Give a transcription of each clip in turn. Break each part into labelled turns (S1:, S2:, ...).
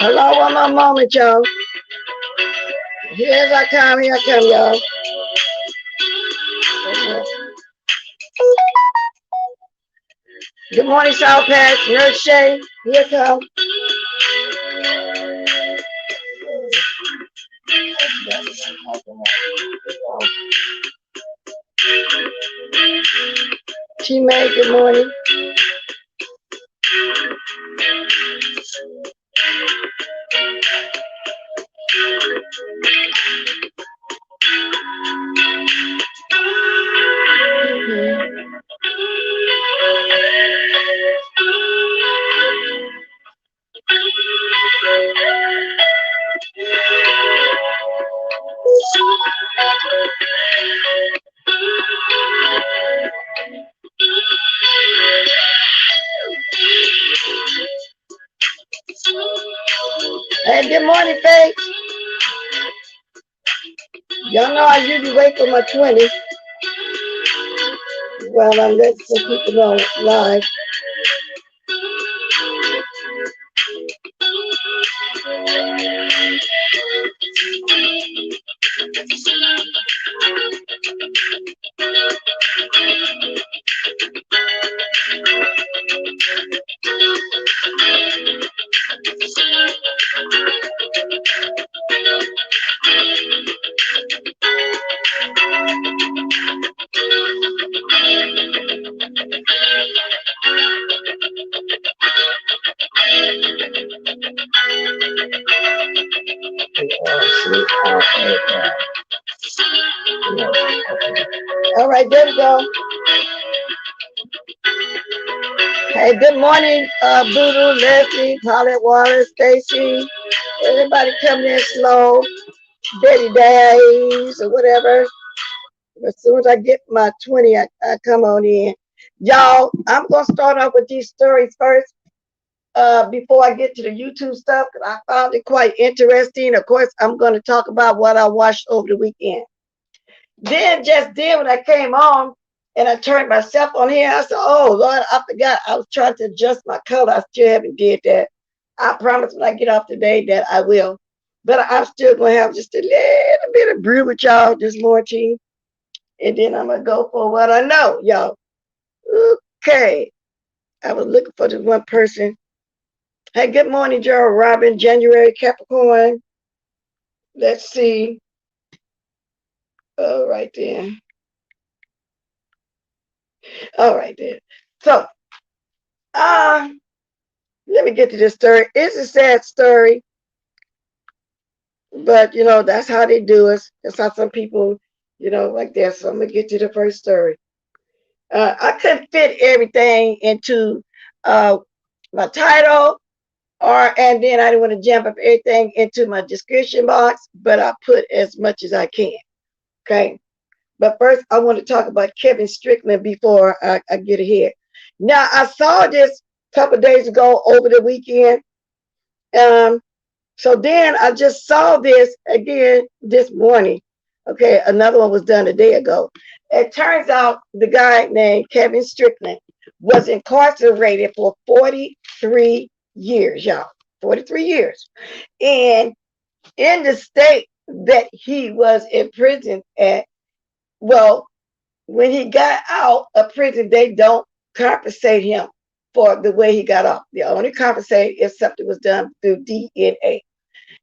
S1: Hello, one more moment, y'all. Here I come, y'all. Good morning, South Patch, Nurse Shay. Here come. T-May, good morning. Hey, good morning, Faith. Y'all know I usually wait for my 20. Well, I'm letting some people know live. All right, there we go. Hey, good morning, Voodoo, Leslie, Polly Water, Stacy. Everybody coming in slow. Betty Days or whatever. As soon as I get my 20, I come on in. Y'all, I'm going to start off with these stories first before I get to the YouTube stuff, because I found it quite interesting. Of course, I'm going to talk about what I watched over the weekend. Then when I came on and I turned myself on here, I said, oh, Lord, I forgot. I was trying to adjust my color. I still haven't did that. I promise when I get off today that I will. But I'm still going to have just a little bit of brew with y'all this morning. And then I'm going to go for what I know, y'all. Okay. I was looking for this one person. Hey, good morning, Gerald Robin, January Capricorn. Let's see. Oh, right there. All right there. So, let me get to this story. It's a sad story. But, you know, that's how they do it. That's how some people, you know, like that. So I'm going to get to the first story. I couldn't fit everything into my title, and then I didn't want to jump up everything into my description box, but I put as much as I can. Okay. But first, I want to talk about Kevin Strickland before I get ahead. Now, I saw this a couple of days ago over the weekend. So then I just saw this again this morning. Okay, another one was done a day ago. It turns out the guy named Kevin Strickland was incarcerated for 43 years, y'all. 43 years. And in the state that he was in prison at, well, when he got out of prison, they don't compensate him for the way he got off. They only compensate if something was done through DNA.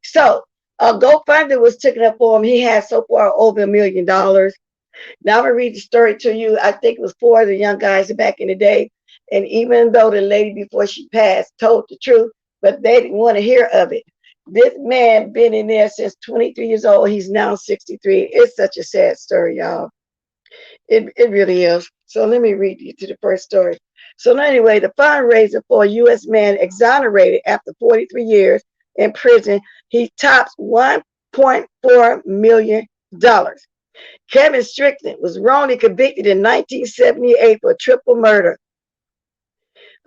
S1: So a GoFundMe was taken up for him. He had so far over $1 million. Now I'm gonna read the story to you. I think it was 4 of the young guys back in the day. And even though the lady before she passed told the truth, but they didn't want to hear of it. This man been in there since 23 years old. He's now 63. It's such a sad story, y'all. It really is. So let me read you to the first story. So anyway, the fundraiser for a U.S. man exonerated after 43 years in prison, he tops $1.4 million. Kevin Strickland was wrongly convicted in 1978 for triple murder.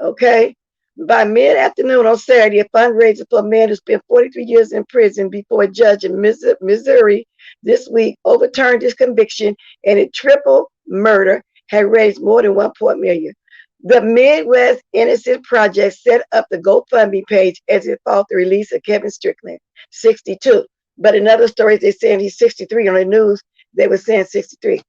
S1: Okay. By mid-afternoon on Saturday, a fundraiser for a man who spent 43 years in prison before a judge in Missouri this week overturned his conviction, and a triple murder had raised more than $1 million. The Midwest Innocent Project set up the GoFundMe page as it fought the release of Kevin Strickland, 62. But in other stories, they're saying he's 63. On the news, they were saying 63.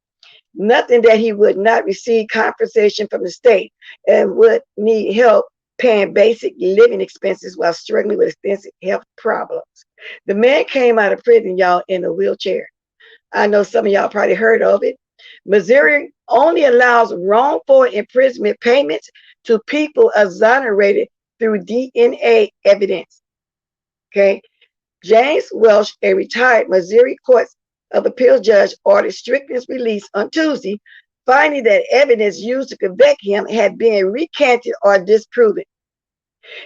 S1: Nothing that he would not receive compensation from the state and would need help paying basic living expenses while struggling with extensive health problems. The man came out of prison, y'all, in a wheelchair. I know some of y'all probably heard of it. Missouri only allows wrongful imprisonment payments to people exonerated through DNA evidence. Okay. James Welsh, a retired Missouri Court of Appeals judge, ordered Strickland's release on Tuesday, finding that evidence used to convict him had been recanted or disproven.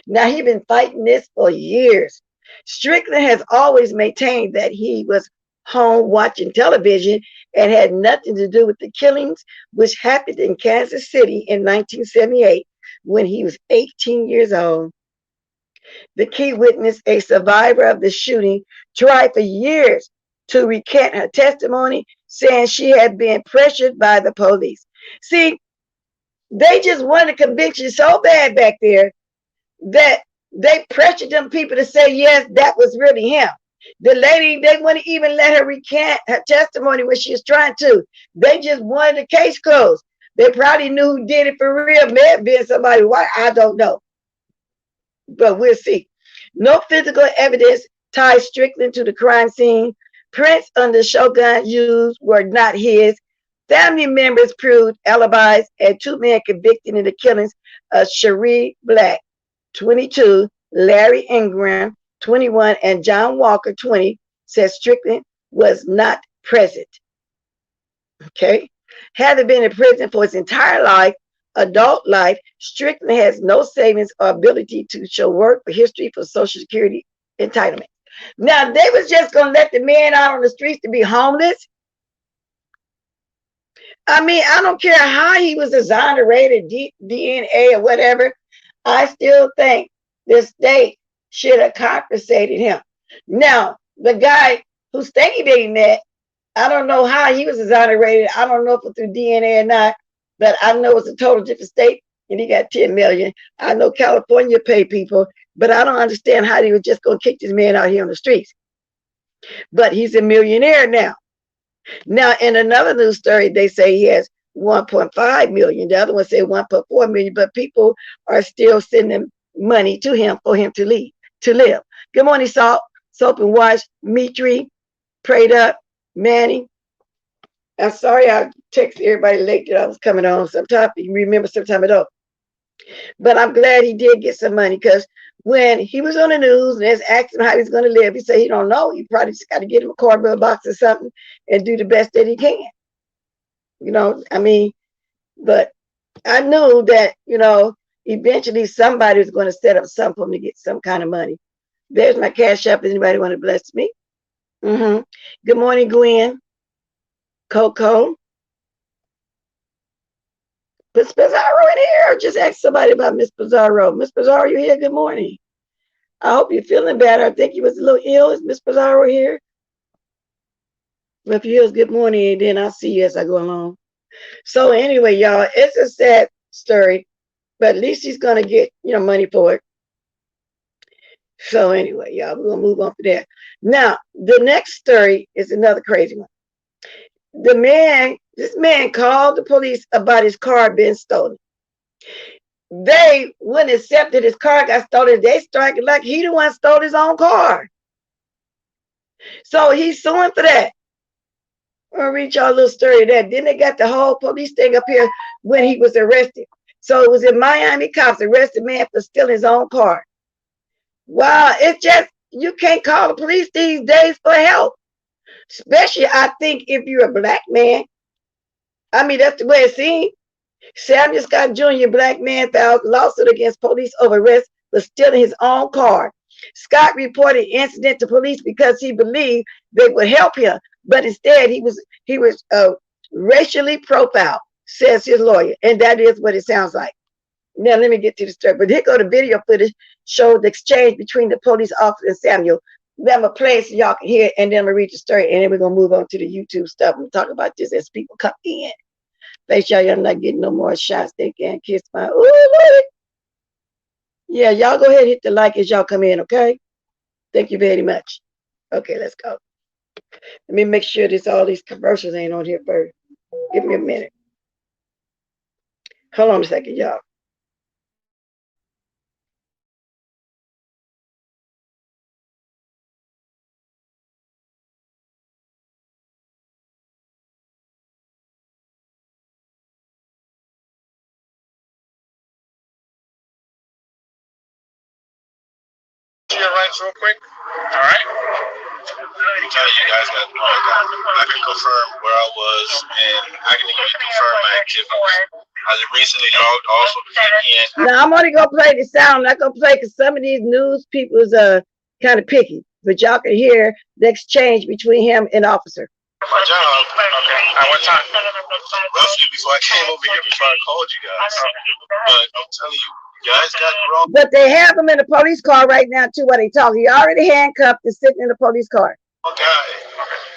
S1: Now, he's been fighting this for years. Strickland has always maintained that he was home watching television and had nothing to do with the killings, which happened in Kansas City in 1978 when he was 18 years old. The key witness, a survivor of the shooting, tried for years to recant her testimony, saying she had been pressured by the police. See, they just wanted a conviction so bad back there that they pressured them people to say, yes, that was really him. The lady, they wouldn't even let her recant her testimony when she was trying to. They just wanted the case closed. They probably knew who did it for real. May have been somebody white. I don't know. But we'll see. No physical evidence ties Strickland to the crime scene. Prints on the shotgun used were not his. Family members proved alibis, and 2 men convicted in the killings of Cherie Black, 22, Larry Ingram, 21, and John Walker, 20, said Strickland was not present. Okay. Having been in prison for his entire life, adult life, Strickland has no savings or ability to show work or history for Social Security entitlement. Now, they was just going to let the man out on the streets to be homeless. I mean, I don't care how he was exonerated, DNA or whatever. I still think the state should have compensated him. Now, the guy who's thinking that he met, I don't know how he was exonerated. I don't know if it's through DNA or not, but I know it's a total different state and he got 10 million. I know California pay people, but I don't understand how they were just going to kick this man out here on the streets. But he's a millionaire now. Now, in another news story, they say he has 1.5 million. The other one say 1.4 million, but people are still sending money to him for him to live. Good morning, Salt, Soap and Wash, Mitri, Prayed Up, Manny. I'm sorry I texted everybody late that I was coming on. Sometimes you remember, sometimes I don't. But I'm glad he did get some money, because when he was on the news and they asked him how he's going to live, he said he don't know. He probably just got to get him a cardboard box or something and do the best that he can. You know, I mean, but I knew that, you know, eventually somebody was going to set up something to get some kind of money. There's my cash app. Anybody want to bless me? Good morning, Gwen. Coco. Miss Pizarro in here. Just ask somebody about Miss Pizarro. Miss Pizarro, you here? Good morning. I hope you're feeling better. I think you was a little ill. Is Miss Pizarro here? Well, if you is, good morning, and then I'll see you as I go along. So anyway, y'all, it's a sad story, but at least he's gonna get, you know, money for it. So anyway, y'all, we're gonna move on to that. Now, the next story is another crazy one. This man called the police about his car being stolen. They wouldn't accept that his car got stolen. They started like he the one stole his own car. So he's suing for that. I'll read y'all a little story of that. Then they got the whole police thing up here when he was arrested. So it was in Miami, cops arrested man for stealing his own car. Wow, it's just, you can't call the police these days for help. Especially, I think, if you're a black man. I mean, that's the way it seems. Samuel Scott Jr., black man, filed lawsuit against police over arrest for stealing his own car. Scott reported incident to police because he believed they would help him, but instead he was racially profiled, says his lawyer, and that is what it sounds like. Now let me get to the story. But here go the video footage showed the exchange between the police officer and Samuel. Then I'm gonna play it so y'all can hear it, and then I'm gonna read the story, and then we're gonna move on to the YouTube stuff and talk about this as people come in. Make sure y'all not getting no more shots. They can't kiss my Lord. Yeah, y'all go ahead and hit the like as y'all come in, okay? Thank you very much. Okay, let's go. Let me make sure this all these commercials ain't on here first. Give me a minute. Hold on a second, y'all.
S2: Your rights real quick. All right. I'm telling you guys that I can confirm where I was, and I can even confirm my activities. I recently logged also the VPN.
S1: Now I'm only gonna play the sound. I'm not gonna play because some of these news people's kind of picky, but y'all can hear the exchange between him and officer.
S2: My job. Okay. At what time? Roughly before I came over here, before I called you guys. But I'm telling you. Guys got wrong.
S1: But they have him in the police car right now too while they talk. He already handcuffed and sitting in the police car.
S2: Okay.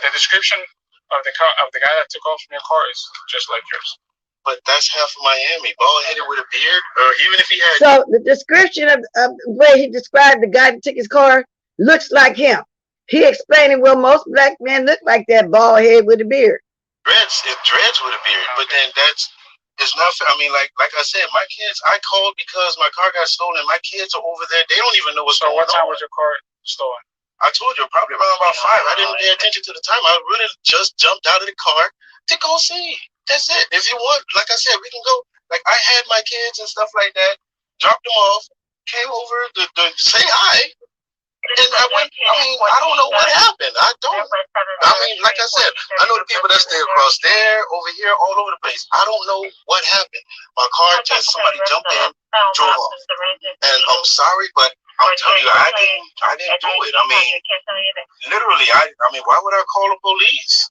S2: The description of the guy that took off from your car is just like yours. But that's half of Miami, bald headed with a beard, or even if he had.
S1: So the description of the way he described the guy that took his car looks like him. He explaining, well, most black men look like that, bald head with a beard.
S2: Dreads with a beard, but then it's not. I mean, like I said, my kids. I called because my car got stolen. My kids are over there. They don't even know what's going on. What time was your car stolen? I told you, probably around about 5. I didn't pay attention to the time. I really just jumped out of the car to go see. That's it. If you want, like I said, we can go. Like I had my kids and stuff like that. Dropped them off. Came over to say hi. And I went. I mean, I don't know what happened. I mean, like I said, I know the people that stay across there, over here, all over the place. I don't know what happened. My car just somebody jumped in, drove off. And I'm sorry, but I'm telling you, I didn't do it. I mean, literally, I mean, why would I call the police?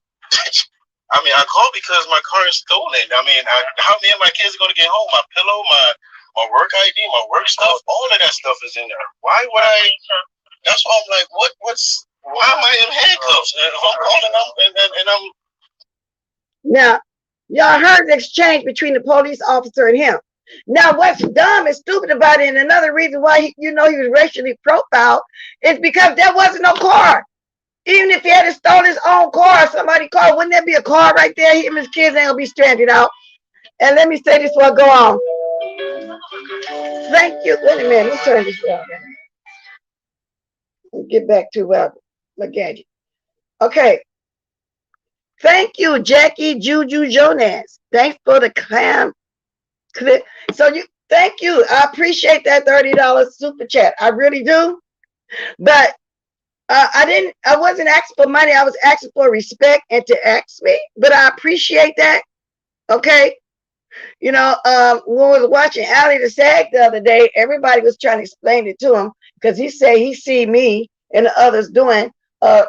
S2: I mean, I called because my car is stolen. I mean, how me and my kids are gonna get home? My pillow, my work ID, my work stuff, all of that stuff is in there. Why would I? That's why I'm like, why am I in handcuffs? And I'm calling them, and I'm.
S1: Now, y'all heard the exchange between the police officer and him. Now, what's dumb and stupid about it, and another reason why he was racially profiled, is because there wasn't no car. Even if he had stolen his own car, somebody's car, wouldn't there be a car right there? Him and his kids ain't gonna be stranded out. And let me say this before I go on. Thank you. Wait a minute, let's turn this down. Get back to my gadget. Okay. Thank you, Jackie Juju Jonas. Thanks for the clam clip. So thank you. I appreciate that $30 super chat. I really do. But I wasn't asking for money. I was asking for respect and to ask me. But I appreciate that. Okay. You know, when we was watching Ali the Sag the other day, everybody was trying to explain it to him because he said he see me and the others doing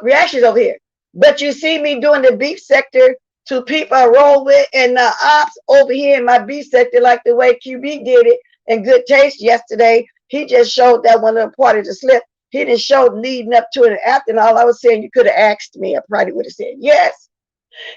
S1: reactions over here. But you see me doing the beef sector to people I roll with and the ops over here in my beef sector, like the way QB did it in Good Taste yesterday. He just showed that one little part of the slip. He didn't show leading up to it and after, and all I was saying, you could have asked me. I probably would have said yes.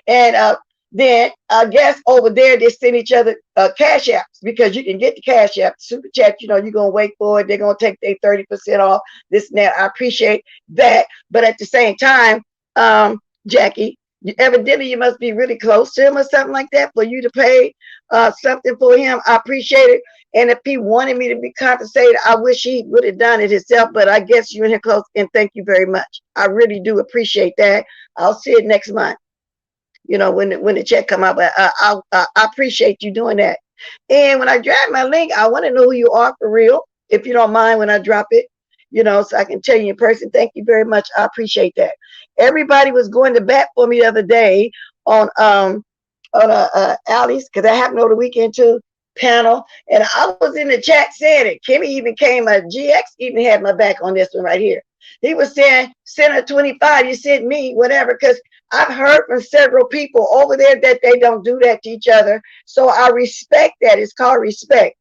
S1: And then I guess over there they send each other cash apps because you can get the cash app, super chat. You know, you're gonna wait for it. They're gonna take their 30% off this and that. I appreciate that, but at the same time, Jackie, evidently you must be really close to him or something like that for you to pay something for him. I appreciate it. And if he wanted me to be compensated, I wish he would have done it himself. But I guess you and him close, and thank you very much. I really do appreciate that. I'll see it next month. You know, when the check come out, but I appreciate you doing that. And when I drop my link, I want to know who you are for real, if you don't mind when I drop it, you know, so I can tell you in person. Thank you very much. I appreciate that. Everybody was going to bat for me the other day on Ali's, because I happened over the weekend too, panel, and I was in the chat saying it. Kimmy even came, GX even had my back on this one right here. He was saying, send her 25, you sent me, whatever, because I've heard from several people over there that they don't do that to each other. So I respect that. It's called respect.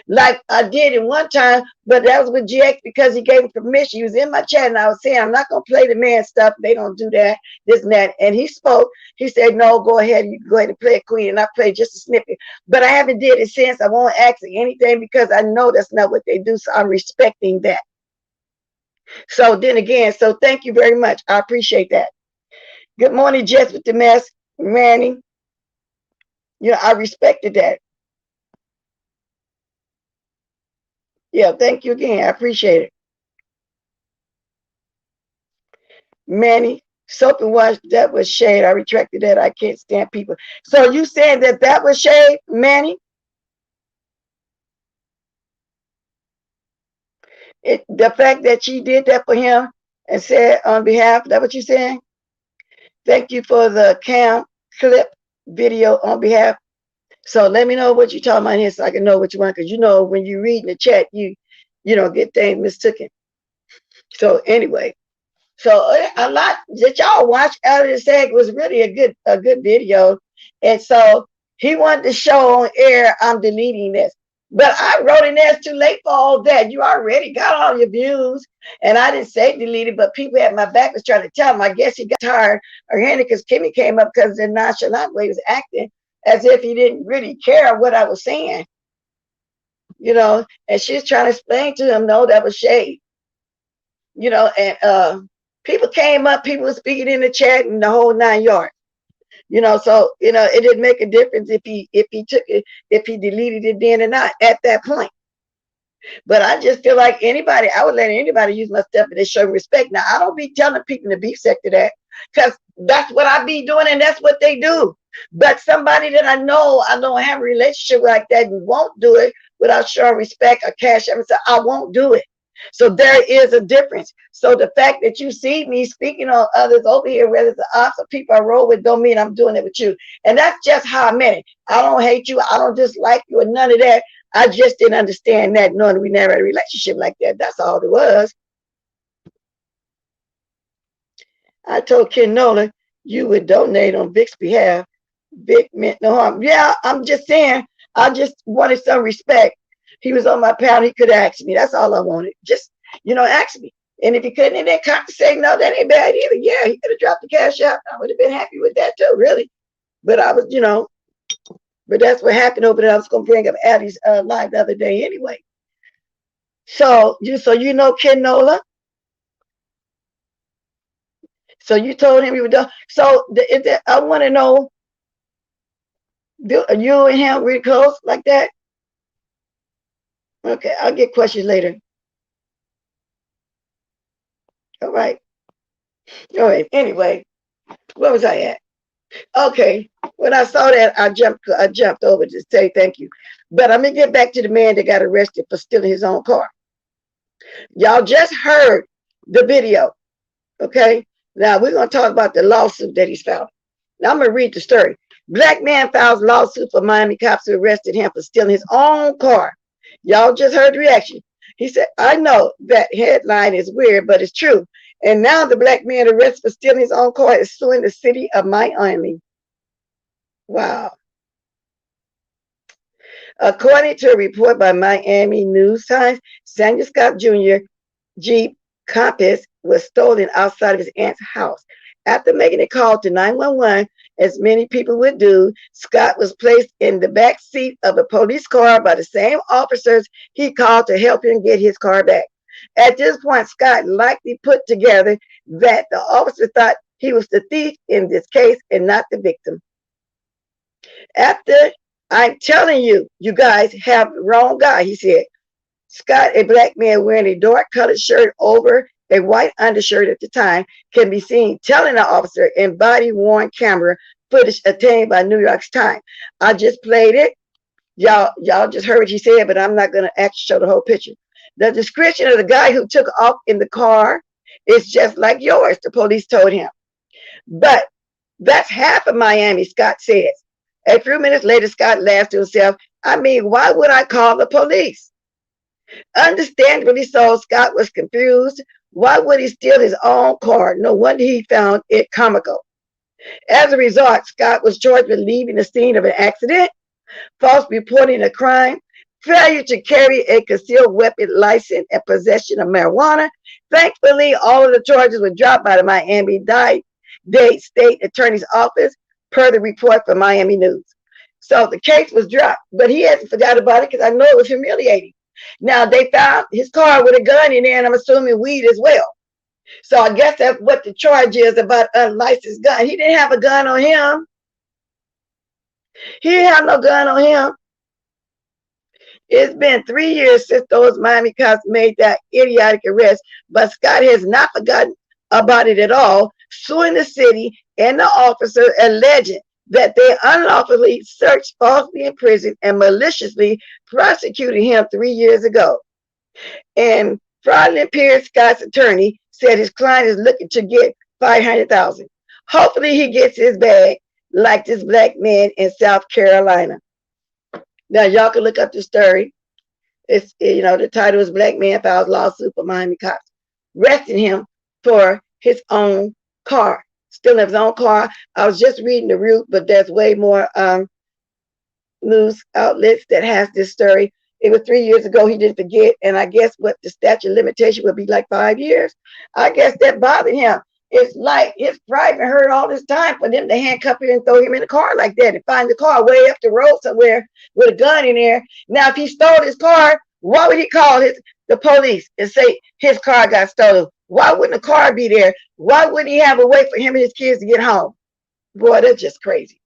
S1: Like I did it one time, but that was with GX because he gave me permission. He was in my chat and I was saying, I'm not going to play the man stuff. They don't do that, this and that. And he spoke. He said, no, go ahead. You can go ahead and play it, Queen. And I played just a snippet. But I haven't did it since. I won't ask anything because I know that's not what they do. So I'm respecting that. So then again, so thank you very much. I appreciate that. Good morning, Jess with the mess, Manny. You know, I respected that. Yeah, thank you again. I appreciate it. Manny, soap and wash, that was shade. I retracted that. I can't stand people. So you saying that that was shade, Manny? The fact that she did that for him and said on behalf, that what you saying? Thank you for the cam clip video on behalf. So let me know what you're talking about here so I can know what you want. Because you know, when you read in the chat, you know, get things mistaken. So anyway, so a lot that y'all watch out of the sag was really a good video. And so he wanted to show on air, I'm deleting this. But I wrote in there, it's too late for all that. You already got all your views. And I didn't say delete it, but people at my back was trying to tell him. I guess he got tired of hearing it because Kimmy came up because the nonchalant way he was acting as if he didn't really care what I was saying. You know, and she's trying to explain to him, no, that was shade. You know, and people came up, people were speaking in the chat and the whole 9 yards. You know, so you know, it didn't make a difference if he took it, if he deleted it then or not at that point. But I just feel like anybody, I would let anybody use my stuff and they show respect. Now I don't be telling people in the beef sector that, because that's what I be doing and that's what they do. But somebody that I don't have a relationship like that and won't do it without showing respect or cash up and say, I won't do it. So there is a difference. So the fact that you see me speaking on others over here, whether it's the ops or people I roll with, don't mean I'm doing it with you. And that's just how I meant it. I don't hate you. I don't dislike you or none of that. I just didn't understand that, knowing we never had a relationship like that. That's all it was. I told Ken Nolan you would donate on Vic's behalf. Vic meant no harm. Yeah, I'm just saying, I just wanted some respect. He was on my panel. He could ask me. That's all I wanted. Just, you know, ask me. And if he couldn't, and then say, no, that ain't bad either. Yeah, he could have dropped the cash out. I would have been happy with that too, really. But I was, you know, but that's what happened over there. I was going to bring up Addie's live the other day anyway. So you know Ken Nola? So you told him you were done. So I want to know, are you and him really close like that? Okay, I'll get questions later. All right. Anyway, where was I at? Okay. When I saw that, I jumped over to say thank you. But I'm gonna get back to the man that got arrested for stealing his own car. Y'all just heard the video. Okay. Now we're gonna talk about the lawsuit that he's filed. Now I'm gonna read the story. Black man files lawsuit for Miami cops who arrested him for stealing his own car. Y'all just heard the reaction. He said, I know that headline is weird, but it's true. And now the black man arrested for stealing his own car is suing the city of Miami. Wow. According to a report by Miami News Times, Samuel Scott Jr. Jeep Compass was stolen outside of his aunt's house. After making a call to 911, as many people would do, Scott was placed in the back seat of a police car by the same officers he called to help him get his car back. At this point, Scott likely put together that the officer thought he was the thief in this case and not the victim. After I'm telling you, you guys have the wrong guy, he said. Scott, a black man wearing a dark colored shirt over a white undershirt at the time, can be seen telling the officer in body-worn camera footage obtained by New York Times. I just played it. Y'all just heard what he said, but I'm not going to actually show the whole picture. The description of the guy who took off in the car is just like yours, the police told him. But that's half of Miami, Scott says. A few minutes later, Scott laughed to himself. I mean, why would I call the police? Understandably so, Scott was confused. Why would he steal his own car? No wonder he found it comical. As a result, Scott was charged with leaving the scene of an accident, false reporting a crime, failure to carry a concealed weapon license, and possession of marijuana. Thankfully, all of the charges were dropped by the Miami-Dade State Attorney's Office, per the report from Miami News. So the case was dropped, but he hasn't forgot about it because I know it was humiliating. Now, they found his car with a gun in there, and I'm assuming weed as well. So I guess that's what the charge is about unlicensed gun. He didn't have a gun on him. He didn't have no gun on him. It's been 3 years since those Miami cops made that idiotic arrest, but Scott has not forgotten about it at all, suing the city and the officer, alleging that they unlawfully searched, falsely imprisoned, and maliciously prosecuted him 3 years ago. And fraudulent Pierce, Scott's attorney, said his client is looking to get $500,000. Hopefully he gets his bag like this black man in South Carolina. Now y'all can look up the story. It's, you know, the title is Black Man Files Lawsuit for Miami Cops, arresting him for his own car. Stealing his own car. I was just reading the Root, but there's way more news outlets that has this story. It was 3 years ago. He didn't forget, and I guess what the statute of limitation would be like 5 years. I guess that bothered him. It's like his pride been hurt all this time for them to handcuff him and throw him in the car like that and find the car way up the road somewhere with a gun in there. Now, if he stole his car, why would he call the police and say his car got stolen? Why wouldn't the car be there? Why wouldn't he have a way for him and his kids to get home? Boy, that's just crazy.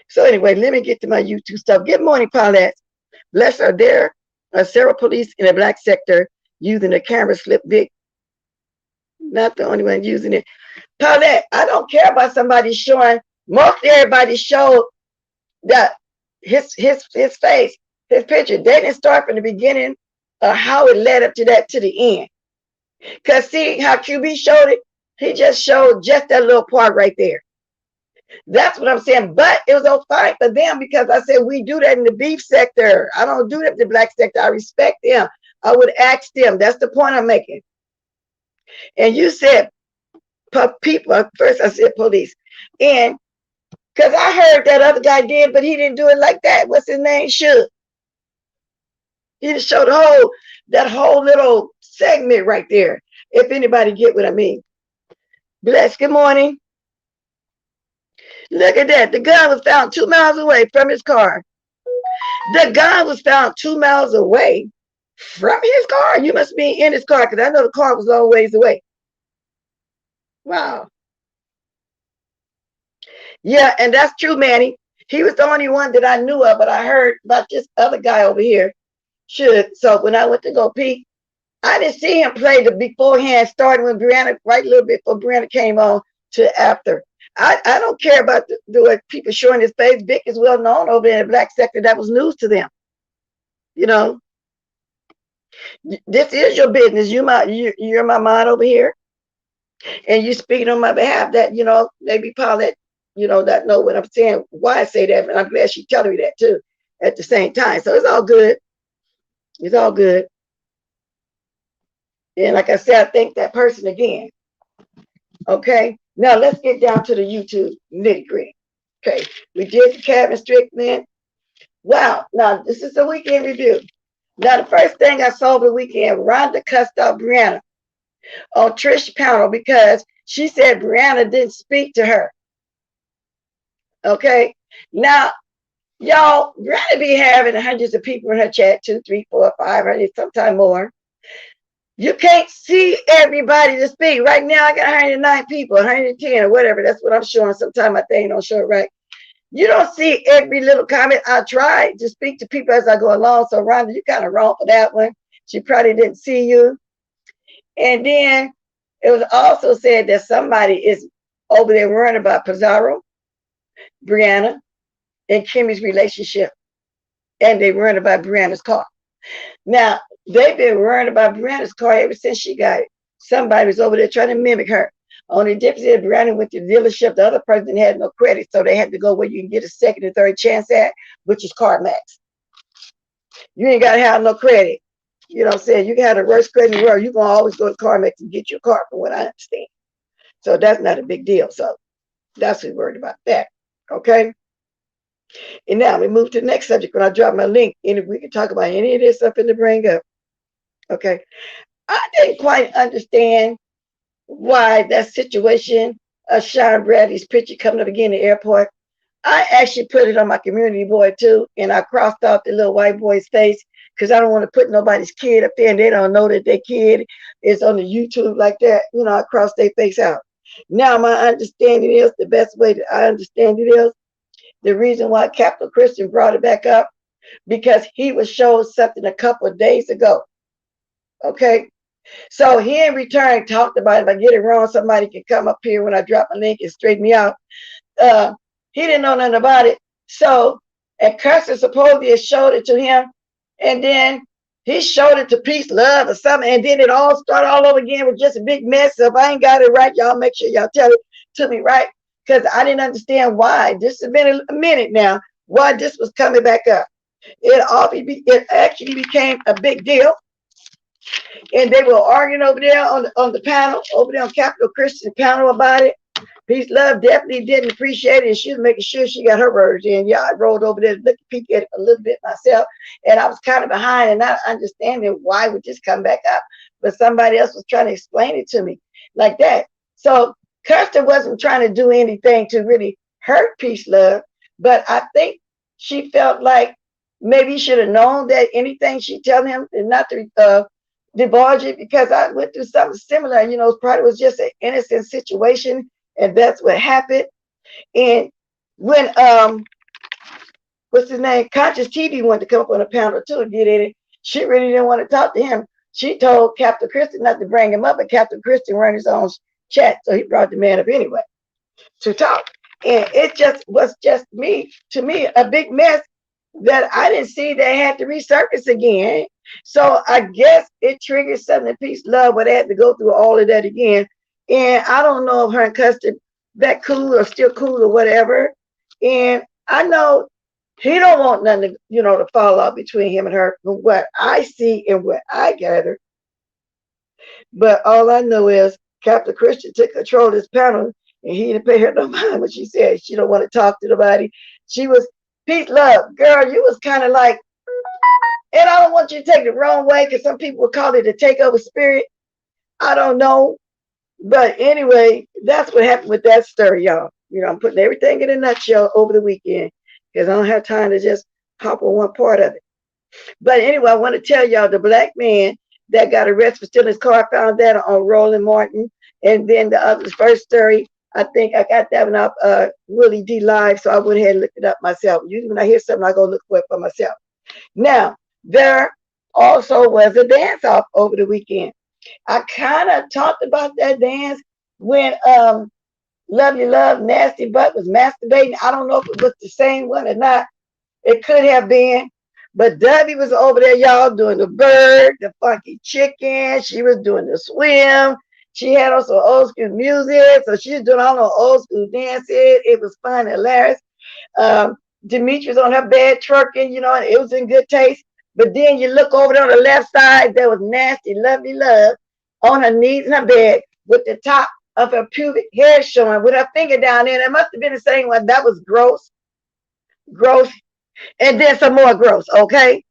S1: So anyway, let me get to my YouTube stuff. Good morning, Paulette. Bless her. There are several police in the black sector using the camera slip Vic. Not the only one using it. Paulette, I don't care about somebody showing. Most everybody showed that his face, his picture. They didn't start from the beginning of how it led up to that to the end. Because see how QB showed it? He just showed just that little part right there. That's what I'm saying. But it was all fine for them because I said we do that in the beef sector. I don't do that in the black sector. I respect them. I would ask them. That's the point I'm making. And you said people. First I said police. And because I heard that other guy did, but he didn't do it like that. What's his name? Should. He just showed that whole little segment right there. If anybody get what I mean. Bless. Good morning. Look at that. The gun was found 2 miles away from his car. The gun was found 2 miles away from his car. You must be in his car because I know the car was a long ways away. Wow. Yeah, and that's true, Manny. He was the only one that I knew of, but I heard about this other guy over here. Should. So when I went to go peek, I didn't see him play the beforehand, starting when Brianna, right a little bit before Brianna came on to after. I don't care about the people showing his face. Vic is well known over in the black sector. That was news to them. You know, this is your business. You're my mind over here, and you speaking on my behalf. That maybe Paulette not know what I'm saying, why I say that, but I'm glad she's telling me that too at the same time. So it's all good. It's all good. And like I said, I thank that person again. Okay. Now let's get down to the YouTube nitty gritty. Okay. We did the Kevin Strickland. Wow. Now this is the weekend review. Now the first thing I saw over the weekend, Rhonda cussed out Brianna on Trish's panel because she said Brianna didn't speak to her. Okay. Now, y'all, Brianna be having hundreds of people in her chat, 2, 3, 4, 500, sometimes more. You can't see everybody to speak. Right now, I got 109 people, 110 or whatever. That's what I'm showing. Sometimes my thing don't show it right. You don't see every little comment. I try to speak to people as I go along. So, Rhonda, you kind of wrong for that one. She probably didn't see you. And then it was also said that somebody is over there worrying about Pizarro, Brianna, and Kimmy's relationship. And they worrying about Brianna's car. Now, they've been worrying about Brianna's car ever since she got it. Somebody was over there trying to mimic her. Only difference is Brianna went to the dealership. The other person had no credit, so they had to go where you can get a second and third chance at, which is CarMax. You ain't got to have no credit. You know what I'm saying? You can have the worst credit in the world. You're going to always go to CarMax and get your car, from what I understand. So that's not a big deal. So that's who's worried about that. Okay? And now we move to the next subject when I drop my link. And if we can talk about any of this stuff in the bring up. Okay. I didn't quite understand why that situation of Sean Bradley's picture coming up again in the airport. I actually put it on my community board too, and I crossed out the little white boy's face because I don't want to put nobody's kid up there and they don't know that their kid is on the YouTube like that. I crossed their face out. Now my understanding is, the best way that I understand it is, the reason why Capital Christian brought it back up, because he was showing something a couple of days ago. Okay. So he in return talked about it. If I get it wrong, somebody can come up here when I drop a link and straighten me out. He didn't know nothing about it. So, and Custer supposedly had showed it to him. And then he showed it to Peace Love or something. And then it all started all over again with just a big mess. So if I ain't got it right, y'all make sure y'all tell it to me right. Because I didn't understand why. This has been a minute now, why this was coming back up. It actually became a big deal. And they were arguing over there on the panel, over there on Capital Christian panel about it. Peace Love definitely didn't appreciate it. And she was making sure she got her words in. Yeah, I rolled over there to look at peek at it a little bit myself. And I was kind of behind and not understanding why would this come back up. But somebody else was trying to explain it to me like that. So Custer wasn't trying to do anything to really hurt Peace Love. But I think she felt like maybe he should have known that anything she tell him and not to divulge it, because I went through something similar. It probably was just an innocent situation, and that's what happened. And when what's his name, Conscious TV wanted to come up on a panel too and did it, she really didn't want to talk to him. She told Captain Christian not to bring him up, but Captain Christian ran his own chat, so he brought the man up anyway to talk. And it just was to me a big mess that I didn't see that had to resurface again. So I guess it triggered something in Peace Love where they had to go through all of that again. And I don't know if her and Custer that cool or still cool or whatever. And I know he don't want nothing to, to fall out between him and her from what I see and what I gather. But all I know is Captain Christian took control of this panel and he didn't pay her no mind when she said she don't want to talk to nobody. She was, Peace Love, girl, you was kind of like, and I don't want you to take it the wrong way because some people would call it a takeover spirit. I don't know. But anyway, that's what happened with that story, y'all. I'm putting everything in a nutshell over the weekend because I don't have time to just hop on one part of it. But anyway, I want to tell y'all the black man that got arrested for stealing his car, I found that on Roland Martin. And then the other first story, I think I got that one up Willie D Live, so I went ahead and looked it up myself. Usually when I hear something, I go look for it for myself. Now, there also was a dance-off over the weekend. I kind of talked about that dance when Love You Love Nasty Butt was masturbating. I don't know if it was the same one or not. It could have been. But Debbie was over there, y'all, doing the bird, the funky chicken. She was doing the swim. She had on some old school music, so she was doing all the old school dances. It was fun, hilarious. Demetrius on her bed twerking, you know, and it was in good taste. But then you look over there on the left side, there was nasty, lovely love on her knees in her bed with the top of her pubic hair showing with her finger down there. It must have been the same one. That was gross, gross, and then some more gross, okay?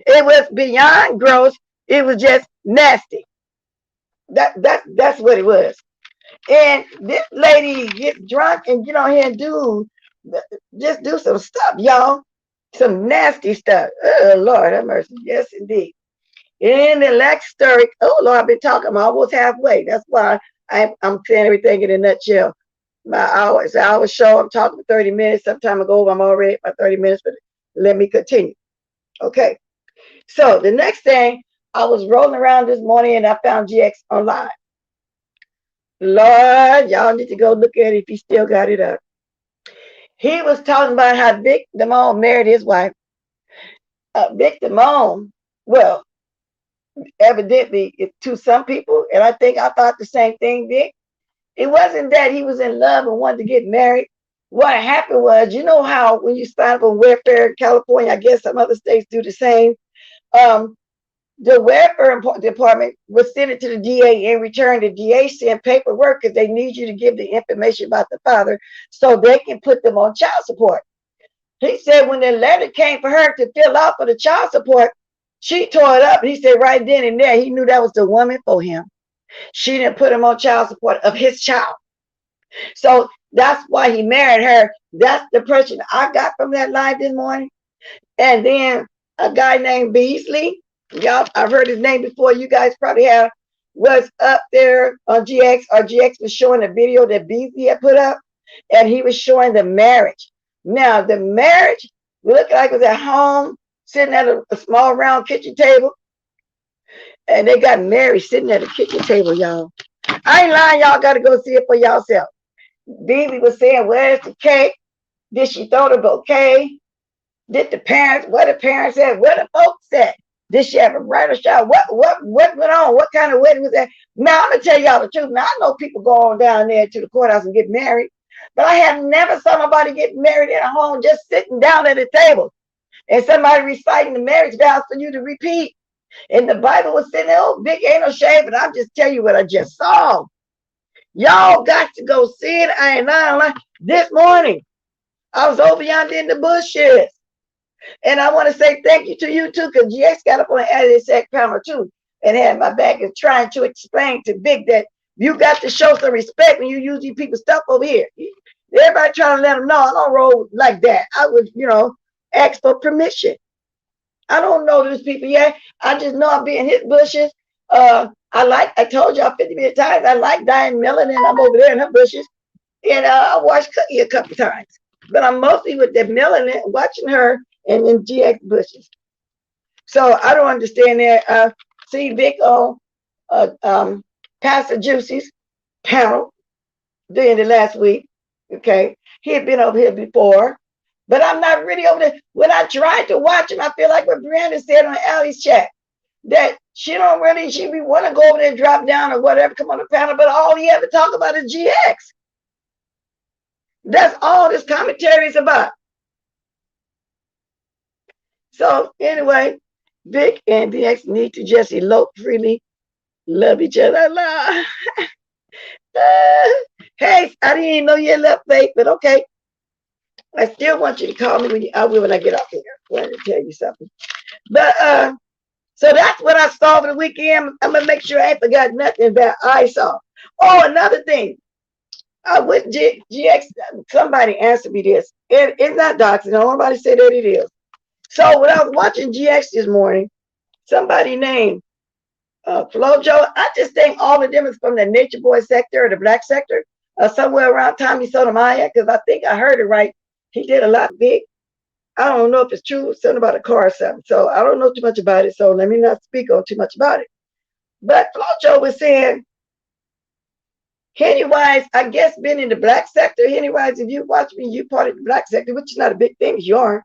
S1: It was beyond gross. It was just nasty. That's what it was. And this lady gets drunk and get on here and just do some stuff, y'all. Some nasty stuff. Oh, Lord have mercy. Yes, indeed. In the lax story, oh, Lord, I've been talking. I'm almost halfway. That's why I'm saying everything in a nutshell. My hour show, I'm talking for 30 minutes. Sometime ago, I'm already at my 30 minutes, but let me continue. Okay. So the next thing, I was rolling around this morning and I found GX online. Lord, y'all need to go look at it if he still got it up. He was talking about how Vic Damone married his wife. Vic Damone, well, evidently to some people, and I thought the same thing, Vic. It wasn't that he was in love and wanted to get married. What happened was, you know how when you sign up on welfare in California, I guess some other states do the same. The welfare department will send it to the DA. In return, the DA send paperwork because they need you to give the information about the father so they can put them on child support. He said when the letter came for her to fill out for the child support, she tore it up. He said right then and there, he knew that was the woman for him. She didn't put him on child support of his child. So that's why he married her. That's the impression I got from that live this morning. And then a guy named Beasley, y'all, I've heard his name before. You guys probably have, was up there on GX, or GX was showing a video that Beasley had put up, and he was showing the marriage. Now, the marriage looked like it was at home, sitting at a small round kitchen table, and they got married sitting at a kitchen table, y'all. I ain't lying, y'all got to go see it for yourself. Beasley was saying, where's the cake? Did she throw the bouquet? Did the parents, what the parents said, what the folks said? Did she have a bridal shower? What went on? What kind of wedding was that? Now, I'm going to tell y'all the truth. Now, I know people go on down there to the courthouse and get married, but I have never saw nobody get married at home just sitting down at a table and somebody reciting the marriage vows for you to repeat. And the Bible was sitting there, oh, big ain't no shame, but I'm just telling you what I just saw. Y'all got to go see it. I ain't lying. This morning, I was over yonder in the bushes. And I want to say thank you to you too, because GX got up on the Addy panel too and had my back and trying to explain to Big that you got to show some respect when you use these people's stuff over here. Everybody trying to let them know I don't roll like that. I would, ask for permission. I don't know these people yet. I just know I'm being hit bushes. I told y'all 50 million times, I like Diane Miller, and I'm over there in her bushes. And I watched Cookie a couple times. But I'm mostly with the melanin, watching her and then GX bushes. So I don't understand that. See Vic on Pastor Juicy's panel during the last week. Okay. He had been over here before. But I'm not really over there. When I tried to watch him, I feel like what Brianna said on Allie's chat, that she want to go over there and drop down or whatever, come on the panel, but all he ever talk about is GX. That's all this commentary is about. So anyway, Vic and DX need to just elope freely, love each other. Hey, I didn't even know you had left, Faith, but okay. I still want you to call me when I get off here. I wanted to tell you something. But so that's what I saw over the weekend. I'm gonna make sure I ain't forgot nothing that I saw. Oh, another thing. With GX, somebody answered me this. It's not Doxing. Nobody said that it is. So when I was watching GX this morning, somebody named Flojo, I just think all of them is from the Nature Boy sector or the Black sector, somewhere around Tommy Sotomayor, because I think I heard it right. He did a lot big. I don't know if it's true, something about a car or something. So I don't know too much about it. So let me not speak on too much about it. But Flojo was saying, Henny Wise, I guess being in the Black sector, Henny Wise, if you watch me, you part of the Black sector, which is not a big thing, you are.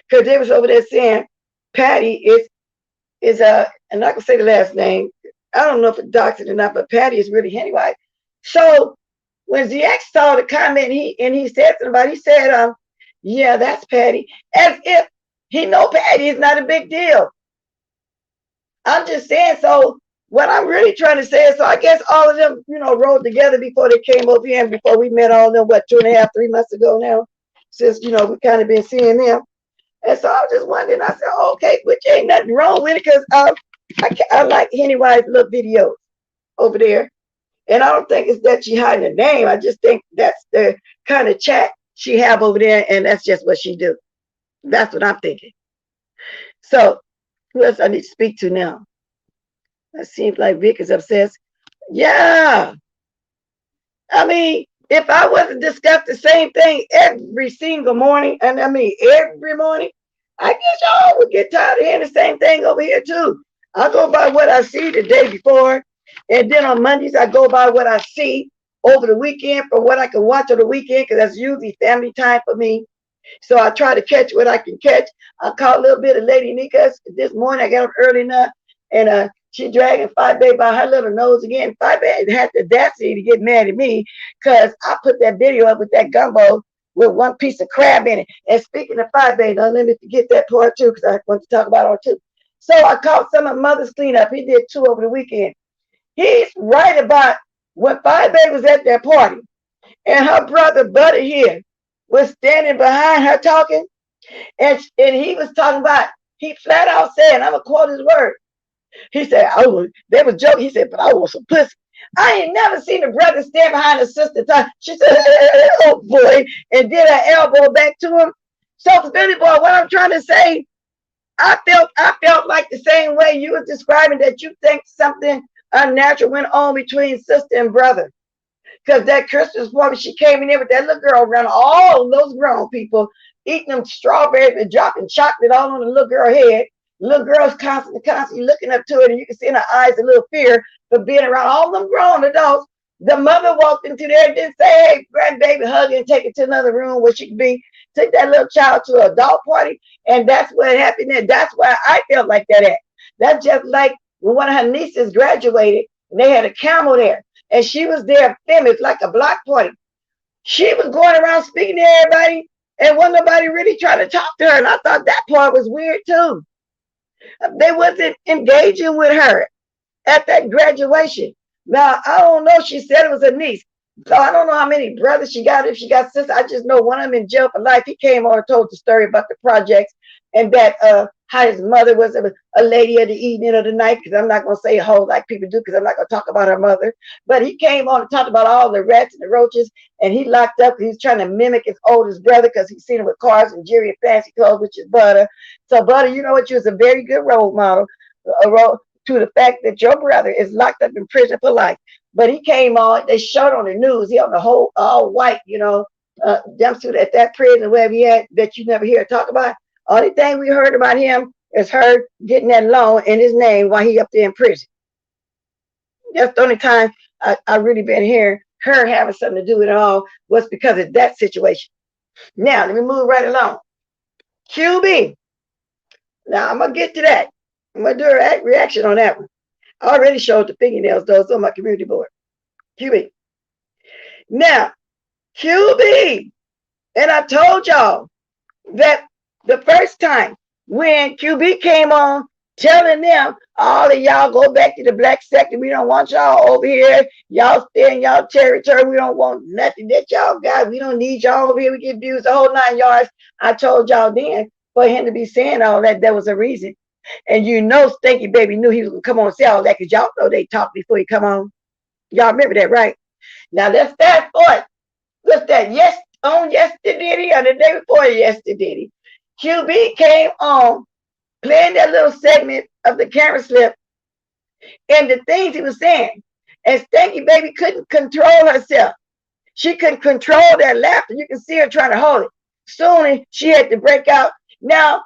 S1: Because they was over there saying Patty is I'm not gonna say the last name, I don't know if it's Doxing or not, but Patty is really anyway. So when ZX saw the comment, he said something about, he said, yeah, that's Patty, as if he know Patty is not a big deal. I'm just saying. So what I'm really trying to say is, so I guess all of them, rolled together before they came over here, and before we met all of them, what, 2.5, 3 months ago now, since we kind of been seeing them. And so I was just wondering. I said, okay, which ain't nothing wrong with it, because I like Henny White's little videos over there. And I don't think it's that she hiding the name. I just think that's the kind of chat she have over there, and that's just what she do. That's what I'm thinking. So who else I need to speak to now? It seems like Vic is obsessed. Yeah. I mean, if I was to discuss the same thing every single morning, and I mean every morning, I guess y'all would get tired of hearing the same thing over here too. I go by what I see the day before, and then on Mondays I go by what I see over the weekend for what I can watch on the weekend, because that's usually family time for me. So I try to catch what I can catch. I caught a little bit of Lady Nika this morning. I got up early enough, and she dragging Five Babe by her little nose again. Five Babe had the audacity to get mad at me because I put that video up with that gumbo with one piece of crab in it. And speaking of Five Babe, don't let me forget that part too, because I want to talk about it too. So I caught some of Mother's cleanup. He did 2 over the weekend. He's right about when Five Babe was at that party, and her brother Buddy here was standing behind her talking, and he was talking about, he flat out said, and I'm gonna quote his word. He said, they was joking. He said, but I want some pussy. I ain't never seen a brother stand behind a sister talk. She said, oh boy, and did her elbow back to him. So Billy Boy, what I'm trying to say, I felt like the same way you were describing, that you think something unnatural went on between sister and brother. Because that Christmas party, she came in there with that little girl around all those grown people, eating them strawberries and dropping chocolate all on the little girl's head. The little girl's constantly looking up to it, and you can see in her eyes a little fear for being around all them grown adults. The mother walked into there and didn't say, hey, grandbaby, hug it and take it to another room where she could be. Take that little child to an adult party, and that's what happened there. That's why I felt like that at. That's just like when one of her nieces graduated, and they had a camel there, and she was there famous, like a block party. She was going around speaking to everybody, and wasn't nobody really trying to talk to her, and I thought that part was weird too. They wasn't engaging with her at that graduation. Now, I don't know. She said it was a niece. So I don't know how many brothers she got, if she got sisters. I just know one of them in jail for life. He came on and told the story about the projects, and that how his mother was a lady of the evening or the night, because I'm not going to say a whole like people do, because I'm not going to talk about her mother. But he came on and talked about all the rats and the roaches, and he locked up. He's trying to mimic his oldest brother because he's seen him with cars and jewelry and fancy clothes, which is Butter. So Butter, you know what? You was a very good role model to the fact that your brother is locked up in prison for life. But he came on, they showed on the news, he on the whole all white, jumpsuit at that prison, wherever he had, that you never hear talk about. Only thing we heard about him is her getting that loan in his name while he up there in prison. That's the only time I really been hearing her having something to do with it all, was because of that situation. Now, let me move right along. QB. Now, I'm going to get to that. I'm going to do a reaction on that one. I already showed the fingernails, though. It's on my community board. QB. Now, QB. And I told y'all that the first time when QB came on telling them, all of y'all go back to the black sector. We don't want y'all over here. Y'all stay in y'all territory. We don't want nothing that y'all got. We don't need y'all over here. We get views the whole 9 yards. I told y'all then, for him to be saying all that, there was a reason. And Stinky Baby knew he was going to come on and say all that, because y'all know they talk before he come on. Y'all remember that, right? Now, let's fast forward. What's that? Yesterday or the day before yesterday, QB came on playing that little segment of the camera slip and the things he was saying. And Stinky Baby couldn't control herself. She couldn't control that laughter. You can see her trying to hold it. Soon she had to break out. Now,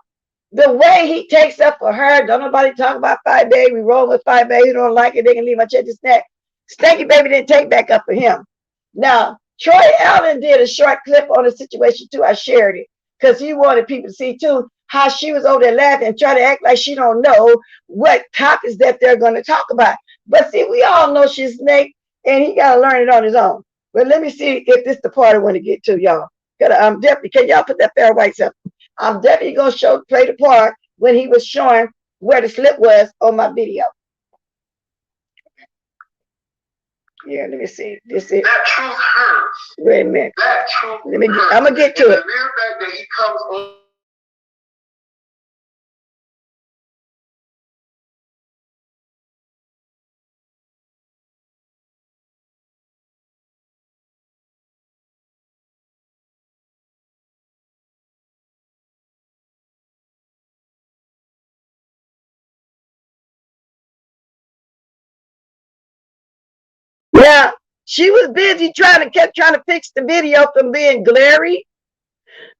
S1: the way he takes up for her, don't nobody talk about Five Babe. We roll with Five Babe. You don't like it, they can leave my check to snack. Stinky Baby didn't take back up for him. Now, Troy Allen did a short clip on the situation too. I shared it because he wanted people to see too how she was over there laughing and trying to act like she don't know what topics that they're going to talk about. But see, we all know she's snake, and he gotta learn it on his own. But let me see if this is the part I want to get to, y'all. I'm definitely, can y'all put that fair white up? I'm definitely gonna play the part when he was showing where the slip was on my video. Yeah, let me see. This is
S2: that truth hurts.
S1: Wait a minute.
S2: That truth
S1: Let me.
S2: hurts.
S1: I'm gonna get to it.
S2: The mere fact that he comes on.
S1: Now, she was busy kept trying to fix the video from being glary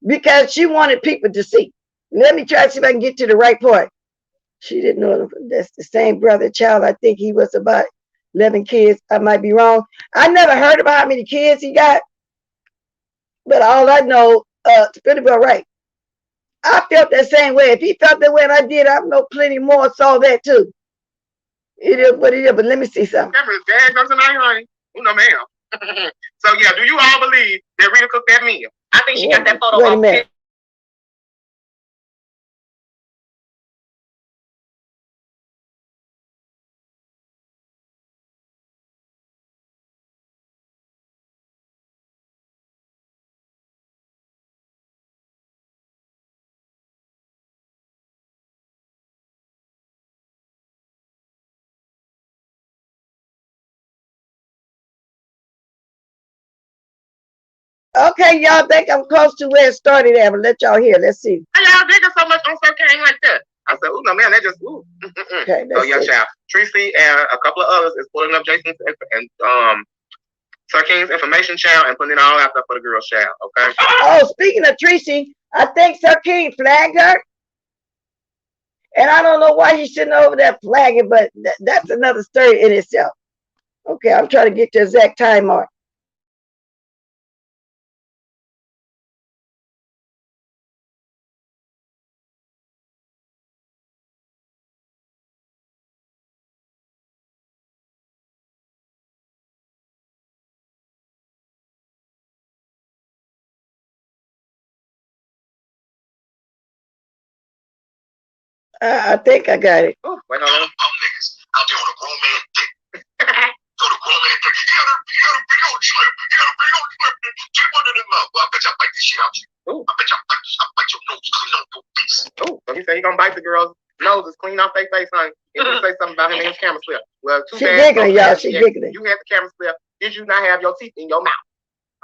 S1: because she wanted people to see. Let me try to see if I can get to the right part. She didn't know that's the same brother child. I think he was about 11 kids. I might be wrong. I never heard about how many kids he got, but all I know, it's pretty well right. I felt that same way. If he felt that way and I did, I know plenty more saw that too. It is what it is, but let me see something.
S2: Honey. No, ma'am. So, yeah, do you all believe that Rita cooked that meal? I think she got that photo.
S1: Wait a minute. Okay, y'all think I'm close to where it started at, but let y'all hear. Let's see.
S2: Why y'all digging so much on Sir King like that? I said, oh, no, man, that just, ooh.
S1: Okay,
S2: so, yeah, child. Tracy and a couple of others is pulling up Jason's and Sir King's information, child, and putting it all out there for the girls, child, okay?
S1: Oh, speaking of Tracy, I think Sir King flagged her. And I don't know why he's sitting over there flagging, but that's another story in itself. Okay, I'm trying to get the exact time mark. I think I got it.
S2: Oh, wait, no, niggas out there on a grown man dick. So the grown man dick, he got a big old slip. He got a big old slip. Keep one in his mouth. Well, I bet y'all bite the shit out you. Ooh. I bet y'all bite your nose clean off your face. Ooh, so he said he gonna bite the girl's noses clean off their face, honey. He didn't say something about him in his camera slip. Well, too
S1: she
S2: bad.
S1: Giggling, y'all. She giggling.
S2: You had the camera slip. Did you not have your teeth in your mouth?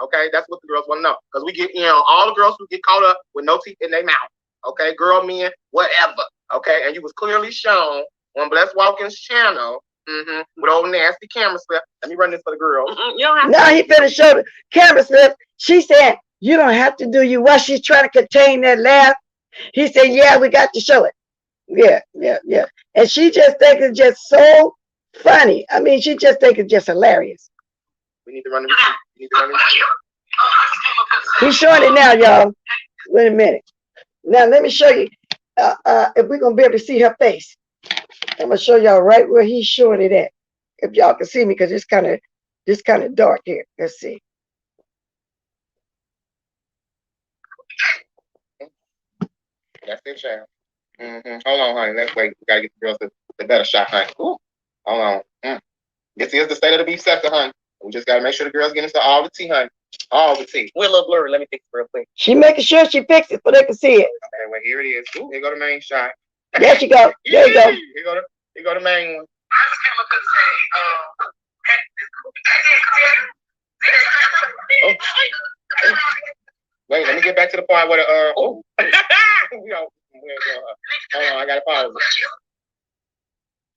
S2: Okay, that's what the girls want to know. Because we get, all the girls who get caught up with no teeth in their mouth. Okay, girl, men, whatever. Okay, and you was clearly shown on Bless Walkins' channel with old nasty camera slip. Let me run this for the girls.
S1: Now he finished show the camera slip. She said, you don't have to do you. While she's trying to contain that laugh, he said, yeah, we got to show it. Yeah. And she just thinks it's just so funny. I mean, she just thinks it's just hilarious.
S2: We need to run the receipt.
S1: He's showing it now, y'all. Wait a minute. Now let me show you if we're gonna be able to see her face. I'm gonna show y'all right where he's showing it at. If y'all can see me, because it's kind of dark here. Let's see.
S2: That's it, child. Hold on, honey. Let's wait. We gotta get the girls the better shot, honey. Ooh. Hold on. This is the state of the beef sector, honey. We just gotta make sure the girls get into all the tea, honey. All the tea. We're a little blurry. Let me fix it real quick.
S1: She making sure she fixes it so they can see it.
S2: Okay, well, here it is. Ooh, here go the main shot.
S1: There she go. There you go.
S2: Here go the main one. Wait, let me get back to the part where the hold on, I gotta pause it.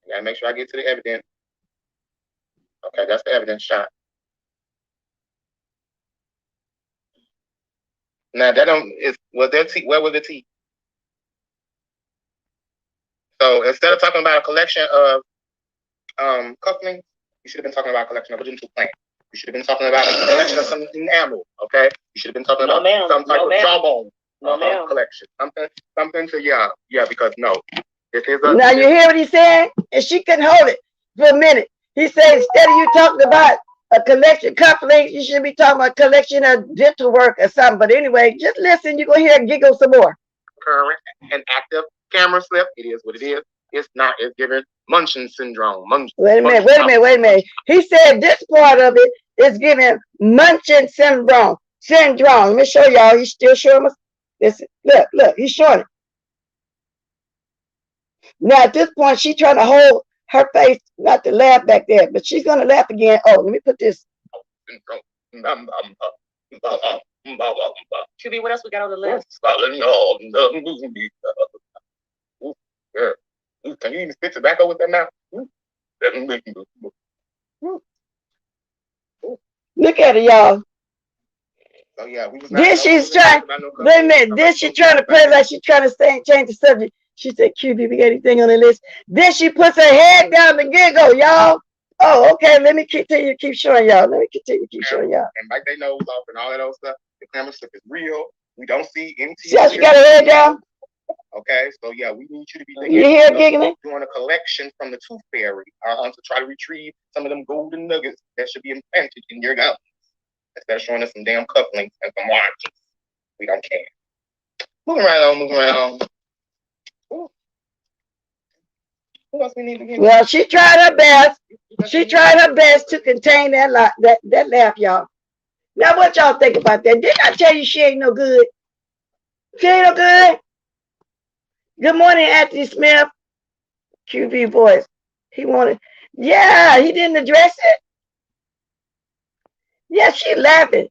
S2: I gotta make sure I get to the evidence. Okay, that's the evidence shot. Now that was there teeth? Where was the teeth? So instead of talking about a collection of couplings, you should have been talking about a collection of a dental plant. You should have been talking about a collection of some enamel. Okay, you should have been talking about some type of jawbone collection. Something to yeah. Because no, this is a.
S1: Now you hear what he said, and she couldn't hold it for a minute. He said instead of you talking about a collection cufflinks, you should be talking about collection of dental work or something. But anyway, just listen. You're going to hear giggle some more.
S2: Current and active camera slip. It is what it is. It's not. It's given Munchkin syndrome.
S1: Wait a minute. He said this part of it is giving Munchkin syndrome. Let me show y'all. He's still showing us. Listen, look. He's showing it. Now at this point, she's trying to hold her face not to laugh back there, but she's gonna laugh again. Oh, let me put this.
S3: QB, what else we got on the list?
S2: Can you even spit tobacco with that now?
S1: Look at it, y'all.
S2: Oh yeah,
S1: then she's trying. Wait a minute. Then she's trying to play like she's trying to change the subject. She said, "QB, we got anything on the list?" Then she puts her head down to giggle, y'all. Oh, okay. Let me continue to keep showing y'all.
S2: And like they nose off and all that old stuff. The camera slip is real. We don't see any.
S1: See how she got her head down?
S2: Okay, so yeah, we need you to be
S1: thinking. You hear giggling?
S2: Doing a collection from the Tooth Fairy to try to retrieve some of them golden nuggets that should be implanted in your gums. Instead of showing us some damn cufflinks and some watches. We don't care. Moving right on. Ooh. Who else we need to get?
S1: Well, she tried her best. She tried her best to contain that laugh, y'all. Now, what y'all think about that? Didn't I tell you she ain't no good? She ain't no good? Good morning, Anthony Smith. QB voice. He wanted, yeah, he didn't address it. Yeah, she laughing.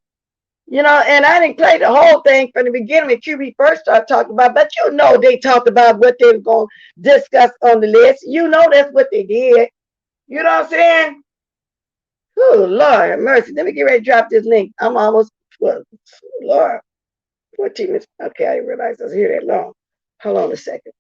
S1: You know, and I didn't play the whole thing from the beginning when QB first started talking about, but you know they talked about what they were going to discuss on the list. You know that's what they did. You know what I'm saying? Oh, Lord have mercy. Let me get ready to drop this link. I'm almost, well, Lord, 14 minutes. Okay, I didn't realize I was here that long. Hold on a second.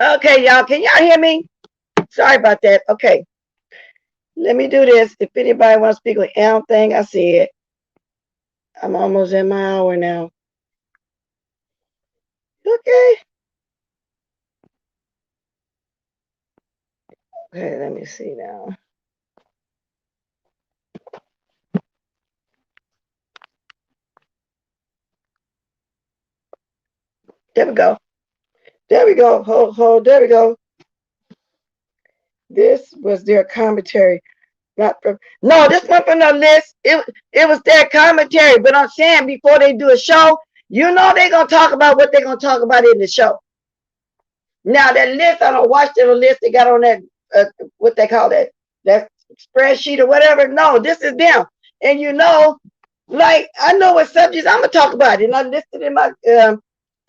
S1: Okay, y'all, can y'all hear me? Sorry about that. Okay. Let me do this. If anybody wants to speak on anything I said, I'm almost in my hour now. Okay. Okay, let me see now. There we go. There we go. Hold. There we go. This was their commentary. Not from, no, this one from the list. It was their commentary. But I'm saying before they do a show, you know they're going to talk about what they're going to talk about in the show. Now, that list, I don't watch the list they got on that, what they call that spreadsheet or whatever. No, this is them. And you know, like, I know what subjects I'm going to talk about. And I listed in my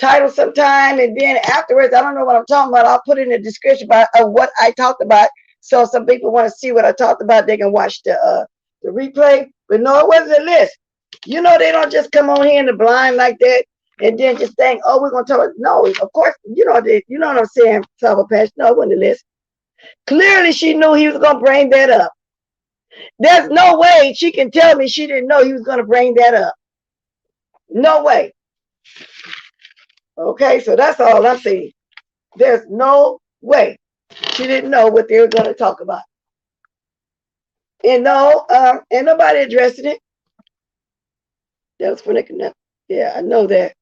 S1: title sometime. And then afterwards, I don't know what I'm talking about. I'll put in the description of what I talked about. So some people want to see what I talked about. They can watch the replay. But no, it wasn't a list. You know, they don't just come on here in the blind like that and then just think, oh, we're going to talk about. No, of course, you know what I'm saying, Saba Patch. No, it wasn't a list. Clearly, she knew he was going to bring that up. There's no way she can tell me she didn't know he was going to bring that up. No way. Okay, so that's all I'm saying. There's no way she didn't know what they were going to talk about. And no, ain't nobody addressing it. That was for Nick. Yeah, I know that.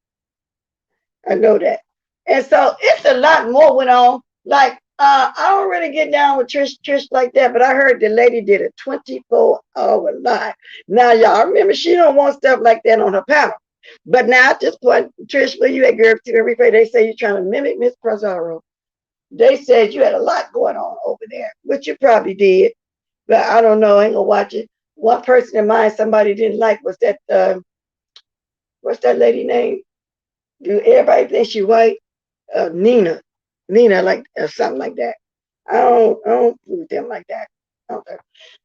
S1: And so it's a lot more went on. Like, I don't really get down with Trish like that, but I heard the lady did a 24-hour live. Now, y'all remember, she don't want stuff like that on her panel. But now at this point, Trish, where you at, girl, to the replay, they say you're trying to mimic Miss Prazaro. They said you had a lot going on over there, which you probably did. But I don't know, I ain't gonna watch it. One person in mind somebody didn't like was that, what's that lady name? Do everybody think she white? Nina, like something like that. I don't with them like that. Okay.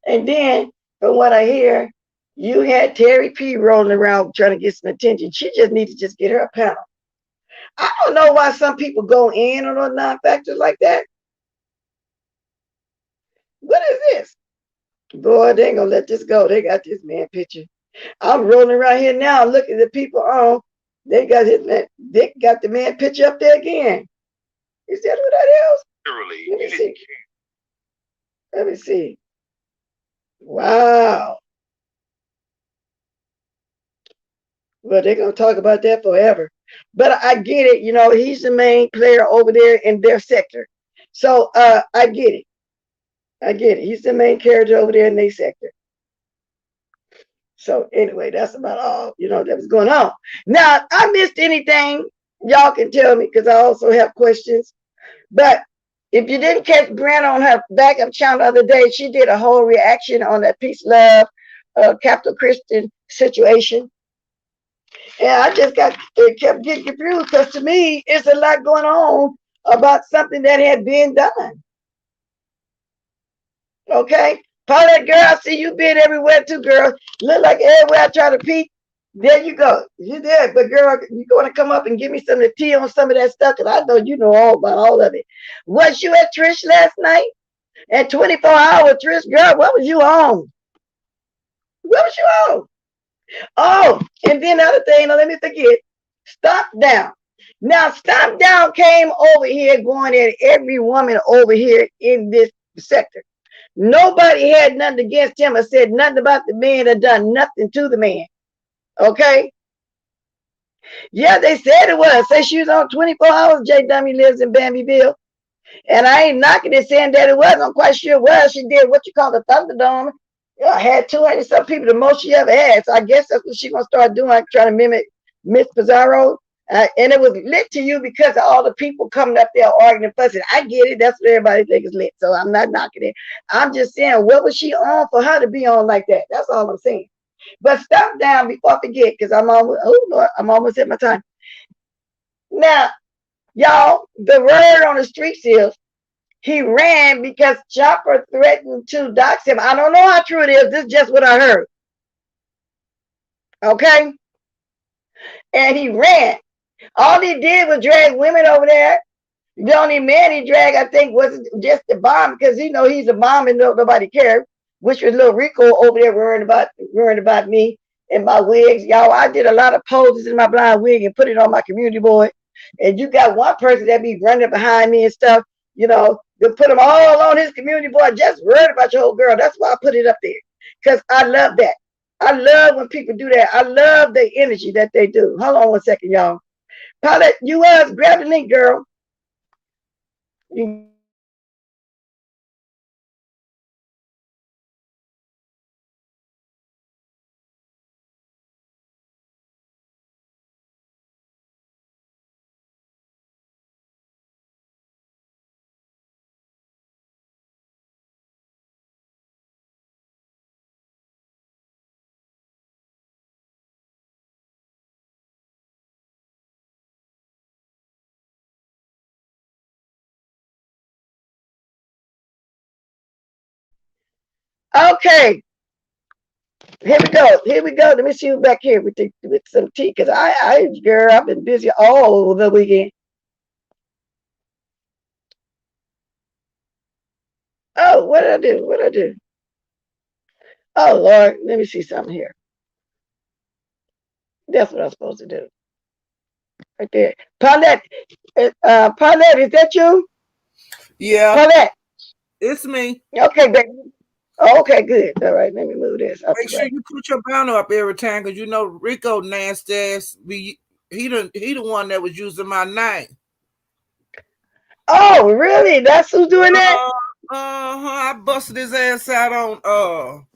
S1: And then from what I hear, you had Terry P rolling around trying to get some attention. She just needs to just get her a panel. I don't know why some people go in on non-factors like that. What is this? Boy, they ain't gonna let this go. They got this man picture. I'm rolling around here now looking at the people on. They got his man. They got the man picture up there again. Is that who that is?
S2: Literally.
S1: Let me see. Let me see. Wow. Well, they're gonna talk about that forever. But I get it. You know, he's the main player over there in their sector. So I get it. I get it. He's the main character over there in their sector. So anyway, that's about all, you know, that was going on. Now, I missed anything, y'all can tell me, because I also have questions. But if you didn't catch Brent on her backup channel the other day, she did a whole reaction on that peace, love, capital Christian situation. And I just kept getting confused because to me, it's a lot going on about something that had been done. Okay? Paulette, girl, I see you been everywhere too, girl. Look like everywhere I try to peek, there you go. You there. But girl, you going to come up and give me some of the tea on some of that stuff? Because I know you know all about all of it. Was you at Trish last night? At 24 hours, Trish, girl, what was you on? What was you on? Oh, and then the other thing, let me forget, Stop Down. Now, Stop Down came over here going at every woman over here in this sector. Nobody had nothing against him or said nothing about the man or done nothing to the man. Okay? Yeah, they said it was. Say she was on 24 hours. J. Dummy lives in Bambyville. And I ain't knocking it saying that it was. I'm quite sure it was. She did what you call the Thunderdome. Yeah, had 200 some people, the most she ever had. So I guess that's what she's going to start doing, trying to mimic Miss Pizarro. And it was lit to you because of all the people coming up there arguing and fussing. I get it. That's what everybody thinks is lit. So I'm not knocking it. I'm just saying, what was she on for her to be on like that? That's all I'm saying. But Stop Down before I forget, because I'm almost at my time. Now, y'all, the word on the streets is he ran because Chopper threatened to dox him. I don't know how true it is. This is just what I heard. Okay? And he ran. All he did was drag women over there. The only man he dragged, I think, was just the bomb, because you know he's a bomb and nobody cared, which was little Rico over there worrying about me and my wigs. Y'all, I did a lot of poses in my blind wig and put it on my community board. And you got one person that be running behind me and stuff, you know, to put them all on his community board, just worried about your whole girl. That's why I put it up there, because I love that. I love when people do that. I love the energy that they do. Hold on one second, y'all. Paulette, you was grab the link, girl. You okay? Here we go. Here we go. Let me see you back here with some tea, because girl, I've been busy all the weekend. Oh, what did I do? What did I do? Oh Lord, let me see something here. That's what I'm supposed to do. Right there. Paulette, Paulette, is that you?
S3: Yeah.
S1: Paulette.
S3: It's me.
S1: Okay, baby. Okay, good. All right, let me move this up.
S3: Make sure you put your banner up every time, because you know Rico nasty ass. He the one that was using my name.
S1: Oh, really? That's who's doing that?
S3: I busted his ass out on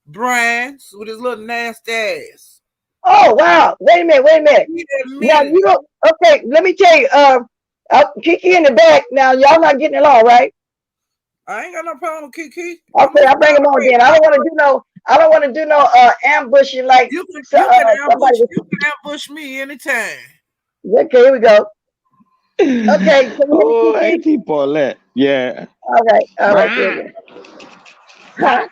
S3: Brian's with his little nasty ass.
S1: Oh wow! Wait a minute. Now you don't. Okay, let me tell you. Kiki in the back. Now y'all not getting along, right?
S3: I ain't got no problem with Kiki.
S1: Okay, I'll bring him on again. I don't want to do no ambushing like
S3: you can ambush me anytime.
S1: Okay, here we go. Okay.
S4: Oh, Auntie Paulette. Yeah.
S1: All right. Huh?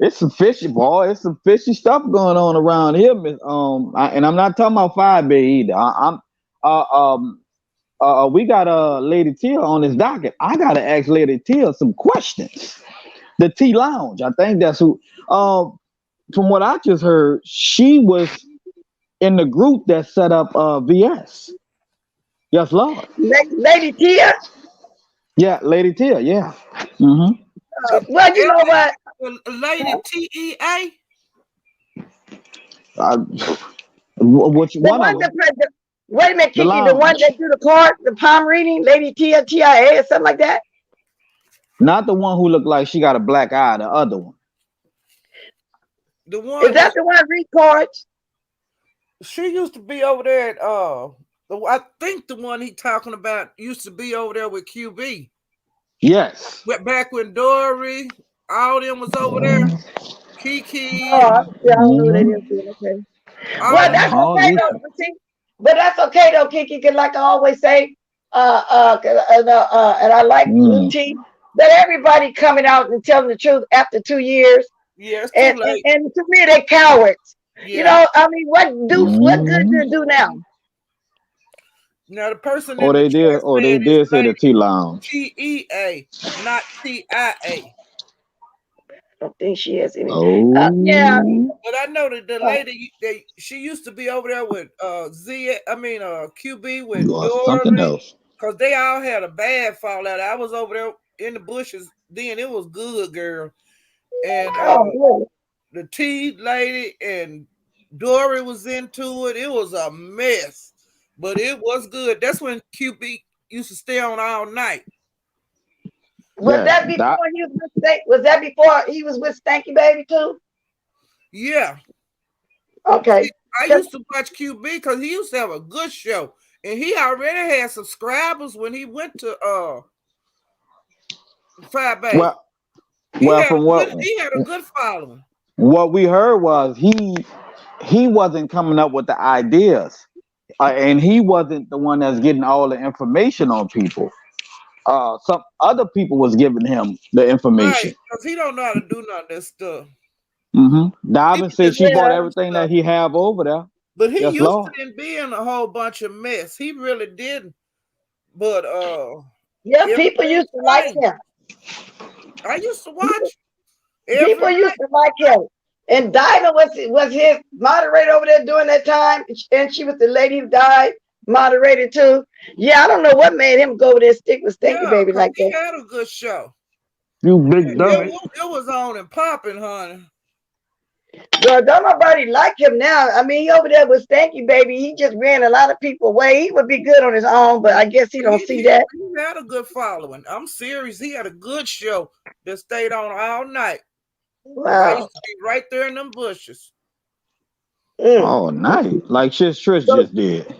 S4: It's some fishy, boy. It's some fishy stuff going on around here, Miss. And I'm not talking about Fire Bay either. We got Lady Tia on this docket. I gotta ask Lady Tia some questions. The T Lounge, I think that's who. From what I just heard, she was in the group that set up VS. Yes, Lord.
S1: Lady Tia.
S4: Yeah, Lady Tia. Yeah. Mm-hmm.
S1: Well, you know what?
S3: Lady TEA.
S4: Which
S1: The
S4: one
S1: one
S4: of
S1: that
S4: them?
S1: wait a minute,
S4: The
S1: Kiki, the one
S4: lounge.
S1: that do the card, the palm reading, Lady Tia, TIA, or something like that.
S4: Not the one who looked like she got a black eye. The other one.
S3: The
S1: Is
S3: one
S1: that the one read cards?
S3: she used to be over there at I think the one he talking about used to be over there with QB.
S4: Yes.
S3: Went back when Dory, all them was over there. Kiki
S1: Oh,
S3: and
S1: yeah, I don't know what it
S4: Mm-hmm.
S1: is. Okay.
S3: all
S1: Well,
S3: them.
S1: that's
S4: Oh,
S1: okay
S4: they.
S1: though. But that's okay though, Kiki. Cause like I always say, and I like Blue
S4: Mm.
S1: Tea, that everybody coming out and telling the truth after 2 years,
S3: Yeah, it's too
S1: and
S3: late.
S1: to me they cowards. You
S3: Yeah.
S1: know, I mean, what good do
S4: Mm.
S1: it do now?
S3: Now the person
S4: Oh,
S3: in the
S4: they did.
S3: chat
S4: Oh, they
S3: saying is
S4: did say the
S3: Lady
S4: T Lounge.
S3: TEA, not TIA.
S1: I don't think she has any. Yeah.
S4: Oh.
S3: But I know that the
S1: Uh,
S3: lady she used to be over there with QB with
S4: Or something
S3: Dory,
S4: else.
S3: because they all had a bad fallout. I was over there in the bushes then. It was good, girl. And
S1: oh, really?
S3: the T lady and Dory was into it. It was a mess, but it was good. That's when QB used to stay on all night.
S1: Was
S4: Yeah.
S1: that before he was with Was that before he was with Stanky Baby too?
S3: Yeah.
S1: Okay.
S3: See, I
S1: 'Cause-
S3: used to watch QB because he used to have a good show. And he already had subscribers when he went to Fire Bay.
S4: Well, from
S3: He had a good following.
S4: what we heard was he wasn't coming up with the ideas, and he wasn't the one that's getting all the information on people. Some other people was giving him the
S3: Right.
S4: information.
S3: Because he don't know how to do none of this stuff.
S4: Mm-hmm.
S3: He
S4: Davin
S3: was
S4: said
S3: just
S4: she bought
S1: yeah.
S3: doing
S4: everything
S3: stuff.
S4: that he have over there.
S3: But he
S4: Yes,
S3: used
S4: Lord.
S3: to be in a whole bunch of mess. He really didn't. But
S1: Yeah, people
S3: everything
S1: used to like
S3: changed.
S1: him.
S3: I used to watch
S1: People
S3: every
S1: used to like him. And Dinah was his moderator over there during that time. And she was the lady who died, moderator too. Yeah, I don't know what made him go over there and stick with Stanky
S3: yeah,
S1: Baby
S3: because
S1: like
S3: he
S1: that.
S3: had a good show.
S4: You big
S3: It,
S4: dummy.
S3: it was on and popping, honey.
S1: Well, don't nobody like him now. I mean, he over there with Stanky Baby. He just ran a lot of people away. He would be good on his own, but I guess he don't see that.
S3: He had a good following. I'm serious. He had a good show that stayed on all night. I
S1: Wow.
S3: used to be right there in them bushes.
S4: Oh, nice. Like Trish
S1: So,
S4: just did.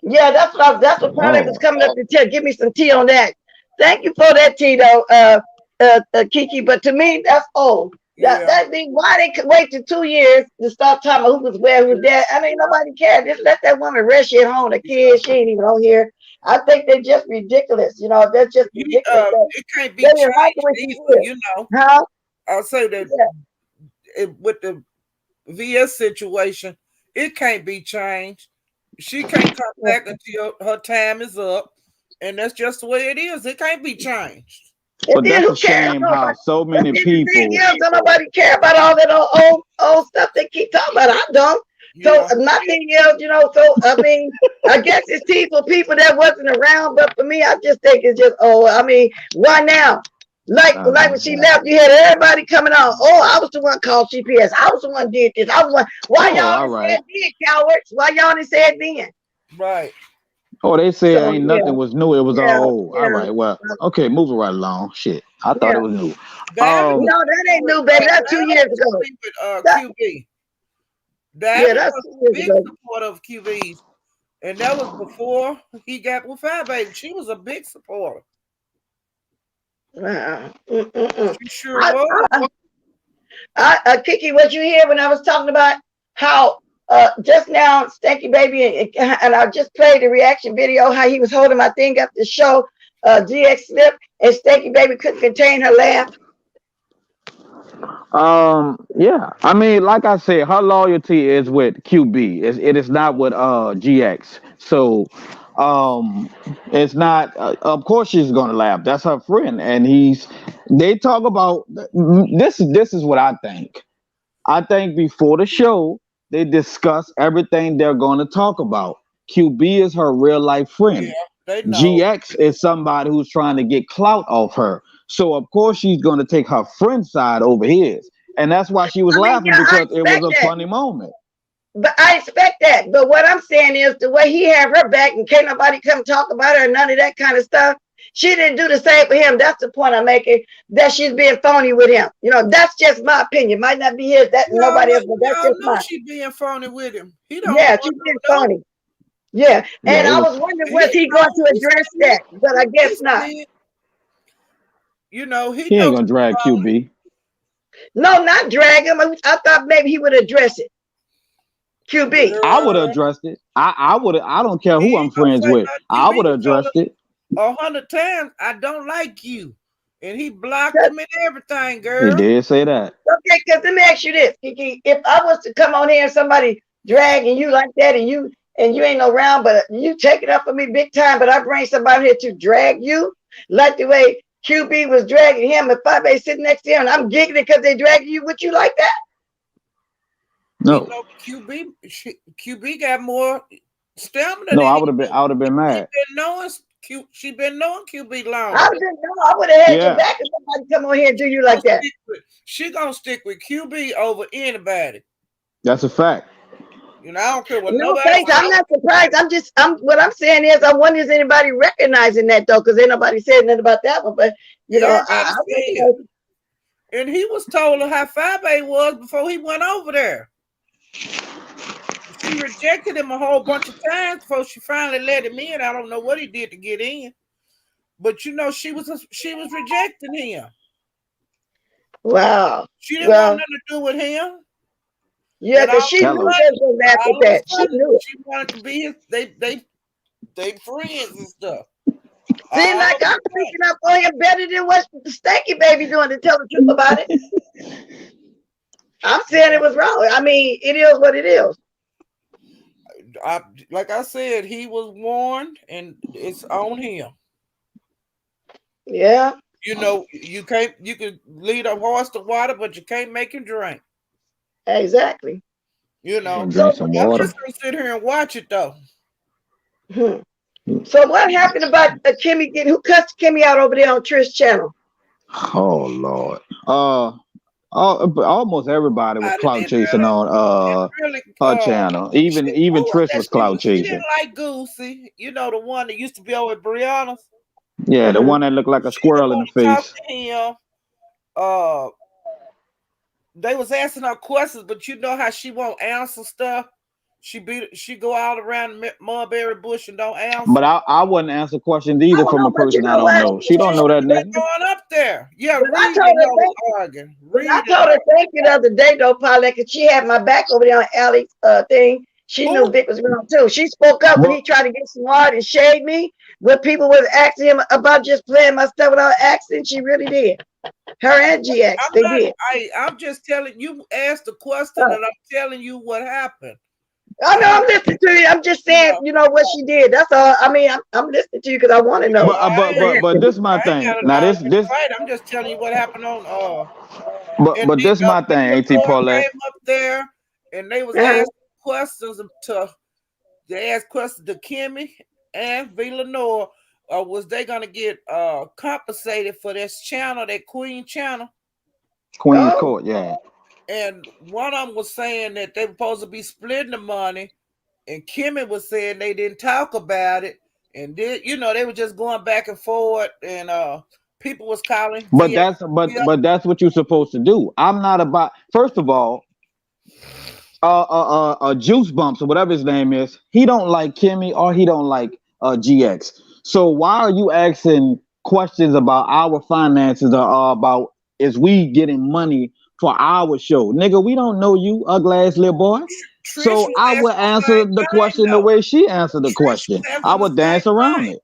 S1: yeah, that's what probably was
S4: Oh.
S1: coming up to tell. Give me some tea on that. Thank you for that tea, though, Kiki. But to me, that's old.
S3: Yeah.
S1: That mean why they could wait till 2 years to start talking about who was where, who was there. I mean, nobody cared. Just let that woman rest at home. The kids, she ain't even on here. I think they're just ridiculous. You know, they're just ridiculous.
S3: It can't be
S1: They
S3: changed
S1: didn't like the way she
S3: either,
S1: is.
S3: you know.
S1: Huh?
S3: I'll say that with the VS situation, it can't be changed. She can't come back until her time is up, and that's just the way it is. It can't be changed.
S4: But
S1: And then
S4: that's
S1: who
S4: a
S1: cares?
S4: shame how so many
S1: The thing
S4: people.
S1: is, don't nobody care about all that old stuff they keep talking about. I don't.
S3: Yeah.
S1: So nothing else, you know. So I mean, I guess it's tea for people that wasn't around, but for me, I just think it's just I mean, why now? Like when she left, you had everybody coming out. Oh, I was the one called CPS. I was the one did this. I was one. Why y'all
S4: all
S1: didn't say
S4: right.
S1: it then, cowards? Why y'all didn't say it then?
S3: Right.
S4: Oh, they said
S1: So
S4: ain't
S1: yeah,
S4: nothing was new. It was all old. All
S1: yeah.
S4: right. Well, okay, moving right along. Shit. I thought
S1: Yeah.
S4: it was new.
S3: Davin
S1: No, that ain't new, baby. That's 2 years ago.
S3: with
S1: That-
S3: QB.
S1: Yeah,
S3: Davin
S1: that's
S3: was
S1: 2
S3: a
S1: years
S3: big
S1: ago.
S3: supporter of QB's, and that was before he got with Fire Baby. She was a big supporter. She sure was.
S1: Kiki, what you hear when I was talking about how just now Stanky Baby and I just played the reaction video how he was holding my thing up to show GX slip and Stanky Baby couldn't contain her laugh.
S4: Yeah. I mean, like I said, her loyalty is with QB. It is not with GX. So, um, it's not. Of course, she's gonna laugh. That's her friend, and he's. They talk about this. This is what I think. I think before the show, they discuss everything they're going to talk about. QB is her real life
S3: Yeah,
S4: friend.
S3: they know.
S4: GX is somebody who's trying to get clout off her. So of course she's going to take her friend's side over his. And that's why she was
S1: I mean,
S4: laughing
S1: yeah, I
S4: because it was
S1: expect
S4: a
S1: that.
S4: funny moment.
S1: But I expect that. But what I'm saying is the way he have her back and can't nobody come talk about her and none of that kind of stuff. She didn't do the same for him. That's the point I'm making. That she's being phony with him. You know, that's just my opinion. Might not be his. That nobody else, but that's
S3: Y'all
S1: just
S3: know
S1: mine.
S3: she being phony with him. He don't
S1: Yeah,
S3: want
S1: she's being
S3: no.
S1: phony. Yeah,
S4: Yeah,
S1: and
S4: it
S1: I
S4: was.
S1: was wondering was
S3: He
S1: he going to address that, but I guess not.
S3: You know, he
S4: He ain't
S3: knows.
S4: gonna drag QB.
S1: No, not drag him. I thought maybe he would address it. QB.
S4: I would have addressed it. I would have. I don't care
S3: He
S4: who I'm
S3: ain't gonna
S4: friends
S3: say
S4: with. I
S3: nothing.
S4: would have
S3: QB told
S4: addressed it.
S3: 100 times, I don't like you. And he blocked him and everything,
S4: He
S3: girl.
S4: did say that.
S1: Okay, because let me ask you this, Kiki. If I was to come on here and somebody dragging you like that and you ain't no round, but you take it up for me big time, but I bring somebody here to drag you, like the way QB was dragging him, if I be sitting next to him and I'm giggling because they dragging you, would you like that?
S4: No,
S3: You know, QB got more stamina
S4: no,
S3: than
S4: I
S3: he
S4: would have been.
S3: do.
S4: I would have been mad.
S3: She been knowing QB
S1: I
S3: longer.
S1: didn't know. I would have had your
S4: Yeah.
S1: back if somebody come on here and do you like that.
S3: She gonna stick with QB over anybody.
S4: That's a fact.
S3: You know, I don't care what
S1: No,
S3: nobody
S1: thanks. I'm
S3: says.
S1: not surprised. What I'm saying is, I wonder is anybody recognizing that though, because ain't nobody said nothing about that one. But you know,
S3: Everybody
S1: I
S3: see
S1: recognize
S3: it. And he was told how FYEBABE was before he went over there. She rejected him a whole bunch of times before she finally let him in. I don't know what he did to get in, but you know, she was rejecting him.
S1: Wow.
S3: She didn't want
S1: Well,
S3: nothing to do with him.
S1: yeah,
S3: And all
S1: because
S3: of
S1: she
S3: a
S1: knew
S4: Hello.
S1: they
S3: sudden,
S1: was gonna laugh
S3: all
S1: at
S3: of a
S1: that. She
S3: sudden,
S1: knew it.
S3: she wanted to be his, they friends and stuff.
S1: See,
S3: All
S1: like
S3: of a
S1: I'm
S3: sudden.
S1: speaking up for him better than what the Stanky baby doing to tell the truth about it. I'm saying it was wrong. I mean, it is what it is.
S3: Like I said, he was warned, and it's on him.
S1: Yeah,
S3: You know, you can't. You can lead a horse to water, but you can't make him drink.
S1: exactly.
S3: You
S4: You gonna
S3: know,
S1: So,
S4: drink some
S3: I'm
S4: water?
S3: just gonna sit here and watch it though.
S1: hmm. So what happened about Kimmy getting who cussed Kimmy out over there on Trish's channel?
S4: Oh Lord. Almost everybody was
S3: I
S4: clout
S3: didn't
S4: chasing on
S3: really.
S4: her channel. Even
S3: Who was
S4: Trish
S3: that?
S4: was clout
S3: She didn't
S4: chasing.
S3: like Goosey. You know, the one that used to be over at Brianna's.
S4: Yeah, the
S1: Uh-huh.
S4: one that looked like a
S3: She didn't
S4: squirrel in the
S3: want to talk
S4: face.
S3: to him. Uh, they was asking her questions, but you know how she won't answer stuff. She go all around the mulberry bush and don't answer.
S4: But I wouldn't answer questions
S1: I
S4: either
S1: don't
S4: from
S1: know,
S4: a
S1: but you
S4: person I
S1: know
S4: don't
S1: what?
S4: know. She don't know that
S3: They
S4: nigga.
S3: going up there. Yeah,
S1: But I
S3: Reed
S1: told
S3: and
S1: her
S3: her was arguing.
S1: But I
S3: Reed and
S1: told
S3: her.
S1: her thank you the other day though, Paulette, because she had my back over there on Allie's thing. She knew
S3: Who?
S1: Vic was wrong too. She spoke up when
S4: But
S1: he tried to get smart and shade me. When people was asking him about just playing my stuff without asking, she really did. Her and GX,
S3: I'm
S1: they
S3: not.
S1: did.
S3: I'm just telling you. Asked the question, and I'm telling you what happened.
S1: I know
S3: I
S1: I'm listening to you. I'm just
S3: you
S1: saying,
S3: know.
S1: you know what she did. That's all. I mean, I'm listening to you because I want to know.
S4: but this is my
S3: I ain't
S4: thing.
S3: got
S4: Now
S3: no
S4: this
S3: fight. I'm just telling you what happened on. And
S4: but this my thing,
S3: Big
S4: At
S3: Lenore
S4: Paulette.
S3: came up there, and they was
S1: Uh-huh.
S3: asking questions to. They asked questions to Kimmy and V Lenore. Was they gonna get compensated for this channel, that Queen channel?
S4: Queen's
S1: Oh,
S4: Court, yeah.
S3: And one of them was saying that they were supposed to be splitting the money, and Kimmy was saying they didn't talk about it, and then they were just going back and forth, and people was calling
S4: But
S3: via.
S4: that's what you're supposed to do. I'm not about. First of all, Juice Bumps or whatever his name is, he don't like Kimmy or he don't like GX. So why are you asking questions about our finances or about is we getting money for our show? Nigga, we don't know you, ugly ass little boy.
S3: Trish
S4: So
S3: was
S4: I would
S3: asking the
S4: answer
S3: same
S4: the
S3: thing
S4: question the
S3: though.
S4: way she answered the
S3: Trish
S4: question.
S3: was
S4: I
S3: asking the
S4: would
S3: same
S4: dance around
S3: thing.
S4: it.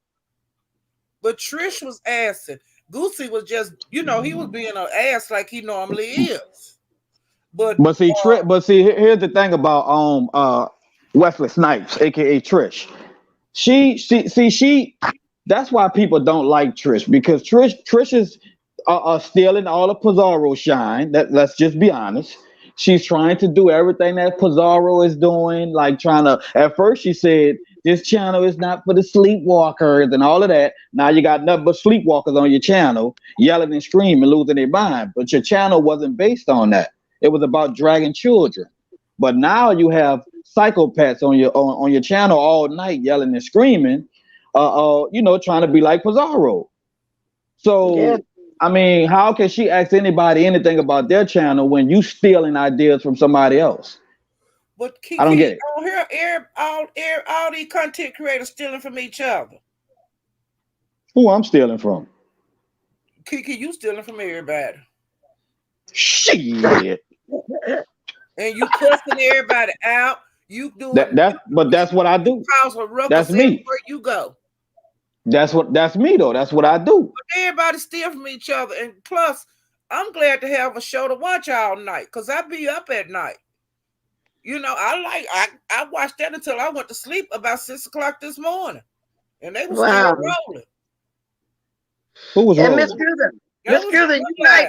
S3: But Trish was asking, Goosey was just, you know, he was being an ass like he normally is. But
S4: see, here's the thing about Wesley Snipes, aka Trish. She that's why people don't like Trish, because Trish is stealing all of Pizarro's shine. Let's just be honest. She's trying to do everything that Pizarro is doing, like trying to. At first, she said this channel is not for the sleepwalkers and all of that. Now you got nothing but sleepwalkers on your channel, yelling and screaming, losing their mind. But your channel wasn't based on that. It was about dragging children. But now you have psychopaths on your channel all night, yelling and screaming, you know, trying to be like Pizarro. So. Yeah. I mean, how can she ask anybody anything about their channel when you stealing ideas from somebody else?
S3: But
S4: I don't get it.
S3: On here, all these content creators stealing from each other.
S4: Who I'm stealing from?
S3: Kiki, you stealing from everybody.
S4: Shit.
S3: And you cussing everybody out. You doing
S4: but that's what I do. That's me.
S3: Where you go.
S4: That's me though. That's what I do.
S3: But everybody steal from each other, and plus, I'm glad to have a show to watch all night because I be up at night. You know, I watched that until I went to sleep about 6 o'clock this morning, and they were still rolling.
S4: Who was rolling?
S1: Miss Cruiser, you're right.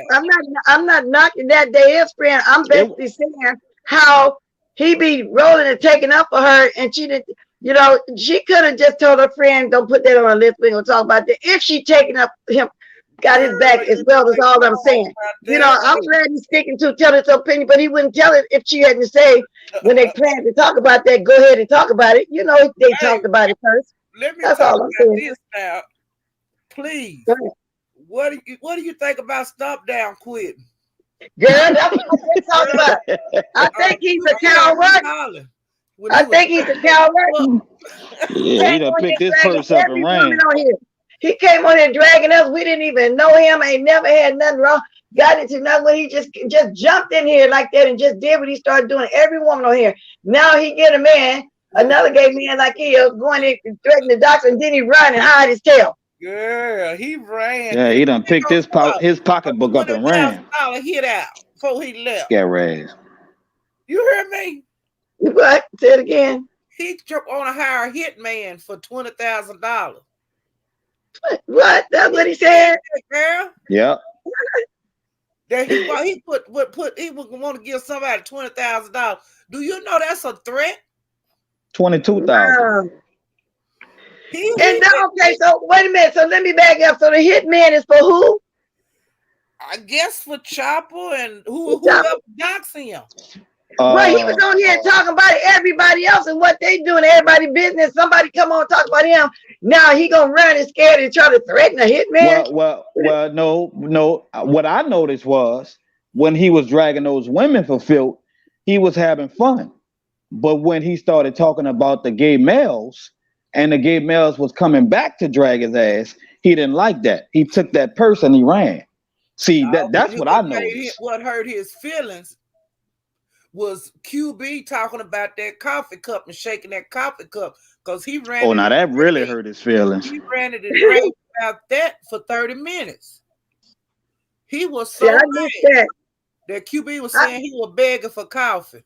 S1: I'm not knocking that day friend. I'm basically saying how he be rolling and taking up for her, and she didn't. You know, she could have just told her friend, don't put that on her list. We're going to talk about that. If she taking up him, got his back as well as all I'm saying. You know, I'm glad he's sticking to tell his opinion, but he wouldn't tell it if she hadn't to say when they planned to talk about that, go ahead and talk about it. You know, they talked about it first.
S3: Let me That's talk all I'm about saying. This now. Please. What do you think about Stop Down quitting?
S1: Girl, that's what I'm talking about. I think he's a coward. I think he's a coward.
S4: Yeah, he done picked this purse up and ran.
S1: He came on here dragging us. We didn't even know him. Ain't never had nothing wrong. Got into nothing when he just jumped in here like that and just did what he started doing. Every woman on here. Now he get a man, another gay man like he is, going in and threatening the doctor, and then he run and hide his tail.
S3: Yeah, he ran.
S4: Yeah, he done picked his pocketbook up and ran.
S3: Hit out before he left.
S4: Get raised.
S3: You heard me?
S1: What? Say it again.
S3: He jumped on a hire hitman for $20,000.
S1: What? That's what he said,
S3: girl.
S4: Yeah.
S3: That he was want to give somebody $20,000. Do you know that's a threat?
S4: 22,000.
S1: Okay, so wait a minute. So let me back up. So the hitman is for who?
S3: I guess for Chopper and whoever doxing him.
S1: Well, he was on here talking about everybody else and what they doing, everybody business. Somebody come on and talk about him. Now he gonna run and scared and try to threaten a hitman.
S4: Well, no. What I noticed was when he was dragging those women for filth, he was having fun. But when he started talking about the gay males and the gay males was coming back to drag his ass, he didn't like that. He took that purse and he ran. See, that's what I noticed. What
S3: hurt his feelings was QB talking about that coffee cup and shaking that coffee cup because he ran.
S4: Oh, now that really hurt his feelings.
S3: He ran it and ran about that for 30 minutes. He was so mad that QB was saying he was begging for coffee.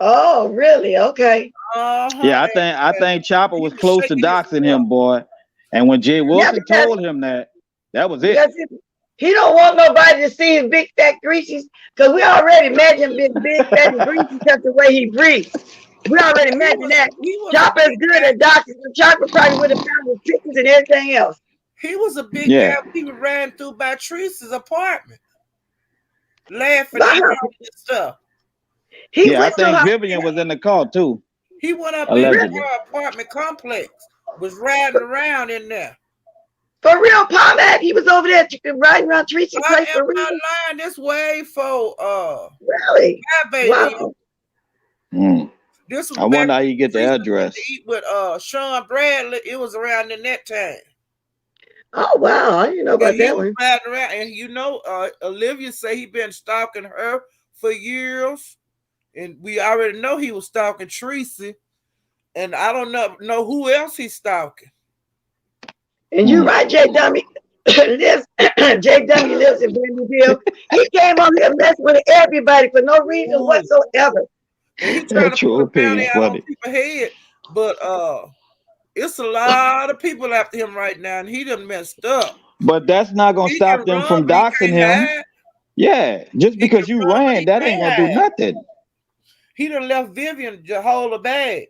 S1: Oh, really? Okay.
S4: Yeah, I think Chopper was close to doxing him, boy. And when Jay Wilson told him that was it.
S1: He don't want nobody to see his big fat greasy, because we already imagine big fat and greasy because the way he breathes. We already imagine that. Chopper is good at doxing. Chopper probably would have found his pictures and everything else.
S3: He was a big guy. He ran through by Teresa's apartment, laughing at all this stuff.
S4: I think Vivian was in the car too.
S3: He went up in her apartment complex, was riding around in there.
S1: For real, Paulette, he was over there riding around Teresa's place for real.
S3: Lying this way for
S1: really?
S3: Wow. This was
S4: I wonder how you get the address.
S3: To eat with Sean Bradley. It was around in that time.
S1: Oh wow, I didn't know about that one.
S3: Around, and you know, Olivia say he been stalking her for years, and we already know he was stalking Teresa, and I don't know who else he's stalking.
S1: And you're right, Jay Dummy. lives, JW lives in Vanderbilt. He came on here messing with everybody for no reason whatsoever.
S3: And he trying to put a bounty out on people's head, but it's a lot of people after him right now, and he done messed up.
S4: But that's not gonna stop them from doxing him. Yeah, just because you ran, that ain't gonna do nothing.
S3: He done left Vivian to hold a bag.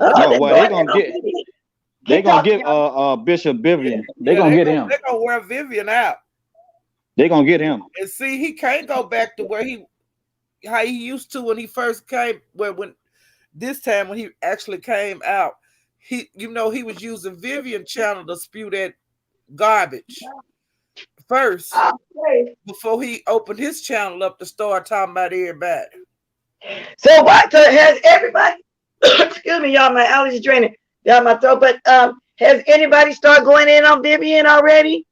S4: No, well, they gonna get Bishop Vivian. They gonna get him.
S3: They gonna wear Vivian out.
S4: They gonna get him.
S3: And see, he can't go back to how he used to when he first came. When this time when he actually came out, he was using Vivian channel to spew that garbage first before he opened his channel up to start talking about everybody.
S1: So what has everybody excuse me, y'all, my allergies draining down my throat, but has anybody started going in on Vivian already?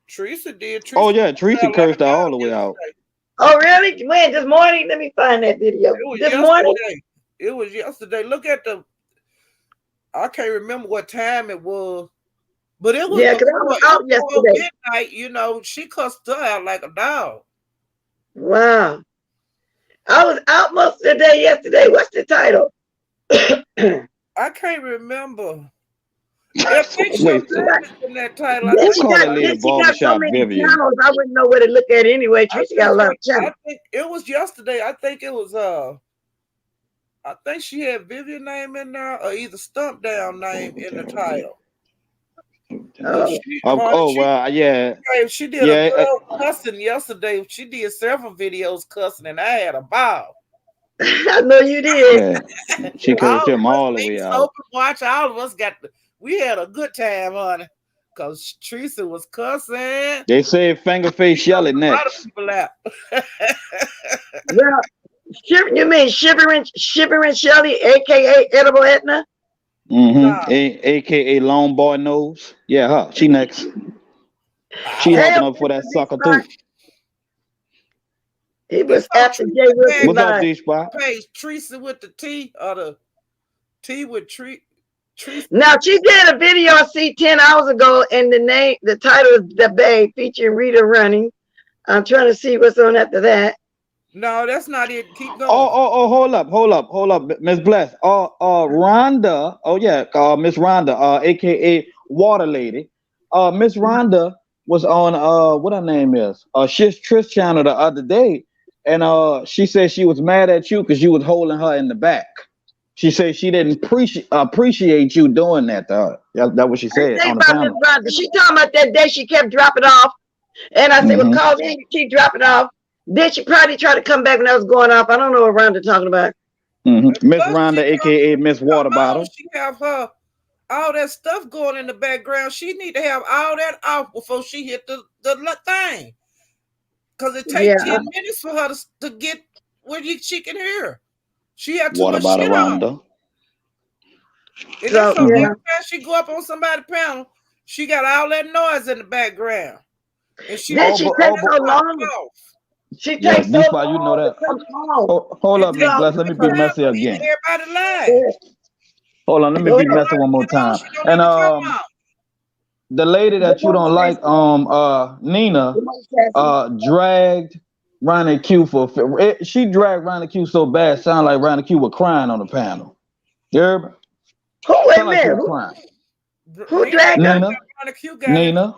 S3: Teresa did.
S4: Teresa cursed her all the way out.
S1: Oh really? When? This morning? Let me find that video. This morning?
S3: It was yesterday. Look at I can't remember what time it was. But it was,
S1: because I was out yesterday.
S3: Midnight, she cussed her out like a dog.
S1: Wow. I was out most of the day yesterday. What's the title?
S3: I can't remember. I think she was in that title.
S1: She got so many channels, I wouldn't know where to look at anyway. She got a lot of channels.
S3: I think it was yesterday. I think it was I think she had Vivian name in there or either Stump Down name in the title.
S1: She
S3: did a girl cussing yesterday. She did several videos cussing, and I had a ball.
S1: I know you did.
S4: Yeah. She cursed him all the way out.
S3: Watch, all of us we had a good time, honey, because Teresa was cussing.
S4: They said Fingerface Shelly next.
S3: A lot of people out.
S1: Well, you mean Shivering Shelly, aka Edible Etna?
S4: AKA Long Boy Nose. Yeah, her. She next. She helping up for that sucker too.
S1: He was after Jay Wilson.
S4: What's up, D-Spot?
S3: Page Teresa with the T or the T with Teresa.
S1: Now she did a video I see 10 hours ago, and the title is The Babe, featuring Rita Running. I'm trying to see what's on after that.
S3: No, that's not it. Keep going.
S4: Hold up, Miss Bless. Rhonda. Miss Rhonda, aka Water Lady. Miss Rhonda was on what her name is? Trish channel the other day, and she said she was mad at you because you was holding her in the back. She said she didn't appreciate you doing that to her. That's what she said on the panel.
S1: She talking about that day she kept dropping off, and I said, "Well, call me. You keep dropping off." Then she probably tried to come back when I was going off. I don't know what Rhonda talking about.
S4: Miss Rhonda, aka Miss Water Bottle.
S3: She have all that stuff going in the background. She need to have all that off before she hit the thing. Because it takes 10 minutes for her to get where she can hear. She had too much shit on. And that's every time she go up on somebody's panel, she got all that noise in the background. And she takes so long.
S1: She takes so long.
S4: You know that. Hold up, Miss Bless. Let me be messy again.
S3: Everybody live.
S4: Hold on, let me be messy one more time. And the lady that you don't like, Nina, dragged Ronnie Q she dragged Ronnie Q so bad, sound like Ronnie Q was crying on the panel. You heard me?
S1: Who dragged
S4: Nina? Nina.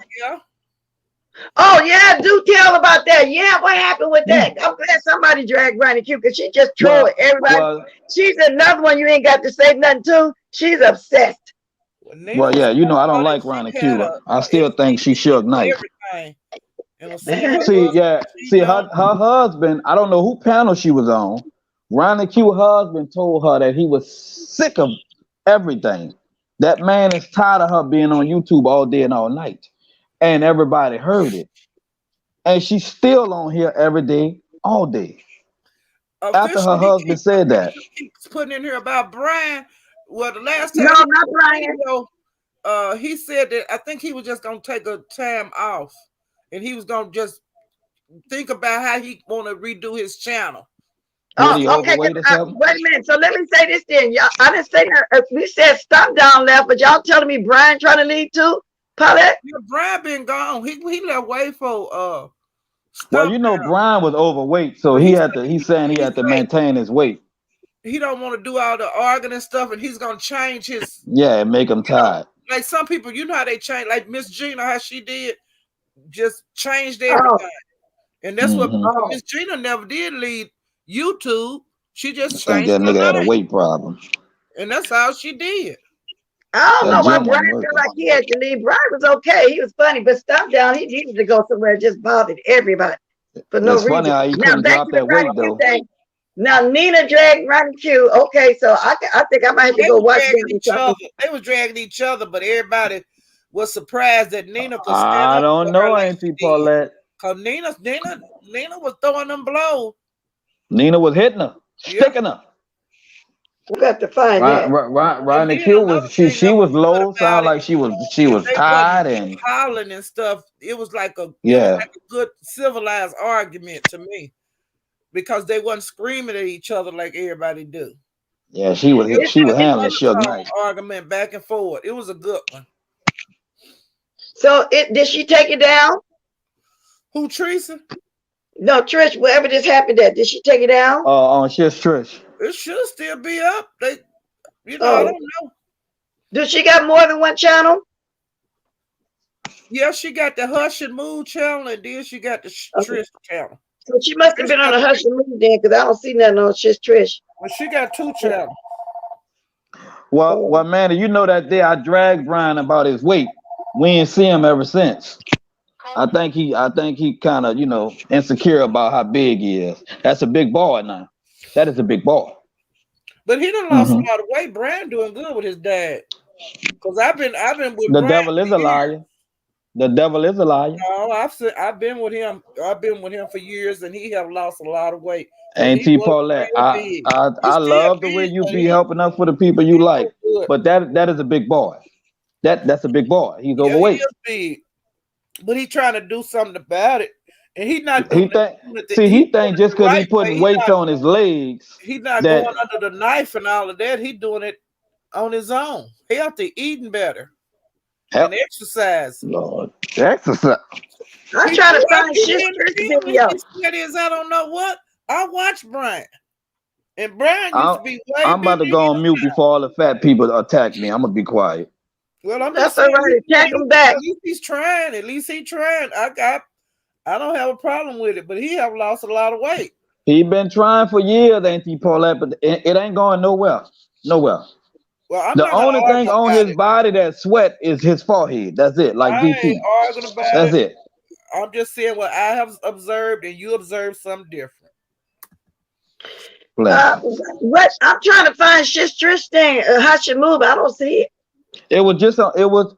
S1: Oh yeah, do tell about that. Yeah, what happened with that? I'm glad somebody dragged Ronnie Q because she just trolled everybody. She's another one you ain't got to say nothing to. She's obsessed.
S4: Well, yeah, I don't like Ronnie Q. I still think she shook nice. See, her husband, I don't know who panel she was on. Ronnie Q's husband told her that he was sick of everything. That man is tired of her being on YouTube all day and all night. And everybody heard it. And she's still on here every day, all day. After her husband said that.
S3: He keeps putting in here about Brian. Well, the last time
S1: not Brian.
S3: He said that I think he was just gonna take a time off and he was gonna just think about how he wanna redo his channel.
S1: Okay. Wait a minute. So let me say this then. Y'all, I didn't say that. We said Stump Down left, but y'all telling me Brian trying to leave too? Paulette?
S3: Yeah, Brian been gone. He left way for
S4: Well,
S3: Stump
S4: you know,
S3: Down.
S4: Brian was overweight, so
S3: But
S4: he
S3: he
S4: had to. He's saying he had to maintain his weight.
S3: he don't want to do all the arguing and stuff, and he's gonna change his.
S4: Yeah, and make him tired.
S3: Like some people, you know how they change. Like Miss Gina, how she did, just changed
S1: Oh,
S3: everything. And that's what
S1: oh.
S3: Miss Gina never did leave YouTube. She just
S4: I think
S3: changed
S4: that
S3: her
S4: nigga had a
S3: life,
S4: weight problem.
S3: and that's all she did.
S1: I don't
S4: That
S1: know why
S4: gym
S1: Brian
S4: wasn't
S1: felt
S4: working.
S1: like he had to leave. Brian was okay. He was funny, but Stump Down, he needed to go somewhere. It just bothered everybody for no
S4: It's funny
S1: reason.
S4: how he
S1: Now
S4: couldn't
S1: back
S4: drop
S1: to the
S4: that
S1: Ronnie
S4: weight
S1: Q
S4: though.
S1: thing. Now Nina dragged Ronnie Q. Okay, so I think I might have to
S3: They
S1: go
S3: was
S1: watch
S3: dragging
S1: that or
S3: each other.
S1: something.
S3: They was dragging each other, but everybody was surprised that Nina could stand
S4: I
S3: up
S4: don't
S3: for
S4: know,
S3: her like
S4: Auntie
S3: she did.
S4: Paulette.
S3: Cause Nina was throwing them blows.
S4: Nina was hitting her, sticking her.
S1: We got to find that.
S4: Ronnie
S3: Then
S4: Q
S3: another
S4: was
S3: thing
S4: she
S3: that
S4: was
S3: was good
S4: low,
S3: about
S4: sound
S3: it,
S4: like she was
S3: they wasn't
S4: tired and
S3: hollering and stuff. It was like a
S4: yeah.
S3: good civilized argument to me, because they wasn't screaming at each other like everybody do.
S4: Yeah, she was handling Suge Knight.
S3: Argument back and forth. It was a good one.
S1: So did she take it down?
S3: Who, Teresa?
S1: No, Trish, wherever this happened at, did she take it down?
S4: On Shish Trish.
S3: It should still be up. I don't know.
S1: Does she got more than one channel?
S3: Yeah, she got the Hush and Mood channel, and then she got the Trish channel.
S1: So she must have been on a Hush and Mood then, because I don't see nothing on Shish Trish.
S3: Well, she got two channels.
S4: Well, man, you know that day I dragged Brian about his weight. We ain't see him ever since. I think he kind of, insecure about how big he is. That's a big boy now. That is a big boy.
S3: But he done lost a lot of weight. Brian doing good with his dad. Because I've been with
S4: the
S3: Brian.
S4: Devil is a liar. The devil is a liar.
S3: No, I've been with him. I've been with him for years, and he have lost a lot of weight.
S4: Auntie Paulette, I love the way you be helping us for the people you like. But that is a big boy. That's a big boy. He's overweight.
S3: He is big. But he trying to do something about it. And he's not
S4: doing he think just because he putting weights on his legs.
S3: He's not going under the knife and all of that. He's doing it on his own. Healthy, eating better. And exercise.
S4: Lord, exercise.
S1: I'm trying to find Shish Trish video.
S3: I don't know what. I watch Brian. And Brian used to be way
S4: I'm about to go on mute before all the fat people attack me. I'm gonna be quiet.
S3: Well, I'm
S1: That's all right. Attack him back.
S3: At least he's trying. I don't have a problem with it, but he have lost a lot of weight.
S4: He been trying for years, Auntie Paulette, but it ain't going nowhere. Nowhere.
S3: Well,
S4: the only thing on his body that sweat is his forehead. That's it. Like DT. That's it.
S3: I'm just saying what I have observed, and you observed something different.
S1: What I'm trying to find Shish Trish thing, how she move. I don't see it.
S4: It was just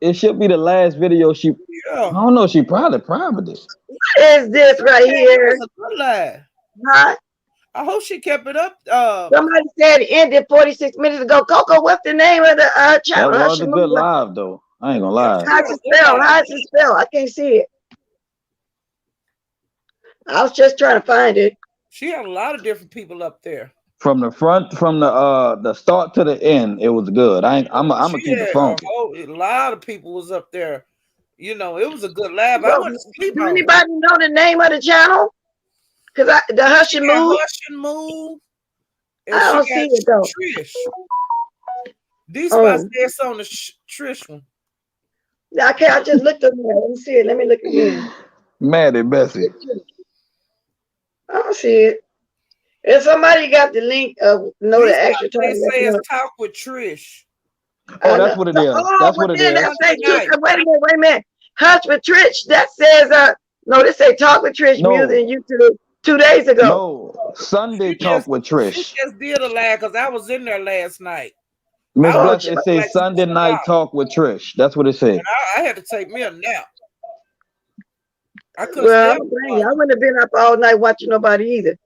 S4: it should be the last video she. I don't know. She probably did.
S1: What is this right here?
S3: It's a good lie.
S1: Huh?
S3: I hope she kept it up.
S1: Somebody said it ended 46 minutes ago. Coco, what's the name of the channel?
S4: That was a good live though. I ain't gonna lie.
S1: How's it spell? How's it spell? I can't see it. I was just trying to find it.
S3: She had a lot of different people up there.
S4: From the front, from the start to the end, it was good. I'm gonna keep it funky.
S3: A lot of people was up there. It was a good lab.
S1: Well,
S3: I went to sleep.
S1: Does anybody know the name of the channel? Because the Hush and Move.
S3: Hush and Move. And
S1: I don't see it though.
S3: Trish. These spots there's on the Trish one.
S1: Okay, I just looked on there. Let me see it. Let me look again.
S4: Maddie Bessie.
S1: I don't see it. If somebody got the link of the actual
S3: title. They say it's Talk with Trish.
S4: Oh, that's what it is. That's what it is.
S1: Wait a minute. Hush with Trish. That says no, this say Talk with Trish music and YouTube 2 days ago.
S4: No, Sunday Talk with Trish.
S3: She just did a live because I was in there last night.
S4: Miss Bless, it says Sunday night Talk with Trish. That's what it said.
S3: I had to take me a nap. I couldn't.
S1: Well, I wouldn't have been up all night watching nobody either.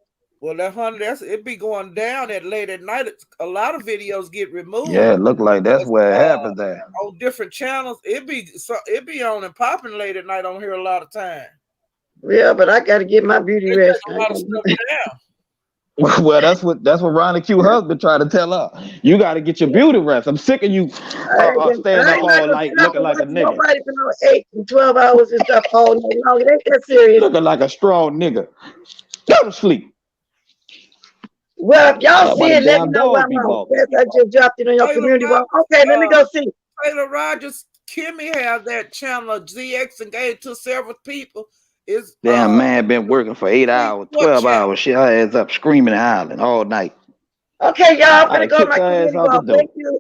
S3: Well, it be going down at late at night. A lot of videos get removed.
S4: Yeah, it look like that's where it happens there.
S3: On different channels, it be on and popping late at night on here a lot of time.
S1: Yeah, but I got to get my beauty rest.
S3: A lot of stuff down.
S4: Well, that's what Ronnie Q husband tried to tell her. You got to get your beauty rest. I'm sick of you staying
S1: I
S4: up
S1: ain't not
S4: all
S1: gonna
S4: night
S1: sit up
S4: looking
S1: and
S4: like a
S1: watch
S4: nigga,
S1: nobody for no 8 and 12 hours and stuff all night long. It ain't that serious.
S4: looking like a strong nigga. Go to sleep.
S1: Well, if y'all
S4: That's why
S1: see
S4: the
S1: it, let me
S4: damn
S1: know why
S4: dog
S1: I'm
S4: be
S1: on.
S4: barking.
S1: Yes, I just dropped it on your
S3: Taylor
S1: community wall.
S3: Rogers,
S1: Okay, let me go see.
S3: Taylor Rogers, Kimmy have that channel ZX and gave to several people. Is
S4: Damn man been working for 8 hours, 12
S3: channel.
S4: hours. Shit, her ass up screaming and howling all night.
S1: Okay, y'all, I'm
S4: I
S1: gonna
S4: done
S1: go to
S4: kicked
S1: my
S4: her ass
S1: community
S4: out the
S1: wall.
S4: door.
S1: Thank you,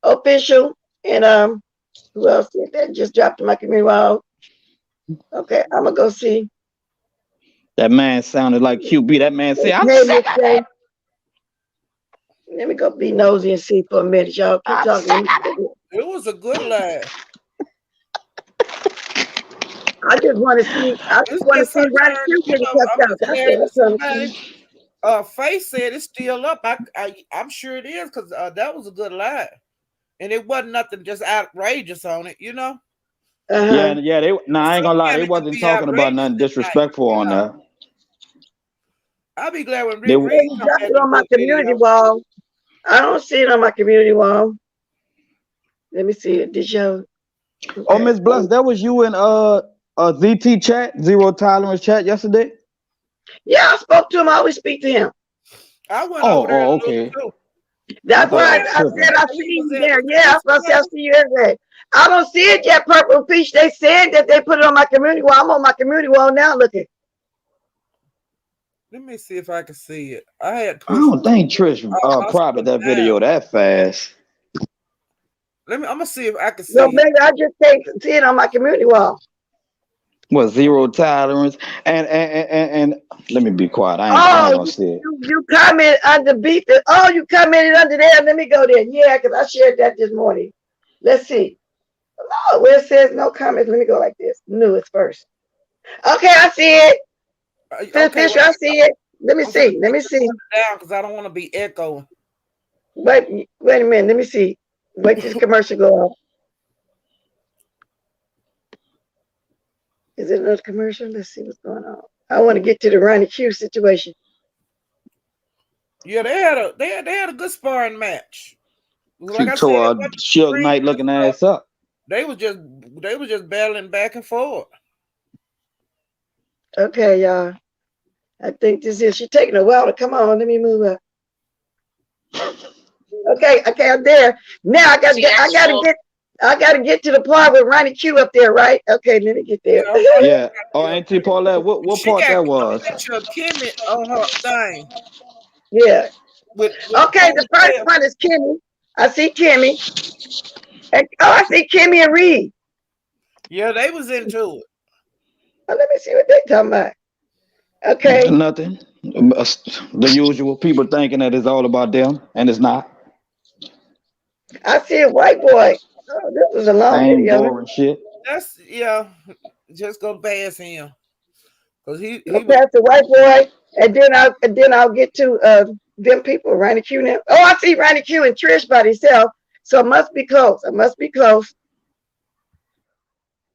S1: official, and who else did that? Just dropped in my community wall. Okay, I'm gonna go see.
S4: That man sounded like QB. That man said, "I'm
S1: Hey,
S4: sick
S1: Miss
S4: of
S1: J.
S4: it.
S1: Let me go be nosy and see for a minute, y'all. Keep
S4: I'm
S1: talking.
S4: sick of it."
S3: It was a good laugh.
S1: I just want to see. I just
S3: It's
S1: want to
S3: just
S1: see Ronnie
S3: sometimes,
S1: Q
S3: you
S1: getting
S3: know,
S1: cussed
S3: I'm
S1: out.
S3: just
S1: That's
S3: glad
S1: what I'm
S3: that
S1: trying to see.
S3: somebody Faith said it's still up. I'm sure it is because that was a good laugh. And it wasn't nothing just outrageous on it, you know.
S4: Yeah,
S1: Uh-huh.
S4: yeah. I ain't gonna lie. They
S3: Sometimes it can
S4: wasn't
S3: be
S4: talking about
S3: outrageous
S4: nothing
S3: at night,
S4: disrespectful
S3: you
S4: on
S3: know.
S4: there.
S3: I'll be glad when
S4: They,
S3: Rick
S1: Hey,
S3: Reed
S1: you
S3: come
S1: dropped
S3: back
S1: it
S3: and
S1: on my
S3: do a
S1: community
S3: video.
S1: wall. I don't see it on my community wall. Let me see it. Did you?
S4: oh,
S1: Okay.
S4: Miss Bless, that was you in ZT chat, Zero Tolerance chat yesterday.
S1: Yeah, I spoke to him. I always speak to him.
S3: I went over there and looked
S4: Okay.
S3: too.
S4: I
S1: That's
S4: thought
S3: Look
S4: I
S1: why
S3: at
S4: was
S1: I
S4: tripping.
S1: said I
S3: where
S1: see
S3: he was
S1: you
S3: at.
S1: there.
S3: Was it
S1: Yeah,
S3: this
S1: that's why I said I
S3: place?
S1: see you every day. I don't see it yet, Purple Peach. They said that they put it on my community wall. I'm on my community wall now looking.
S3: Let me see if I can see it. I had
S4: I
S3: pushed
S4: don't think Trish
S3: my
S4: private
S3: stuff
S4: that
S3: down.
S4: video that fast.
S3: I'm gonna see if I can
S1: So
S3: see it.
S1: maybe I just can't see it on my community wall.
S4: What Zero Tolerance and let me be quiet. I ain't
S1: Oh,
S4: gonna say it.
S1: you commented under beef. Oh, you commented under there. Let me go there. Yeah, because I shared that this morning. Let's see. Oh, where it says no comments, let me go like this. Newest first. Okay, I see it.
S3: Okay,
S1: Fisher, I see it. Let me
S3: I'm gonna
S1: see. Let
S3: take
S1: me
S3: this
S1: see.
S3: down because I don't want to be echoing.
S1: Wait a minute. Let me see. Wait till this commercial go off. Is it another commercial? Let's see what's going on. I want to get to the Ronnie Q situation.
S3: Yeah, they had a good sparring match. Like
S4: She
S3: I said,
S4: tore
S3: it
S4: her
S3: wasn't
S4: Suge
S3: extreme
S4: Knight
S3: and
S4: looking
S3: stuff.
S4: ass up.
S3: They was just battling back and forth.
S1: Okay, y'all. I think this is. She's taking a while to come on. Let me move up. Okay, I'm there. Now I gotta get to the part with Ronnie Q up there, right? Okay, let me get there.
S3: Yeah,
S4: Yeah. Oh, Auntie Paulette, what
S3: she
S4: part
S3: got
S4: that
S3: a
S4: was?
S3: picture of Kimmy on her thing
S1: Yeah.
S3: with the
S1: Okay, the first
S3: ponytail.
S1: one is Kimmy. I see Kimmy. And, I see Kimmy and Reed.
S3: Yeah, they was into it.
S1: Oh, let me see what they talking about. Okay.
S4: Nothing. The usual people thinking that it's all about them, and it's not.
S1: I see a white boy. Oh, this was a long
S4: Same
S1: video.
S4: boring shit.
S3: That's just go past him because
S1: Go
S3: he was.
S1: past the white boy, and then I'll get to them people, Ronnie Q now. Oh, I see Ronnie Q and Trish by themselves. So it must be close. It must be close.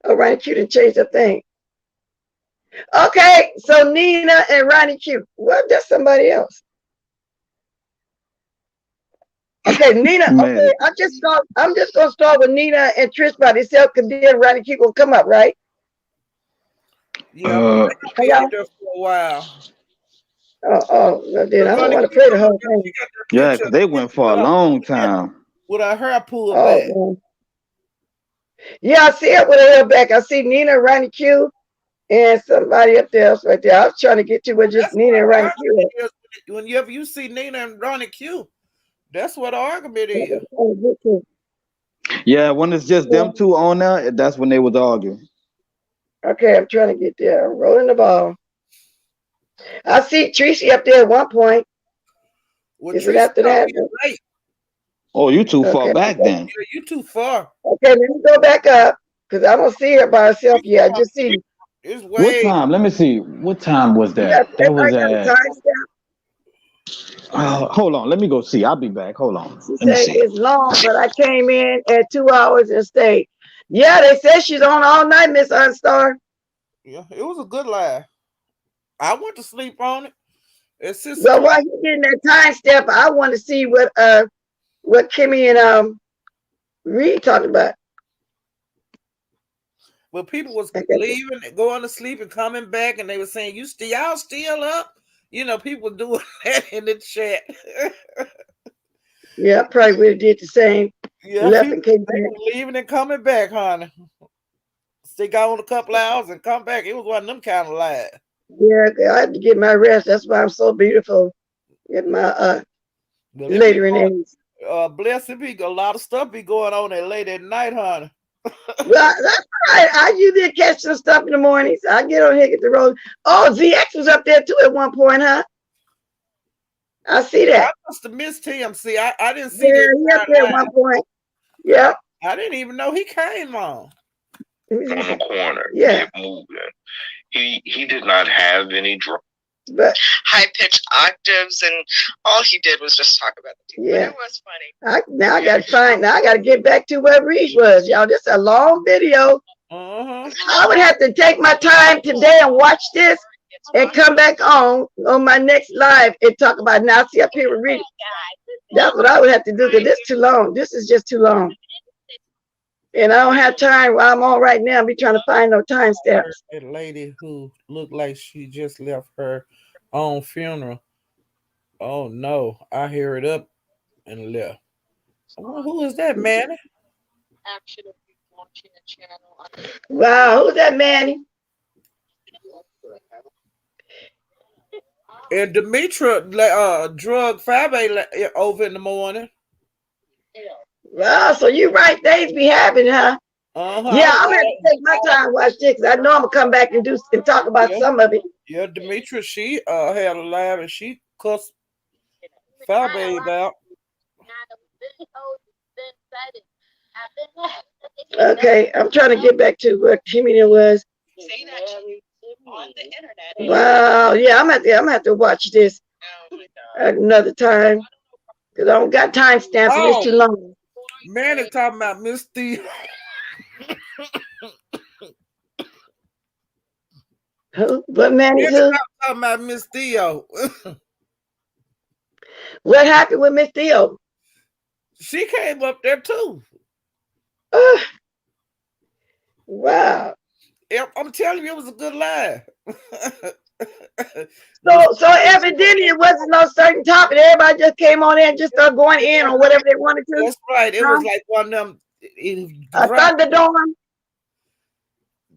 S1: Oh, Ronnie Q didn't change the thing. Okay, so Nina and Ronnie Q. Well, that's somebody else. Okay, Nina. Okay,
S4: Man,
S1: I'm just gonna start with Nina and Trish by themselves, because then Ronnie Q will come up, right?
S3: Yeah,
S4: uh,
S3: they gonna be on there for a while.
S1: Well, then I don't
S3: Ronnie
S1: want to
S3: Q
S1: play the
S3: come up
S1: whole
S3: there. She
S1: thing.
S3: got that
S4: yeah,
S3: picture
S4: because they went for a long time.
S3: with her hair pulled
S1: Oh,
S3: back.
S1: man. Yeah, I see it with her hair back. I see Nina, Ronnie Q, and somebody up there else right there. I was trying to get to where just
S3: That's
S1: Nina and
S3: what the
S1: Ronnie Q.
S3: argument is. Whenever you see Nina and Ronnie Q, that's what the argument is.
S4: Yeah, when it's just them two on there, that's when they was arguing.
S1: Okay, I'm trying to get there. I'm rolling the ball. I see Tracy up there at one point.
S3: Well,
S1: Is it
S3: Teresa
S1: after
S3: come
S1: that?
S3: in late.
S4: Oh, you too far
S1: Okay.
S4: back then.
S3: Yeah, you too far.
S1: Okay, let me go back up because I don't see her by herself yet. I just see.
S3: It's
S4: What
S3: way.
S4: time? Let me see. What time was
S1: Yeah,
S4: that? That was
S1: everybody got a
S4: at.
S1: timestamp.
S4: Hold on. Let me go see. I'll be back. Hold on.
S1: She
S4: Let me
S1: said
S4: see.
S1: it's long, but I came in at 2 hours and stayed. Yeah, they said she's on all night, Miss Unstar.
S3: Yeah, it was a good laugh. I went to sleep on it. It's just
S1: Well, while you're getting that time step, I want to see what Kimmy and Reed talked about.
S3: well, people was leaving, going to sleep, and coming back, and they were saying, y'all still up? You know, people doing that in the chat.
S1: Yeah, I probably would have did the same.
S3: Yeah,
S1: Left and came back.
S3: Leaving and coming back, honey. Stick out on a couple hours and come back. It was one of them kind of lives.
S1: Yeah, I had to get my rest. That's why I'm so beautiful. Get my later in age.
S3: Blessed be, a lot of stuff be going on at late at night, honey.
S1: Well, that's right. I usually catch some stuff in the mornings. I get on here, get the road. Oh, ZX was up there too at one point, huh? I see that.
S3: I must have missed him. See, I didn't see
S1: he up there at one point. Yep.
S3: I didn't even know he came on.
S2: On the corner.
S1: Yeah.
S2: Moving. He did not have any drugs.
S1: But
S5: high pitched octaves, and all he did was just talk about the team.
S1: Yeah.
S5: But it was funny.
S1: Now I gotta get back to where Reed was, y'all. This is a long video. I would have to take my time today and watch this and come back on my next live and talk about it. Now see up here with Reed. That's what I would have to do because this is too long. This is just too long. And I don't have time while I'm on right now. I'll be trying to find no time stamps.
S3: A lady who looked like she just left her own funeral. Oh no, I hear it up and left. Well, who is that, Manny?
S6: Actually, launching a channel.
S1: Wow, who's that, Manny?
S3: And Demetra drug Fabe over in the morning.
S1: Wow, so you right, things be happening, huh? Yeah, I'm gonna have to take my time to watch this. I know I'm gonna come back and talk about some of it.
S3: Yeah, Demetra, she had a live and she cussed Fabe out.
S1: Okay, I'm trying to get back to what Kimmy was.
S5: Say that on the internet.
S1: Wow, yeah, I'm gonna have to watch this another time because I don't got time stamps and it's too long.
S3: Man is talking about Miss Theo.
S1: Who? What man is who?
S3: Talking about Miss Theo.
S1: What happened with Miss Theo?
S3: She came up there too.
S1: Wow.
S3: I'm telling you, it was a good live.
S1: So evidently it wasn't no certain topic. Everybody just came on in and just started going in on whatever they wanted to.
S3: That's right. It was like one of them.
S1: A thunderdome.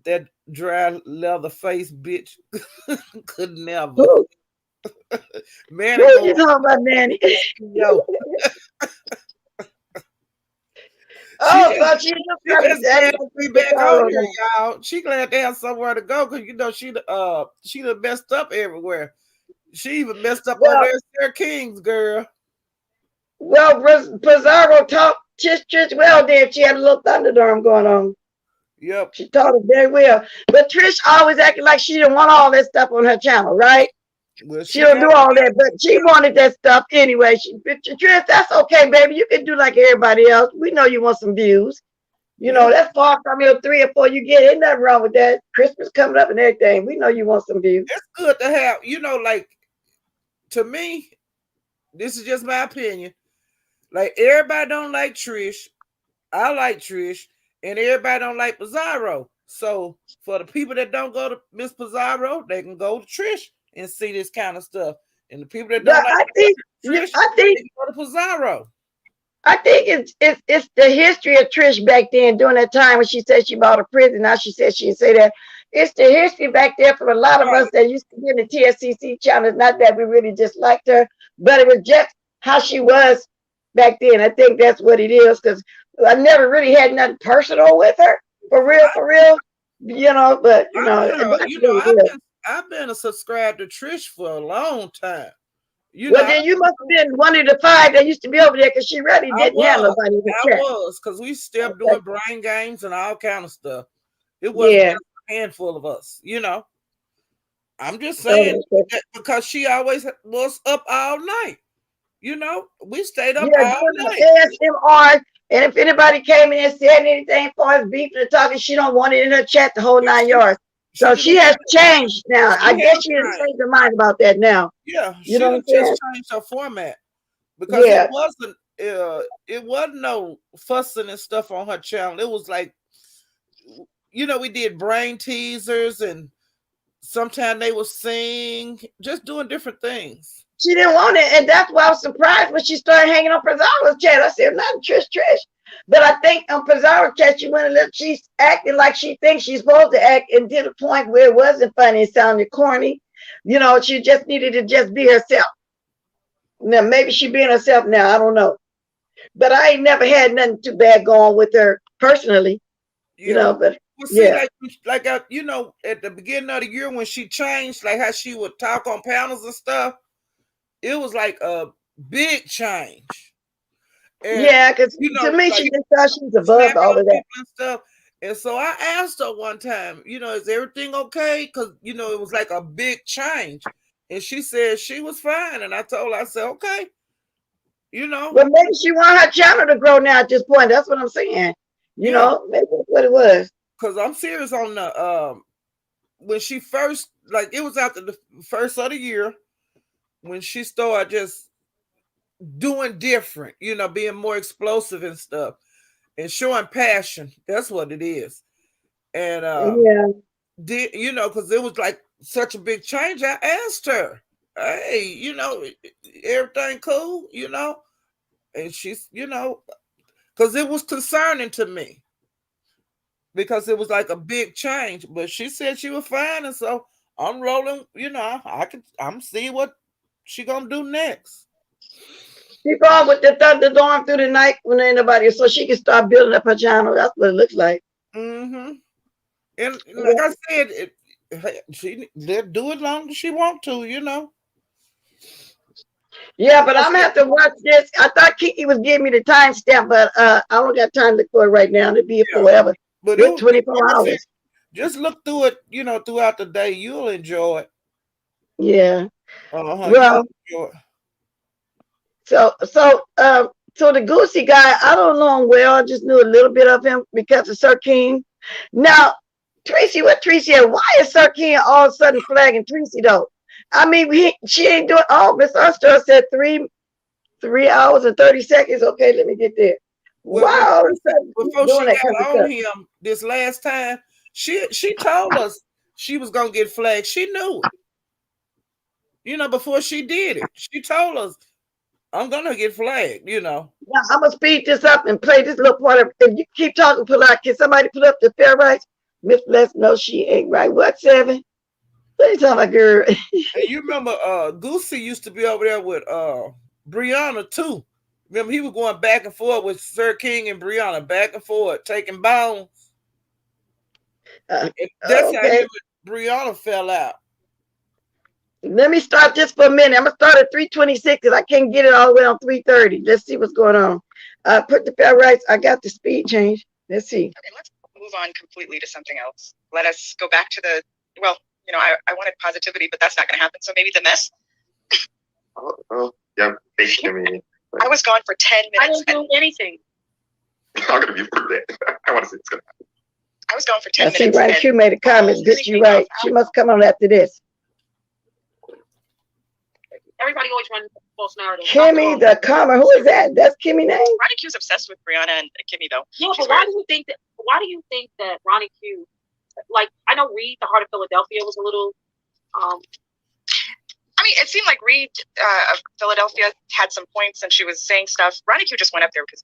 S3: That dry leather face bitch could never.
S1: Who?
S3: Man,
S1: what you talking about, Manny?
S3: Yo.
S1: She
S3: glad they have somewhere to go because you know she done messed up everywhere. She even messed up on there, Sarah King's girl.
S1: Well, Pizarro talked Trish well then. She had a little thunderdome going on.
S3: Yep.
S1: She taught it very well. But Trish always acted like she didn't want all that stuff on her channel, right?
S3: Well,
S1: she don't do all that, but she wanted that stuff anyway. Trish, that's okay, baby. You can do like everybody else. We know you want some views. You know, that's far from your 3 or 4 you get. Ain't nothing wrong with that. Christmas coming up and everything. We know you want some views.
S3: It's good to have, you know, like, to me, this is just my opinion. Like, everybody don't like Trish. I like Trish. And everybody don't like Pizarro. So, for the people that don't go to Miss Pizarro, they can go to Trish and see this kind of stuff. And the people that don't like Trish, they can go to Pizarro.
S1: I think it's the history of Trish back then during that time when she said she bought a prison. Now she said she didn't say that. It's the history back there for a lot of us that used to be in the TSCC channel. Not that we really disliked her, but it was just how she was back then. I think that's what it is because I never really had nothing personal with her. For real. You know, but you know,
S3: I've been a subscriber to Trish for a long time.
S1: Then you must have been one of the 5 that used to be over there because she really didn't have nobody in the chat.
S3: I was, because we still doing brain games and all kind of stuff. It wasn't a handful of us, you know. I'm just saying because she always was up all night. You know, we stayed up all night.
S1: ASMR, and if anybody came in and said anything for us beefing and talking, she don't want it in her chat the whole 9 yards. So she has changed now. I guess she has
S3: changed.
S1: changed her mind about that now.
S3: Yeah,
S1: You know what I'm saying?
S3: just changed her format because
S1: Yeah.
S3: it wasn't no fussing and stuff on her channel. It was like, you know, we did brain teasers and sometimes they would sing, just doing different things.
S1: She didn't want it, and that's why I was surprised when she started hanging on Pizarro's chat. I said, not Trish. But I think on Pizarro's chat, she's acting like she thinks she's supposed to act, and to the point where it wasn't funny, it sounded corny. You know, she just needed to just be herself. Now, maybe she being herself now, I don't know. But I ain't never had nothing too bad going with her personally.
S3: Yeah.
S1: You know, but
S3: well, see, like you know, at the beginning of the year when she changed, like how she would talk on panels and stuff, it was like a big change.
S1: And, yeah, because you know, to me, like, she just thought she was above all of that
S3: and stuff. And so I asked her one time, you know, is everything okay? Because, you know, it was like a big change. And she said she was fine. And I told her, I said, okay. You know.
S1: Well, maybe she want her channel to grow now at this point. That's what I'm saying. You know, maybe that's what it was.
S3: Because I'm serious on the, when she first, like, it was after the first of the year, when she started just doing different, you know, being more explosive and stuff. And showing passion, that's what it is. And you know, because it was like such a big change. I asked her, hey, you know, everything cool, you know? And she's, you know, because it was concerning to me. Because it was like a big change. But she said she was fine. And so I'm rolling, you know, I'm seeing what she gonna do next.
S1: She going with the thunderdorm through the night when ain't nobody, so she can start building up her channel. That's what it looks like.
S3: Mm-hmm. And like I said, they'll do it long as she want to, you know.
S1: Yeah, but I'm gonna have to watch this. I thought Kiki was giving me the timestamp, but I don't got time to look for it right now. It'll be forever.
S3: But
S1: it's 24 hours.
S3: Just look through it, you know, throughout the day. You'll enjoy it.
S1: Yeah.
S3: Well, enjoy it.
S1: So the Goosey guy, I don't know him well. I just knew a little bit of him because of Sir King. Now, Tracy, what Tracy had? Why is Sir King all of a sudden flagging Tracy though? I mean, she ain't doing. Oh, Miss Usher said 3 hours and 30 seconds. Okay, let me get there. Wow.
S3: Before she got on him this last time, she told us she was gonna get flagged. She knew it. You know, before she did it, she told us, I'm gonna get flagged, you know.
S1: Now, I'm gonna speed this up and play this little part of, if you keep talking polite, can somebody put up the fair rights? Miss Les, no, she ain't right. What, 7? What are you talking about, girl?
S3: And you remember Goosey used to be over there with Brianna too. Remember, he was going back and forth with Sir King and Brianna, back and forth, taking bounds. That's how him and Brianna fell out.
S1: Let me start just for a minute. I'm gonna start at 3:26 because I can't get it all the way on 3:30. Let's see what's going on. Put the fair rights. I got the speed change. Let's see.
S5: Okay, let's move on completely to something else. Let us go back to the, well, you know, I wanted positivity, but that's not going to happen. So maybe the mess.
S2: Yeah, basically.
S5: I was gone for 10 minutes.
S6: I didn't do anything.
S2: I'm gonna be for that. I want to see what's gonna happen.
S5: I was gone for 10
S1: I
S5: minutes.
S1: see Ronnie Q made a comment. Good, you right. She must come on after this.
S6: Everybody always runs false narrative.
S1: Kimmy the Comma. Who is that? That's Kimmy name?
S5: Ronnie Q's obsessed with Brianna and Kimmy though.
S6: Yeah, but why do you think that? Why do you think that Ronnie Q? Like, I know Reed, the Heart of Philadelphia, was a little.
S5: I mean, it seemed like Reed of Philadelphia had some points and she was saying stuff. Ronnie Q just went up there because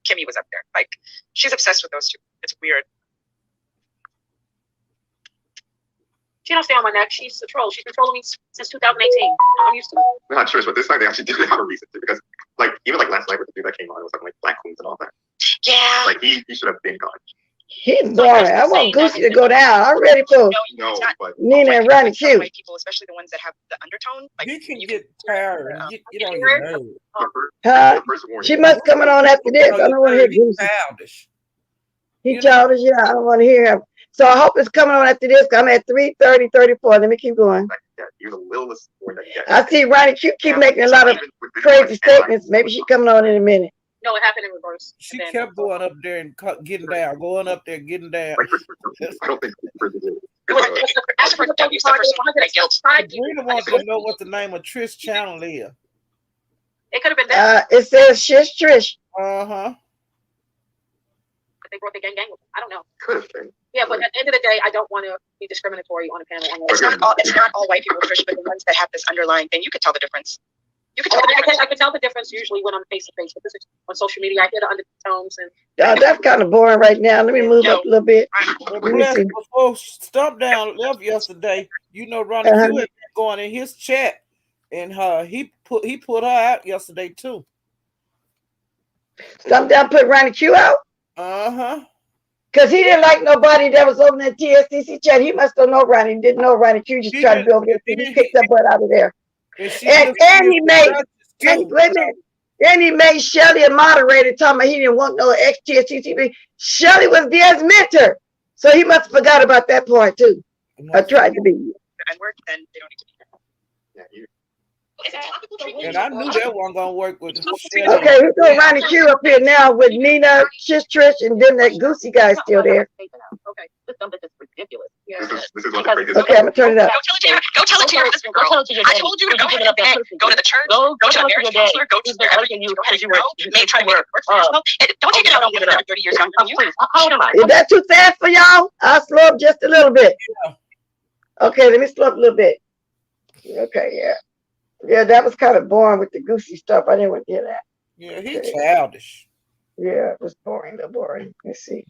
S5: Kimmy was up there. Like, she's obsessed with those two. It's weird.
S6: She don't stay on my neck. She's a troll. She's been trolling me since 2018. I'm used to it.
S2: I'm not sure, but this time they actually did have a reason to, because like even like last night with the dude that came on, it was talking like black queens and all that.
S5: Yeah.
S2: Like he should have been gone.
S1: He's boring. I want Goosey to go down. I'm ready for Nina and Ronnie Q.
S5: White people, especially the ones that have the undertone. Like,
S3: you can get tired. You don't even know.
S1: She must coming on after this. I don't want to hear Goosey.
S3: Childish.
S1: He childish. Yeah, I don't want to hear him. So I hope it's coming on after this. I'm at 3:30, 34. Let me keep going.
S2: You're the littlest one that you
S1: I see Ronnie Q keep making a lot of crazy statements. Maybe she's coming on in a minute.
S6: No, it happened in reverse.
S3: She kept going up there and getting down, going up there, getting down.
S2: I don't think
S5: Ask for W, so for some guilt.
S3: Sabrina wants to know what the name of Trish channel is.
S6: It could have been that.
S1: It says Shish Trish.
S3: Uh-huh.
S6: They brought the gang with them. I don't know.
S2: Could have been.
S6: Yeah, but at the end of the day, I don't want to be discriminatory on a panel.
S5: It's not all white people, Trish, but the ones that have this underlying thing, you could tell the difference. You could tell the difference.
S6: I can tell the difference usually when I'm face to face, but this is on social media. I hear the undertones and.
S1: That's kind of boring right now. Let me move up a little bit.
S3: Well,
S1: Let me see.
S3: before Stump Down left yesterday, you know Ronnie Q had been going in his chat, and he put her out yesterday too.
S1: Stump Down put Ronnie Q out?
S3: Uh-huh.
S1: Because he didn't like nobody that was over in that TSCC chat. He must have known Ronnie. Didn't know Ronnie Q. Just tried to be over there. He kicked that butt out of there. And he made, wait a minute. Then he made Shelly a moderator, talking about he didn't want no ex-TSCC. Shelly was Diaz's mentor. So he must have forgot about that part too. I tried to be.
S5: And work, then they don't need to be there.
S2: Yeah,
S3: And I knew that wasn't gonna work with Shelly.
S1: Okay, we go Ronnie Q up here now with Nina, Shish Trish, and then that Goosey guy still there.
S6: Okay, this is ridiculous. Yeah.
S2: This is what the break is.
S1: Okay, I'm gonna turn it up.
S5: Go tell it to your husband, girl. I told you to go ahead and go to the church, go to a marriage counselor, go to wherever you go ahead and grow. May try to make it work for yourself. Don't take it out on women that are 30 years younger than you.
S6: How old am I?
S1: Is that too fast for y'all? I'll slow up just a little bit. Okay, let me slow up a little bit. Okay, yeah. Yeah, that was kind of boring with the Goosey stuff. I didn't want to hear that.
S3: Yeah, he's childish.
S1: Yeah, it was boring, a little boring. Let's see.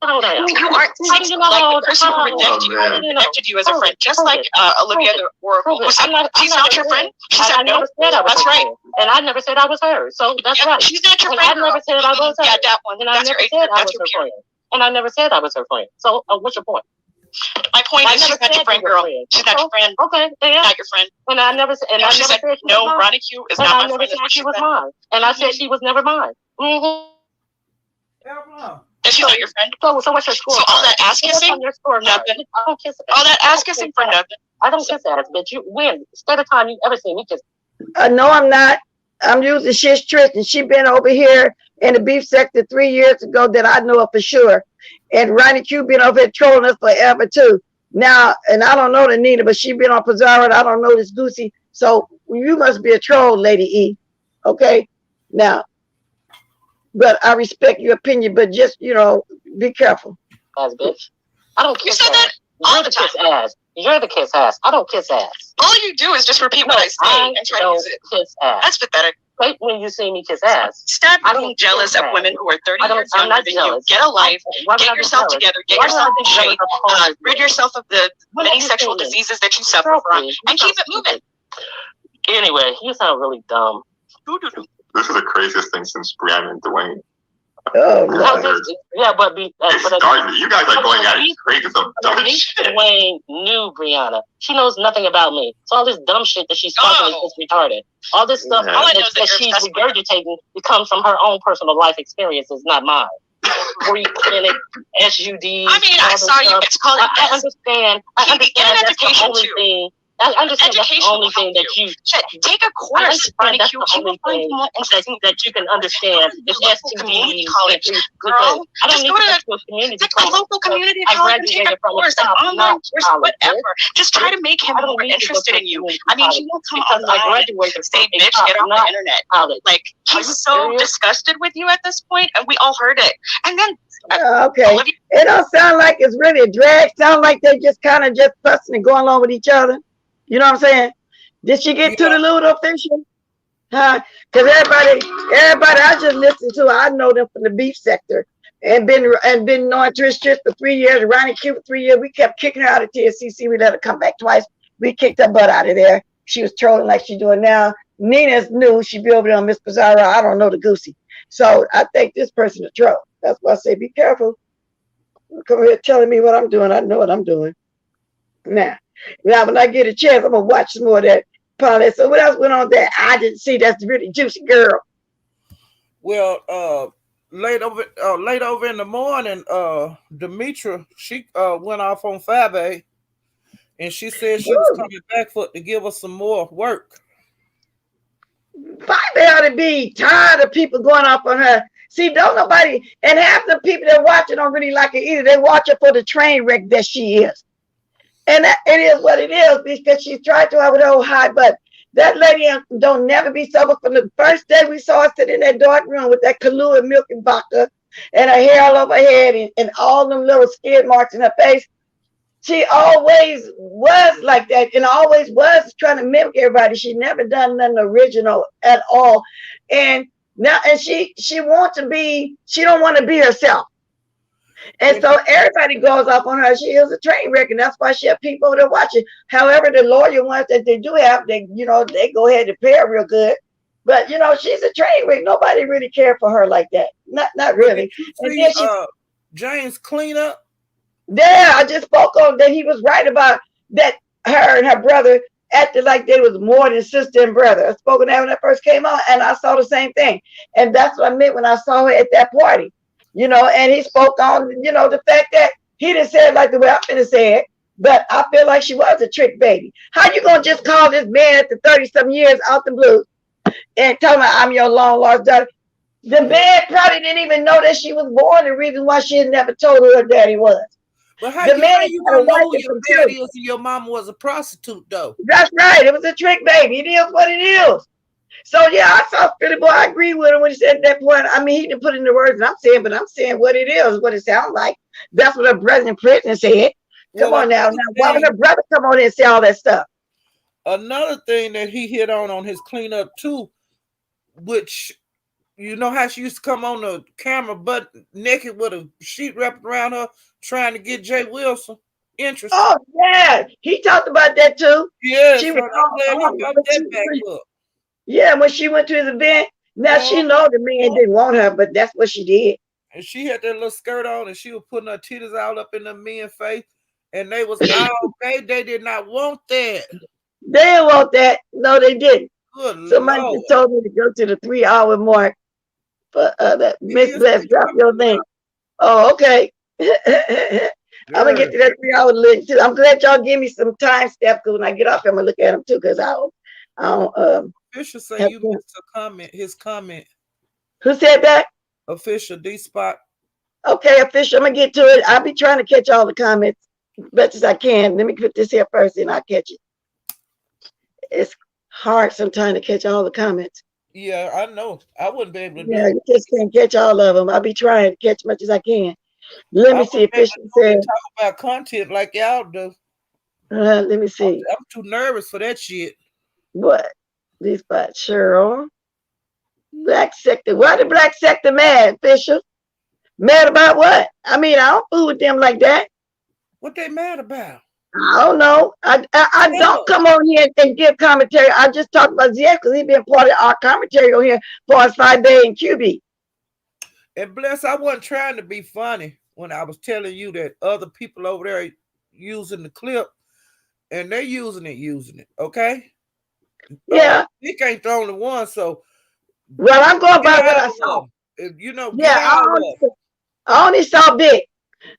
S6: How old I am?
S5: You aren't like the person who rejected you as a friend, just like Olivia the Oracle. She's not your friend. She said no. That's right.
S6: And I never said I was her. So that's right.
S5: She's not your
S6: And
S5: friend.
S6: I never said I was her.
S5: Yeah, that one.
S6: And I never said I was her friend. And I never said I was her friend. So what's your point?
S5: My point is, she's not your friend, girl. She's not your friend.
S6: Okay,
S5: Not your friend.
S6: And I never said. And I
S5: She
S6: never
S5: said
S6: said
S5: no. Ronnie Q is not my friend.
S6: I never said she was mine. And I said she was never mine.
S5: And she's not your friend.
S6: So what's your score?
S5: So all that ass kissing, nothing.
S6: I don't kiss.
S5: All that ass kissing for nothing.
S6: I don't kiss ass, bitch. You win. Instead of time you ever seen me kiss.
S1: No, I'm not. I'm using Shish Trish, and she been over here in the beef sector 3 years ago that I know of for sure. And Ronnie Q been over here trolling us forever too. Now, and I don't know the Nina, but she been on Pizarro. I don't know this Goosey. So you must be a troll, Lady E. Okay? Now, but I respect your opinion, but just, be careful.
S6: Ass bitch. I don't kiss
S5: You said that all the time.
S6: Kiss ass. You're the kiss ass. I don't kiss ass.
S5: All you do is just repeat what I say and try to use it.
S6: Kiss ass.
S5: That's pathetic.
S6: Wait when you see me kiss ass.
S5: Stop being jealous of women who are 30 years younger than you. Get a life. Get yourself together. Get yourself in shape. Rid yourself of the many sexual diseases that you suffer from, and keep it moving.
S6: Anyway, you sound really dumb.
S2: This is the craziest thing since Brianna and Dwayne.
S1: Oh, Lord.
S6: Yeah, but
S2: you guys are going at it crazy some dumb shit.
S6: Dwayne knew Brianna. She knows nothing about me. So all this dumb shit that she's talking is retarded. All this stuff that she's regurgitating comes from her own personal life experiences, not mine. Freak clinic, SUD.
S5: I mean, I saw you. It's called.
S6: I understand. I understand that's the only thing. I understand that's the only thing that you
S5: take a course.
S6: That's the only thing that you can understand is
S5: community
S6: STD.
S5: college. Girl,
S6: I don't
S5: just
S6: need
S5: go
S6: to
S5: to
S6: go to community
S5: a
S6: college.
S5: local community college and take a course, an online course, whatever. Just try to make him more interested in you. I mean, he will come online and say, "Bitch, get off the internet." Like, he's so disgusted with you at this point, and we all heard it. And then
S1: okay, it don't sound like it's really a drag. Sound like they just kind of just fussing and going along with each other. You know what I'm saying? Did she get to the Ludo official? Huh? Because everybody I just listened to, I know them from the beef sector and been knowing Trish for 3 years, Ronnie Q for 3 years. We kept kicking her out of TSCC. We let her come back twice. We kicked her butt out of there. She was trolling like she's doing now. Nina's new. She be over there on Miss Pizarro. I don't know the Goosey. So I think this person a troll. That's why I say be careful. Come here telling me what I'm doing. I know what I'm doing. Now, when I get a chance, I'm gonna watch some more of that parlay. So what else went on there? I didn't see. That's really juicy, girl.
S3: Well, late over in the morning, Demetra, she went off on FYEBABE, and she said she was coming back to give us some more work.
S1: FYEBABE ought to be tired of people going off on her. See, don't nobody, and half the people that watch it don't really like it either. They watch her for the train wreck that she is. And it is what it is because she tried to have it all high, but that lady don't never be sober. From the first day we saw her sitting in that dark room with that Kahlua milk and vodka and her hair all over her head and all them little skid marks in her face. She always was like that and always was trying to mimic everybody. She never done nothing original at all. And now, and she wants to be, she don't want to be herself. And so everybody goes off on her. She is a train wreck, and that's why she have people that watching. However, the lawyer ones that they do have, they they go ahead and pay her real good. But she's a train wreck. Nobody really cared for her like that. Not really. And then
S3: James cleanup.
S1: Yeah, I just spoke on that. He was right about that. Her and her brother acted like they was more than sister and brother. I spoke on that when I first came on, and I saw the same thing. And that's what I meant when I saw her at that party. And he spoke on, the fact that he didn't say it like the way I'm going to say it, but I feel like she was a trick baby. How you going to just call this man after 30-some years out the blue and tell me I'm your long lost daughter? The man probably didn't even know that she was born, the reason why she had never told her daddy was.
S3: But how you going to know who your daddy is and your mama was a prostitute, though?
S1: That's right. It was a trick baby. It is what it is. So yeah, I saw Philly boy. I agree with him when he said at that point. I mean, he didn't put in the words that I'm saying, but I'm saying what it is, what it sounds like. That's what her brother in prison said. Come on now. Why would her brother come on and say all that stuff?
S3: Another thing that he hit on his cleanup too, which how she used to come on the camera butt naked with a sheet wrapped around her, trying to get Jay Wilson interested.
S1: Oh yeah, he talked about that too.
S3: Yeah,
S1: she was
S3: back up.
S1: Yeah, when she went to his event, now she know the man didn't want her, but that's what she did.
S3: And she had that little skirt on, and she was putting her titties out up in the men's face, and they was all okay. They did not want that.
S1: They didn't want that. No, they didn't.
S3: Good
S1: Somebody
S3: Lord.
S1: just told me to go to the 3-hour mark for that. Miss Bless, drop your name. Oh, okay. I'm gonna get to that 3-hour link too. I'm glad y'all give me some time step because when I get off, I'm gonna look at them too because I don't.
S3: Official say you missed a comment. His comment.
S1: Who said that?
S3: Official D Spot.
S1: Okay, official. I'm gonna get to it. I'll be trying to catch all the comments as best as I can. Let me put this here first, and I'll catch it. It's hard sometimes to catch all the comments.
S3: Yeah, I know. I wouldn't be able to.
S1: Yeah, you just can't catch all of them. I'll be trying to catch as much as I can. Let me see. Official said.
S3: Talk about content like y'all do.
S1: Let me see.
S3: I'm too nervous for that shit.
S1: What? This spot, Cheryl. Black sector. Why the black sector mad, Fisher? Mad about what? I mean, I don't fool with them like that.
S3: What they mad about?
S1: I don't know. I don't come on here and give commentary. I just talked about ZX because he's been part of our commentary on here for us 5 days in QB.
S3: And Bless, I wasn't trying to be funny when I was telling you that other people over there are using the clip and they're using it, okay?
S1: Yeah.
S3: Nick ain't the only one, so.
S1: Well, I'm going by what I saw.
S3: Yeah,
S1: I only saw Big.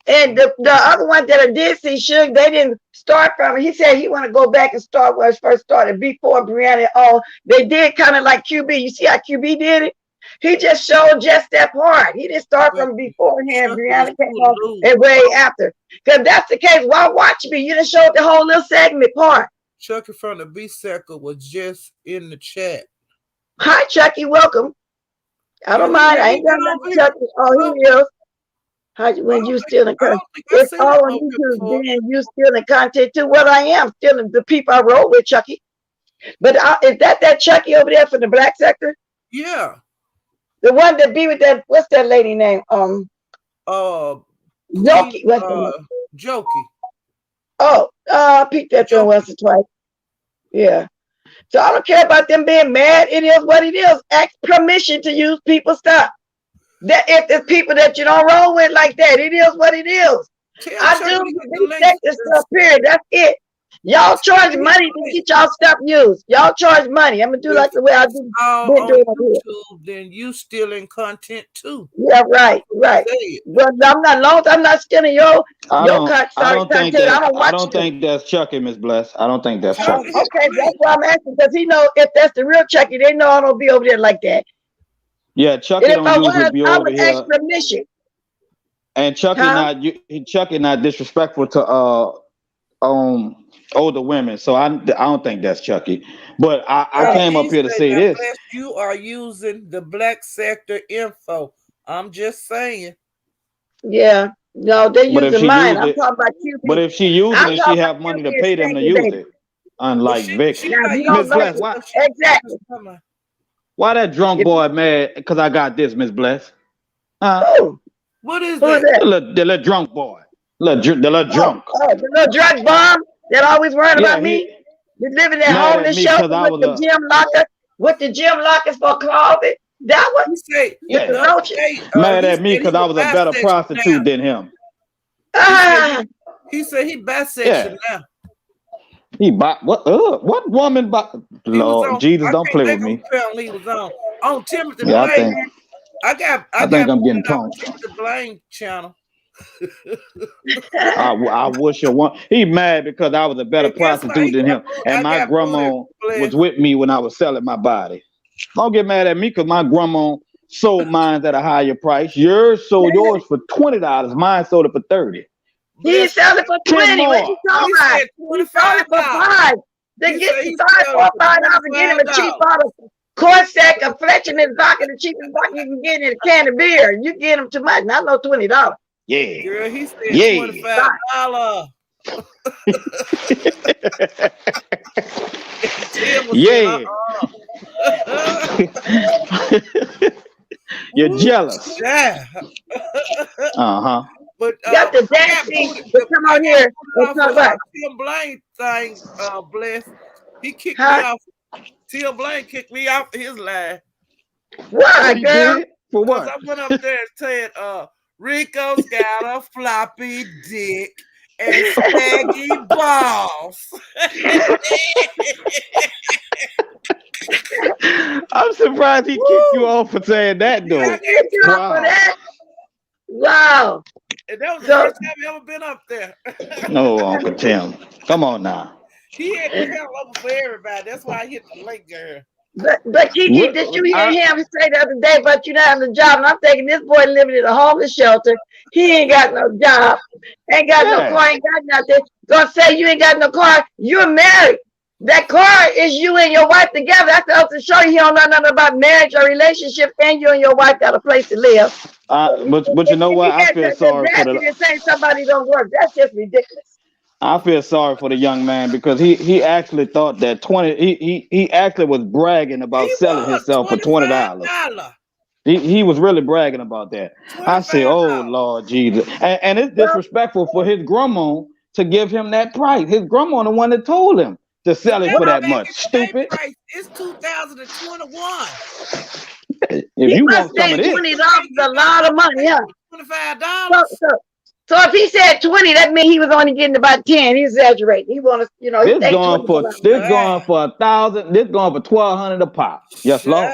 S1: And the other one that I did see, Suge, they didn't start from. He said he want to go back and start where it first started, before Brianna. Oh, they did kind of like QB. You see how QB did it? He just showed just that part. He didn't start from beforehand. Brianna came on and way after. Because that's the case. Why watch me? You didn't show the whole little segment part.
S3: Chucky from the B-Sector was just in the chat.
S1: Hi, Chucky. Welcome. I don't mind. I ain't got nothing, Chucky. Oh, he is. How when you still in content? It's all on YouTube. Then you still in content too. Well, I am still in the people I roll with, Chucky. But is that Chucky over there from the black sector?
S3: Yeah.
S1: The one that be with that, what's that lady name?
S3: Jokey. Jokey.
S1: Oh, I peeked that thing once or twice. Yeah. So I don't care about them being mad. It is what it is. Ask permission to use people's stuff. That if there's people that you don't roll with like that, it is what it is. I do respect this stuff, period. That's it. Y'all charge money to get y'all stuff used. Y'all charge money. I'm gonna do like the way I do.
S3: On YouTube, then you stealing content too.
S1: Yeah, right. But I'm not stealing your content.
S4: I don't think that's Chucky, Miss Bless. I don't think that's Chucky.
S1: Okay, that's why I'm asking, because he know if that's the real Chucky, they know I don't be over there like that.
S4: Yeah, Chucky don't usually be over here.
S1: Ask permission.
S4: And Chucky not disrespectful to older women. So I don't think that's Chucky. But I came up here to say this.
S3: You are using the black sector info. I'm just saying.
S1: Yeah. No, they're using mine. I'm talking about QP.
S4: But if she using it, she have money to pay them to use it. Unlike Vic. Miss Bless, why?
S1: Exactly.
S4: Why that drunk boy mad? Because I got this, Miss Bless.
S3: What is that?
S4: The little drunk boy. The little drunk.
S1: The little drunk bomb that always worried about me. You living at homeless shelter with the gym locker, with the gym lockers for closet. That one?
S4: Mad at me because I was a better prostitute than him.
S3: He said he bisexual now.
S4: He what woman? Lord Jesus, don't play with me.
S3: He was on Timothy Blaine. I think
S4: I'm getting punked.
S3: Timothy Blaine channel.
S4: I wish you one. He mad because I was a better prostitute than him, and my grandma was with me when I was selling my body. Don't get mad at me because my grandma sold mine at a higher price. Yours sold yours for $20. Mine sold it for $30.
S1: He sold it for $20. What you talking about? He sold it for $5. They get $4 or $5 to get him a cheap bottle. Corsac, a Fletcher in his pocket, the cheapest bottle you can get in a can of beer. You get him too much. Not no $20.
S3: Yeah. Girl, he said $25.
S4: Yeah. You're jealous.
S3: Yeah. But
S1: got the dancing to come on here and talk about
S3: Tim Blaine thing, Bless. He kicked me off. Tim Blaine kicked me off his line.
S1: Why, girl?
S4: For what?
S3: I went up there and said, Rico's got a floppy dick and saggy balls.
S4: I'm surprised he kicked you off for saying that, though.
S1: Wow.
S3: And that was the first time you ever been up there.
S4: No, Uncle Tim. Come on now.
S3: He had to hell over for everybody. That's why I hit the link, girl.
S1: But Kiki, did you hear him say the other day about you not having a job? And I'm thinking this boy living in a homeless shelter. He ain't got no job. Ain't got no car, ain't got nothing. Gonna say you ain't got no car. You're married. That car is you and your wife together. That's supposed to show you don't know nothing about marriage or relationship, and you and your wife got a place to live.
S4: But you know what? I feel sorry for
S1: the saying somebody don't work. That's just ridiculous.
S4: I feel sorry for the young man because he actually thought that he actually was bragging about selling himself for $20. He was really bragging about that. I say, oh Lord Jesus, and it's disrespectful for his grandma to give him that price. His grandma the one that told him to sell it for that much. Stupid.
S3: It's 2021.
S4: If you want some of this,
S1: $20 is a lot of money. Yeah,
S3: $25.
S1: So if he said 20, that means he was only getting about 10. He's exaggerating. He want to,
S4: this going for 1,000. This going for 1,200 a pop. Yes, Lord.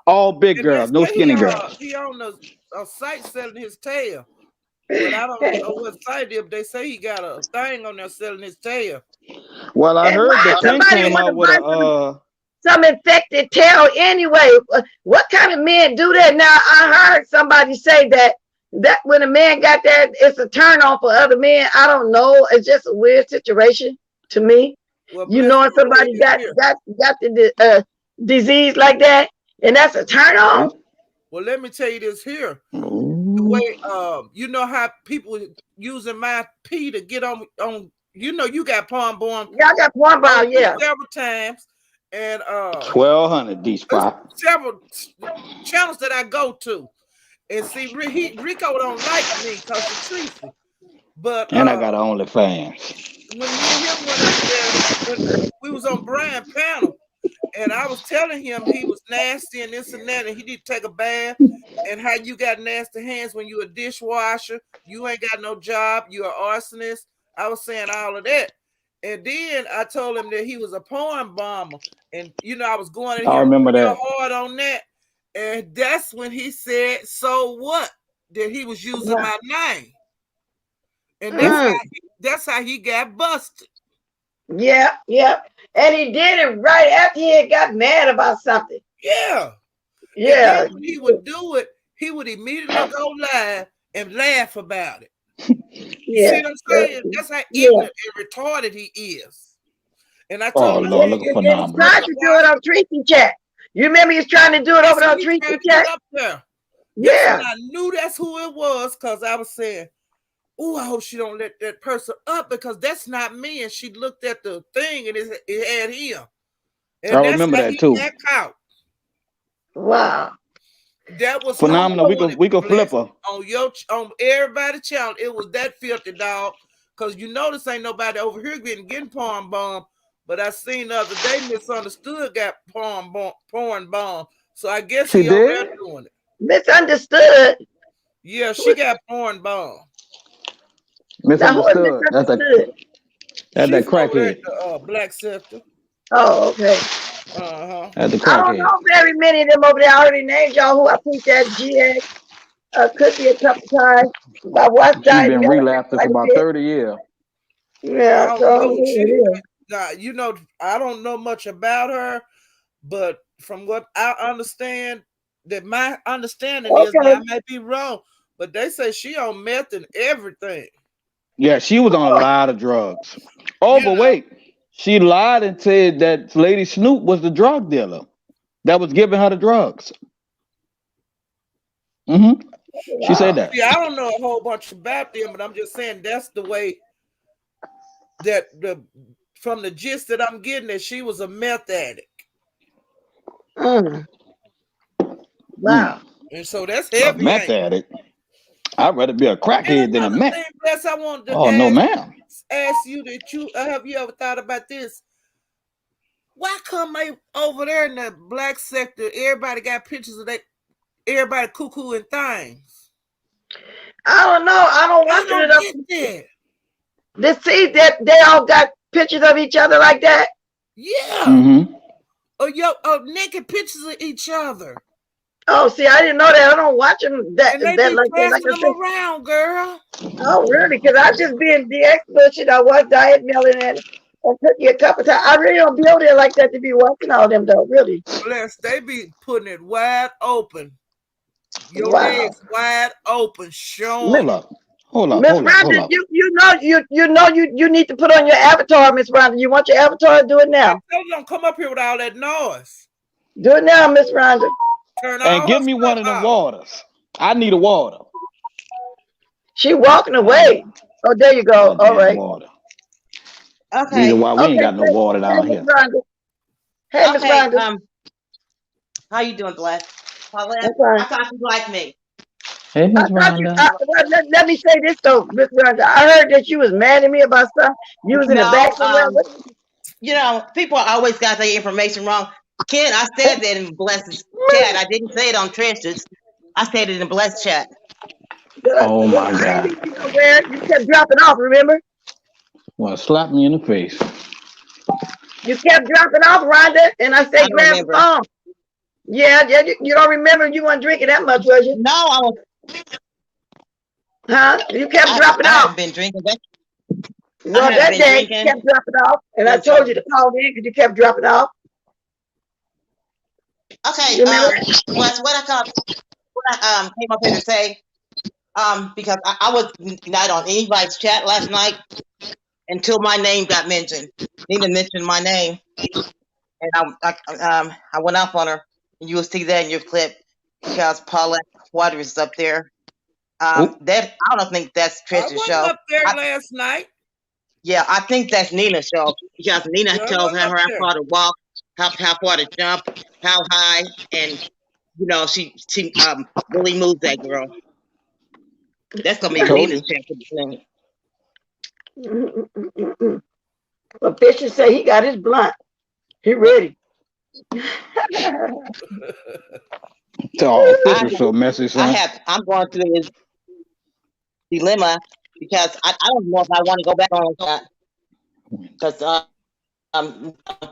S4: All big girls, no skinny girls.
S3: He on a site selling his tail. But I don't know what site it is. They say he got a thing on there selling his tail.
S4: Well, I heard that thing came out with
S1: some infected tail anyway. What kind of men do that? Now, I heard somebody say that when a man got that, it's a turn on for other men. I don't know. It's just a weird situation to me. Well, knowing somebody got the disease like that, and that's a turn on.
S3: Well, let me tell you this here. The way you know how people using my pee to get on you got porn born.
S1: Yeah, I got porn born,
S3: several times. And
S4: 1,200 D spot.
S3: Several channels that I go to. And see, Rico don't like me because of Tracy. But
S4: and I got OnlyFans.
S3: When me and him went up there, we was on Brian panel, and I was telling him he was nasty and this and that, and he need to take a bath, and how you got nasty hands when you a dishwasher, you ain't got no job, you an arsonist. I was saying all of that. And then I told him that he was a porn bomber. And I was going in
S4: I remember that
S3: hard on that. And that's when he said, so what? That he was using my name. And that's how he got busted.
S1: Yeah. And he did it right after he had got mad about something.
S3: Yeah.
S1: Yeah.
S3: When he would do it, he would immediately go live and laugh about it. You see what I'm saying? That's how ignorant and retarded he is. And I told him,
S4: Lord, look
S1: He's
S4: phenomenal.
S1: trying to do it on Tracy Chat. You remember he's trying to do it over on Tracy Chat?
S3: Up there.
S1: Yeah.
S3: I knew that's who it was because I was saying, oh, I hope she don't let that person up because that's not me. And she looked at the thing and it had him. And
S4: I remember that too.
S1: Wow.
S3: That was
S4: phenomenal. We could flip her
S3: on everybody's channel. It was that filthy, dog. Because you notice ain't nobody over here getting porn bomb. But I seen the other day Misunderstood got porn bomb. So I guess
S4: she
S3: he over
S4: did?
S3: there doing it.
S1: Misunderstood.
S3: Yeah, she got porn bomb.
S4: Misunderstood. That's that crackhead.
S3: The black sector.
S1: Oh, okay.
S4: At the
S1: I don't know very many of them over there. I already named y'all who I think that GX Cookie a couple times. I watched
S4: She's been relapsing for about 30 years.
S1: Yeah, so
S3: you know, I don't know much about her, but from what I understand, that my understanding is that I might be wrong, but they say she on meth and everything.
S4: Yeah, she was on a lot of drugs. Oh, but wait. She lied and said that Lady Snoop was the drug dealer that was giving her the drugs. She said that.
S3: See, I don't know a whole bunch about them, but I'm just saying that's the way that from the gist that I'm getting that she was a meth addict.
S1: Wow.
S3: And so that's heavy.
S4: A meth addict. I'd rather be a crackhead than a meth.
S3: I want to
S4: no, ma'am.
S3: Ask you that have you ever thought about this? Why come they over there in the black sector? Everybody got pictures of that. Everybody cuckoo and things.
S1: I don't know. I don't watch it. They see that they all got pictures of each other like that.
S3: Yeah. Naked pictures of each other.
S1: Oh, see, I didn't know that. I don't watch them
S3: that like them around, girl.
S1: Oh, really? Because I just be in DX bullshit. I watch Diet Melon and Cookie a couple times. I really don't be over there like that to be watching all them though. Really.
S3: Bless, they be putting it wide open. Your legs wide open, showing.
S4: Hold up.
S1: Miss Rhonda, you need to put on your avatar, Miss Rhonda. You want your avatar to do it now?
S3: Don't come up here with all that noise.
S1: Do it now, Miss Rhonda.
S4: And give me one of the waters. I need a water.
S1: She walking away. Oh, there you go. All right.
S4: Water.
S5: Okay.
S4: Reason why we ain't got no water down here.
S1: Hey, Miss Rhonda.
S5: How you doing, Bless? I thought you liked me.
S4: Hey, Miss Rhonda.
S1: Let me say this though, Miss Rhonda. I heard that you was mad at me about something. You was in the back somewhere.
S5: People always got their information wrong. Ken, I said that in Bless's chat. I didn't say it on Trench's. I said it in Bless chat.
S4: Oh my God.
S1: You kept dropping off, remember?
S4: Well, slap me in the face.
S1: You kept dropping off, Rhonda, and I said, grab the phone. Yeah, you don't remember you weren't drinking that much, was you?
S5: No, I was.
S1: Huh? You kept dropping off.
S5: I haven't been drinking.
S1: Well, that day you kept dropping off, and I told you to call in because you kept dropping off.
S5: Okay, what I came up here to say, because I was not on anybody's chat last night until my name got mentioned. Nina mentioned my name, and I went off on her, and you will see that in your clip because Paulette Waters is up there. I don't think that's Trisha's show. I was
S3: up there last night.
S5: Yeah, I think that's Nina's show because Nina tells her how far to walk, how far to jump, how high, and she really moves that girl. That's gonna be Nina's chance.
S1: But Fisher said he got his blunt. He ready.
S4: Fisher's so messy, son.
S5: I'm going through this dilemma because I don't know if I want to go back on that because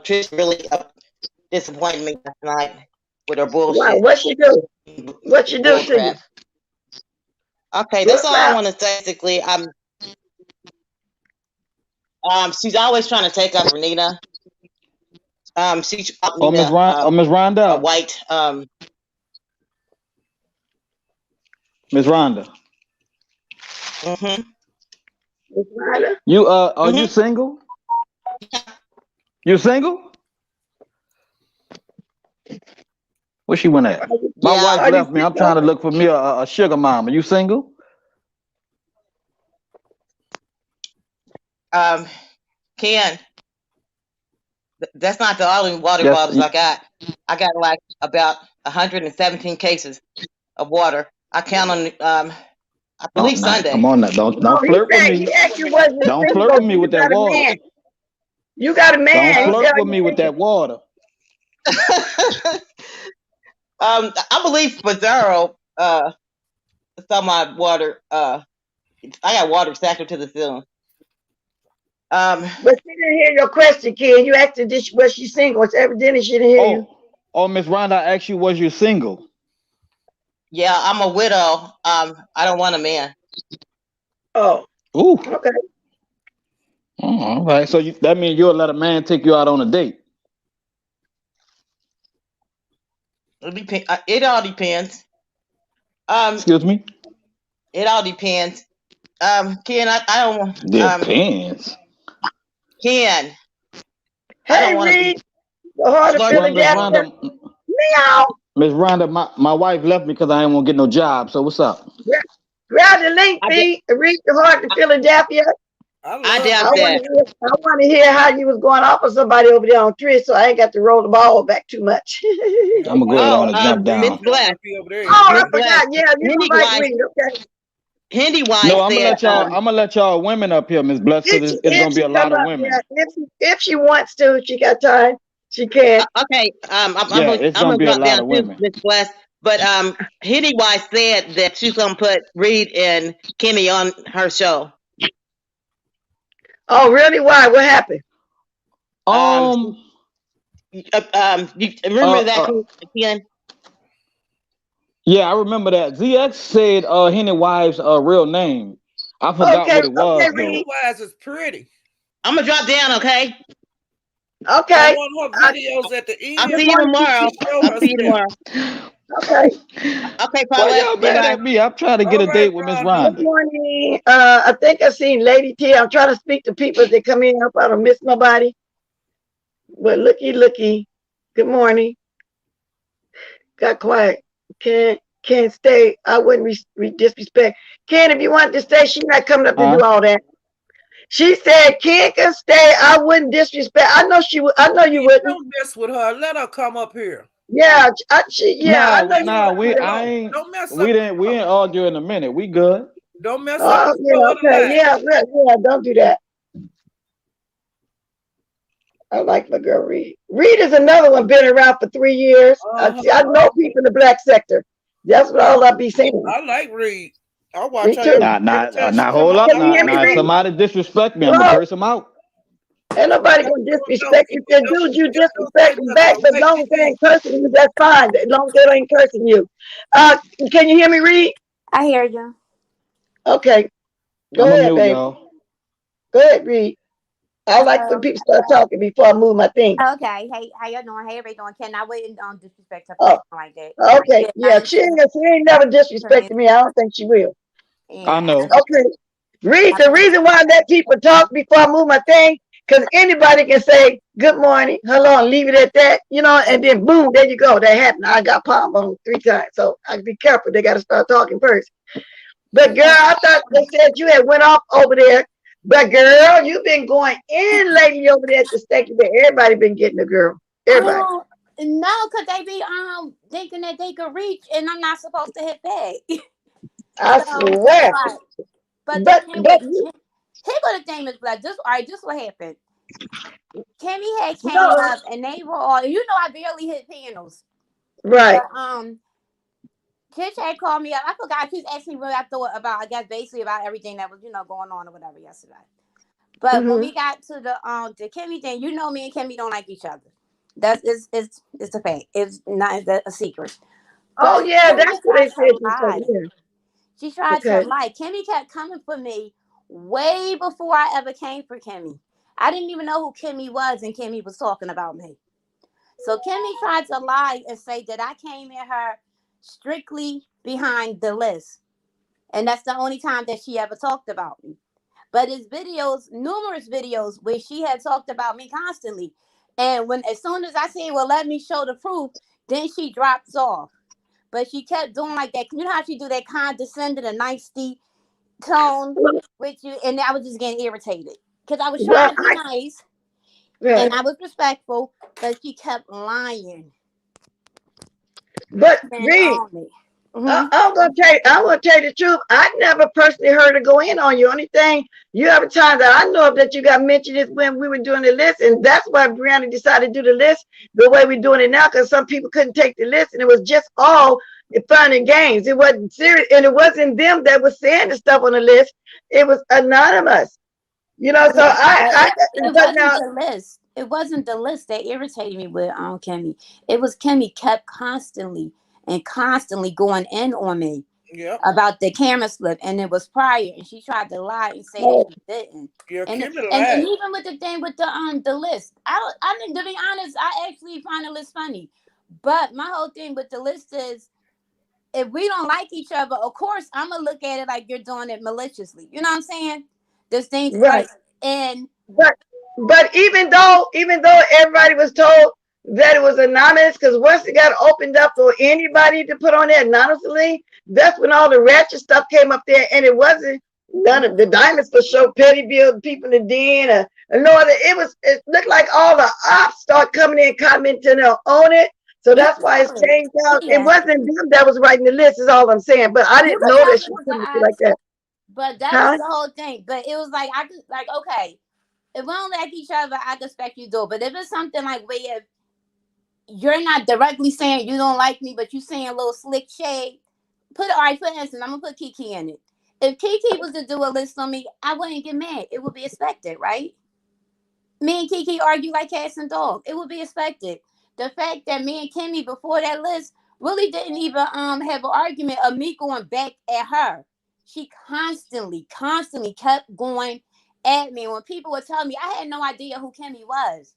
S5: Trish really disappointed me last night with her bullshit.
S1: Wow, what she do? What she do to you?
S5: Okay, that's all I want to say. Basically, she's always trying to take up for Nina. Miss
S4: Rhonda.
S5: White.
S4: Miss Rhonda.
S1: Miss Ryder?
S4: You are you single? You single? Where she went at? My
S5: Yeah.
S4: wife
S1: Are you
S4: left me. I'm trying to look for me a sugar mama. You single?
S5: Ken, that's not the only water
S4: Yes.
S5: bottles I got. I got like about 117 cases of water. I count on I believe
S4: Nah,
S5: Sunday.
S4: come on now. Don't
S1: No, he
S4: flirt with
S1: said
S4: me.
S1: he asked you was you
S4: Don't flirt
S1: single.
S4: with me
S1: You
S4: with that
S1: got a
S4: water.
S1: man. You got a man.
S4: Don't
S1: He
S4: flirt
S1: said,
S4: with me with that water.
S5: I believe Pizarro saw my water. I got water stacked to the ceiling.
S1: but she didn't hear your question, kid. You asked her, was she single? It's evidently she didn't hear you.
S4: Oh, Miss Rhonda, I asked you, was you single?
S5: Yeah, I'm a widow. I don't want a man.
S1: Oh,
S4: Ooh.
S1: okay.
S4: Oh, all right. So that means you'll let a man take you out on a date.
S5: It all depends.
S4: Excuse me?
S5: It all depends. Ken, I don't.
S4: Depends.
S5: Ken, I
S1: Hey,
S5: don't want to be.
S1: Reed, the heart of
S5: Well,
S4: Miss
S1: Philadelphia.
S4: Rhonda,
S1: Meow.
S4: Miss Rhonda, my wife left me because I ain't want to get no job. So what's up?
S1: Grab the link, feed. Read the heart of Philadelphia.
S5: I
S3: love
S5: doubt
S1: I
S5: that.
S1: want to hear how you was going off of somebody over there on Trish, so I ain't got to roll the ball back too much.
S4: I'm gonna go ahead on and jump
S5: Miss
S4: down.
S5: Bless.
S1: I forgot. Yeah, you can
S5: Hindi
S1: like
S5: wise.
S1: Reed. Okay.
S5: Hindi wise
S4: No, I'm
S5: said.
S4: gonna let y'all women up here, Miss Bless, because it's gonna be a lot of women.
S1: If she wants to, she got time. She can.
S5: Okay. I'm
S4: It's
S5: gonna
S4: gonna be a
S5: drop
S4: lot
S5: down
S4: of
S5: too,
S4: women.
S5: Miss Bless. But Hindi wise said that she's gonna put Reed and Kimmy on her show.
S1: Oh, really? Why? What happened?
S5: You remember that again?
S4: Yeah, I remember that. ZX said Henny Wives' real name. I forgot what it was though.
S3: Henny Wives is pretty.
S5: I'm gonna drop down, okay?
S1: Okay.
S3: On her videos at the end.
S5: I'll see you tomorrow. I'll see you tomorrow.
S1: Okay.
S5: Okay,
S4: Why y'all mad at me? I'm trying to get a date with Miss Rhonda.
S1: Good morning. I think I seen Lady T. I'm trying to speak to people as they come in. I hope I don't miss nobody. But looky. Good morning. Got quiet. Can't stay. I wouldn't disrespect. Ken, if you want to stay, she's not coming up to do all that. She said, Ken can stay. I wouldn't disrespect. I know she would. I know you wouldn't.
S3: Don't mess with her. Let her come up here.
S1: Yeah, I know
S4: we ain't argue in a minute. We good.
S3: Don't mess up.
S1: Yeah, don't do that. I like my girl Reed. Reed is another one, been around for 3 years. I know people in the black sector. That's what all I be saying.
S3: I like Reed. I watch
S1: Me too.
S4: Nah, hold up. Nah, somebody disrespect me. I'm gonna curse them out.
S1: Ain't nobody gonna disrespect you. If they do, you disrespect them back. But as long as they ain't cursing you, that's fine. As long as they ain't cursing you. Can you hear me, Reed?
S7: I hear you.
S1: Okay. Go ahead, baby. Go ahead, Reed. I like when people start talking before I move my thing.
S7: Okay. Hey, how y'all doing? Hey, everybody doing? Ken, I wouldn't disrespect her like that.
S1: Okay. Yeah, she ain't never disrespected me. I don't think she will.
S7: Yeah.
S4: I know.
S1: Okay. Reed, the reason why I let people talk before I move my thing, because anybody can say good morning, hello, and leave it at that, and then boom, there you go. That happened. I got palm on 3 times. So I be careful. They got to start talking first. But girl, I thought they said you had went off over there. But girl, you've been going in lately over there at the stake. Everybody been getting a girl. Everybody.
S7: No, because they be thinking that they could reach, and I'm not supposed to hit back.
S1: I swear.
S7: But here go the thing is like this. All right, this what happened. Kimmy had came up, and they were all. I barely hit panels.
S1: Right.
S7: But, Tish had called me up. I forgot. She was asking me what I thought about. I guess basically about everything that was going on or whatever yesterday. But when we got to the Kimmy thing, me and Kimmy don't like each other. That's it's a fact. It's not a secret.
S1: But that's what they said.
S7: She tried to lie. Kimmy kept coming for me way before I ever came for Kimmy. I didn't even know who Kimmy was, and Kimmy was talking about me. So Kimmy tried to lie and say that I came at her strictly behind the list. And that's the only time that she ever talked about me. But it's videos, numerous videos where she had talked about me constantly. And as soon as I say, well, let me show the proof, then she drops off. But she kept doing like that. You know how she do that condescending, a nice deep tone with you, and I was just getting irritated because I was trying to be nice and I was respectful, but she kept lying.
S1: But Reed, I'm gonna tell you the truth. I never personally heard her go in on you. Only thing you have a time that I know of that you got mentioned is when we were doing the list, and that's why Brianna decided to do the list the way we're doing it now, because some people couldn't take the list, and it was just all fun and games. It wasn't serious, and it wasn't them that was saying the stuff on the list. It was anonymous. You know, so
S7: it wasn't the list. It wasn't the list that irritated me with Kimmy. It was Kimmy kept constantly going in on me about the camera slip, and it was prior, and she tried to lie and say that she didn't. And even with the thing with the list, I mean, to be honest, I actually find the list funny. But my whole thing with the list is, if we don't like each other, of course I'm gonna look at it like you're doing it maliciously. You know what I'm saying? This thing,
S1: right?
S7: And
S1: but even though everybody was told that it was anonymous, because once it got opened up for anybody to put on there anonymously, that's when all the ratchet stuff came up there, and it wasn't none of the diamonds for show petty bill people in the den or no other. It looked like all the ops start coming in commenting on it. So that's why it's changed out. It wasn't them that was writing the list, is all I'm saying. But I didn't know that she was like that.
S7: But that was the whole thing. But it was like, I just like, okay, if we don't like each other, I expect you to do it. But if it's something like where you're not directly saying you don't like me, but you saying a little slick shade, for instance, I'm gonna put Kiki in it. If Kiki was to do a list on me, I wouldn't get mad. It would be expected, right? Me and Kiki argue like cats and dogs. It would be expected. The fact that me and Kimmy before that list really didn't even have an argument of me going back at her. She constantly kept going at me. When people would tell me, I had no idea who Kimmy was.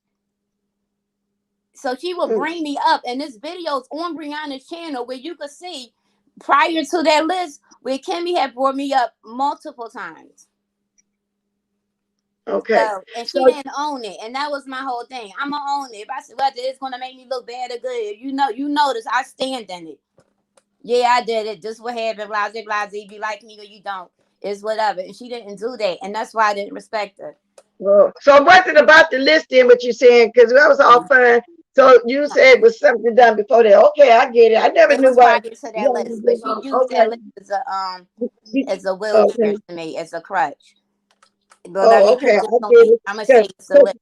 S7: So she would bring me up, and this video's on Brianna's channel where you could see prior to that list where Kimmy had brought me up multiple times.
S1: Okay.
S7: So, and she didn't own it, and that was my whole thing. I'm gonna own it. If I said whether it's gonna make me look bad or good, you notice I stand in it. Yeah, I did it. This what happened. Blase. If you like me or you don't, it's whatever. And she didn't do that, and that's why I didn't respect her.
S1: Well, so what's it about the list then? What you're saying? Because that was all fun. So you said it was something done before that. Okay, I get it. I never knew why.
S7: To that list, but she used that list as a wheelchair to me, as a crutch. But
S1: okay.
S7: I'm gonna say it's a list,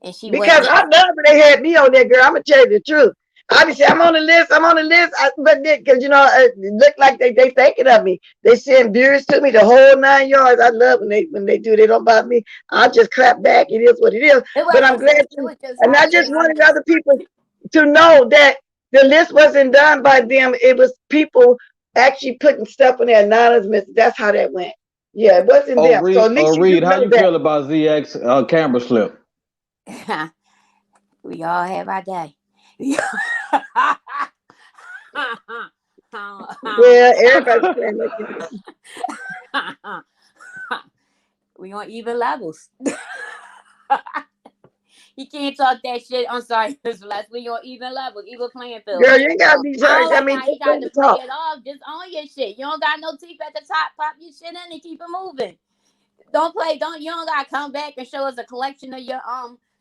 S7: and she
S1: because I love when they had me on there, girl. I'm gonna tell you the truth. Obviously, I'm on the list. But because it looked like they thinking of me. They send viewers to me the whole 9 yards. I love when they do. They don't bother me. I'll just clap back. It is what it is. But I'm glad and I just wanted other people to know that the list wasn't done by them. It was people actually putting stuff in their anonymous. That's how that went. Yeah, it wasn't them.
S4: Reed,
S1: so at least
S4: Reed, how you feel about ZX camera slip?
S7: We all have our day.
S1: Yeah, everybody's playing like that.
S7: We on even levels. You can't talk that shit. I'm sorry, we on even levels, even playing field.
S1: Girl, you ain't gotta be sorry. I mean,
S7: you got to play it off. Just own your shit. You don't got no teeth at the top. Pop your shit in and keep it moving. You don't gotta come back and show us a collection of your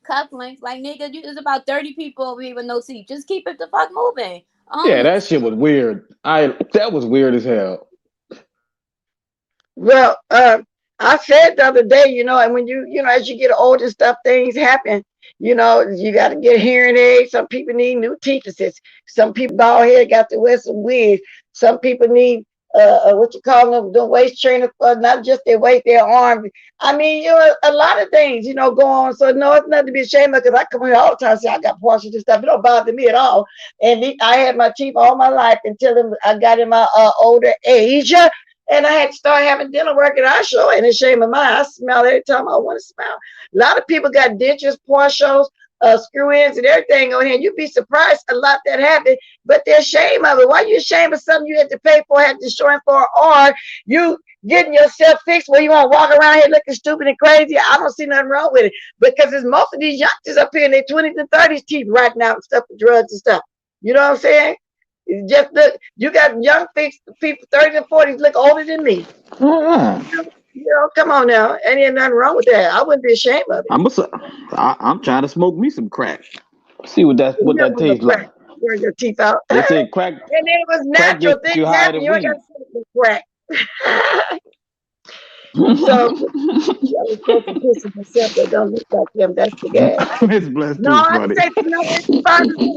S7: cufflinks. Like, nigga, there's about 30 people over here with no teeth. Just keep it the fuck moving.
S4: Yeah, that shit was weird. That was weird as hell.
S1: Well, I said the other day, and when as you get older, stuff, things happen. You got to get hearing aids. Some people need new teeth. Some people bald head got to wear some wigs. Some people need what you call them, the waist trainer for not just their waist, their arm. I mean, a lot of things, go on. So no, it's nothing to be ashamed of, because I come here all the time and say I got partials and stuff. It don't bother me at all. And I had my teeth all my life until I got in my older age. And I had to start having dental work, and I sure ain't ashamed of mine. I smile every time I want to smile. A lot of people got dentures, partials, screw-ins and everything on here. You'd be surprised a lot that happened, but they're ashamed of it. Why you ashamed of something you had to pay for, had to show for, or you getting yourself fixed where you want to walk around here looking stupid and crazy? I don't see nothing wrong with it, because it's most of these youngsters up here in their 20s and 30s teeth rotting out and stuff with drugs and stuff. You know what I'm saying? It's just look, you got young people 30s and 40s look older than me. You know, come on now. Ain't nothing wrong with that. I wouldn't be ashamed of it.
S4: I'm trying to smoke me some crack. See what that tastes like.
S1: Wearing your teeth out.
S4: They said crack.
S1: And then it was natural things happen. You ain't got to smoke crack. So you got to piss yourself that don't look like them. That's the gas.
S4: It's blessed.
S1: No, I say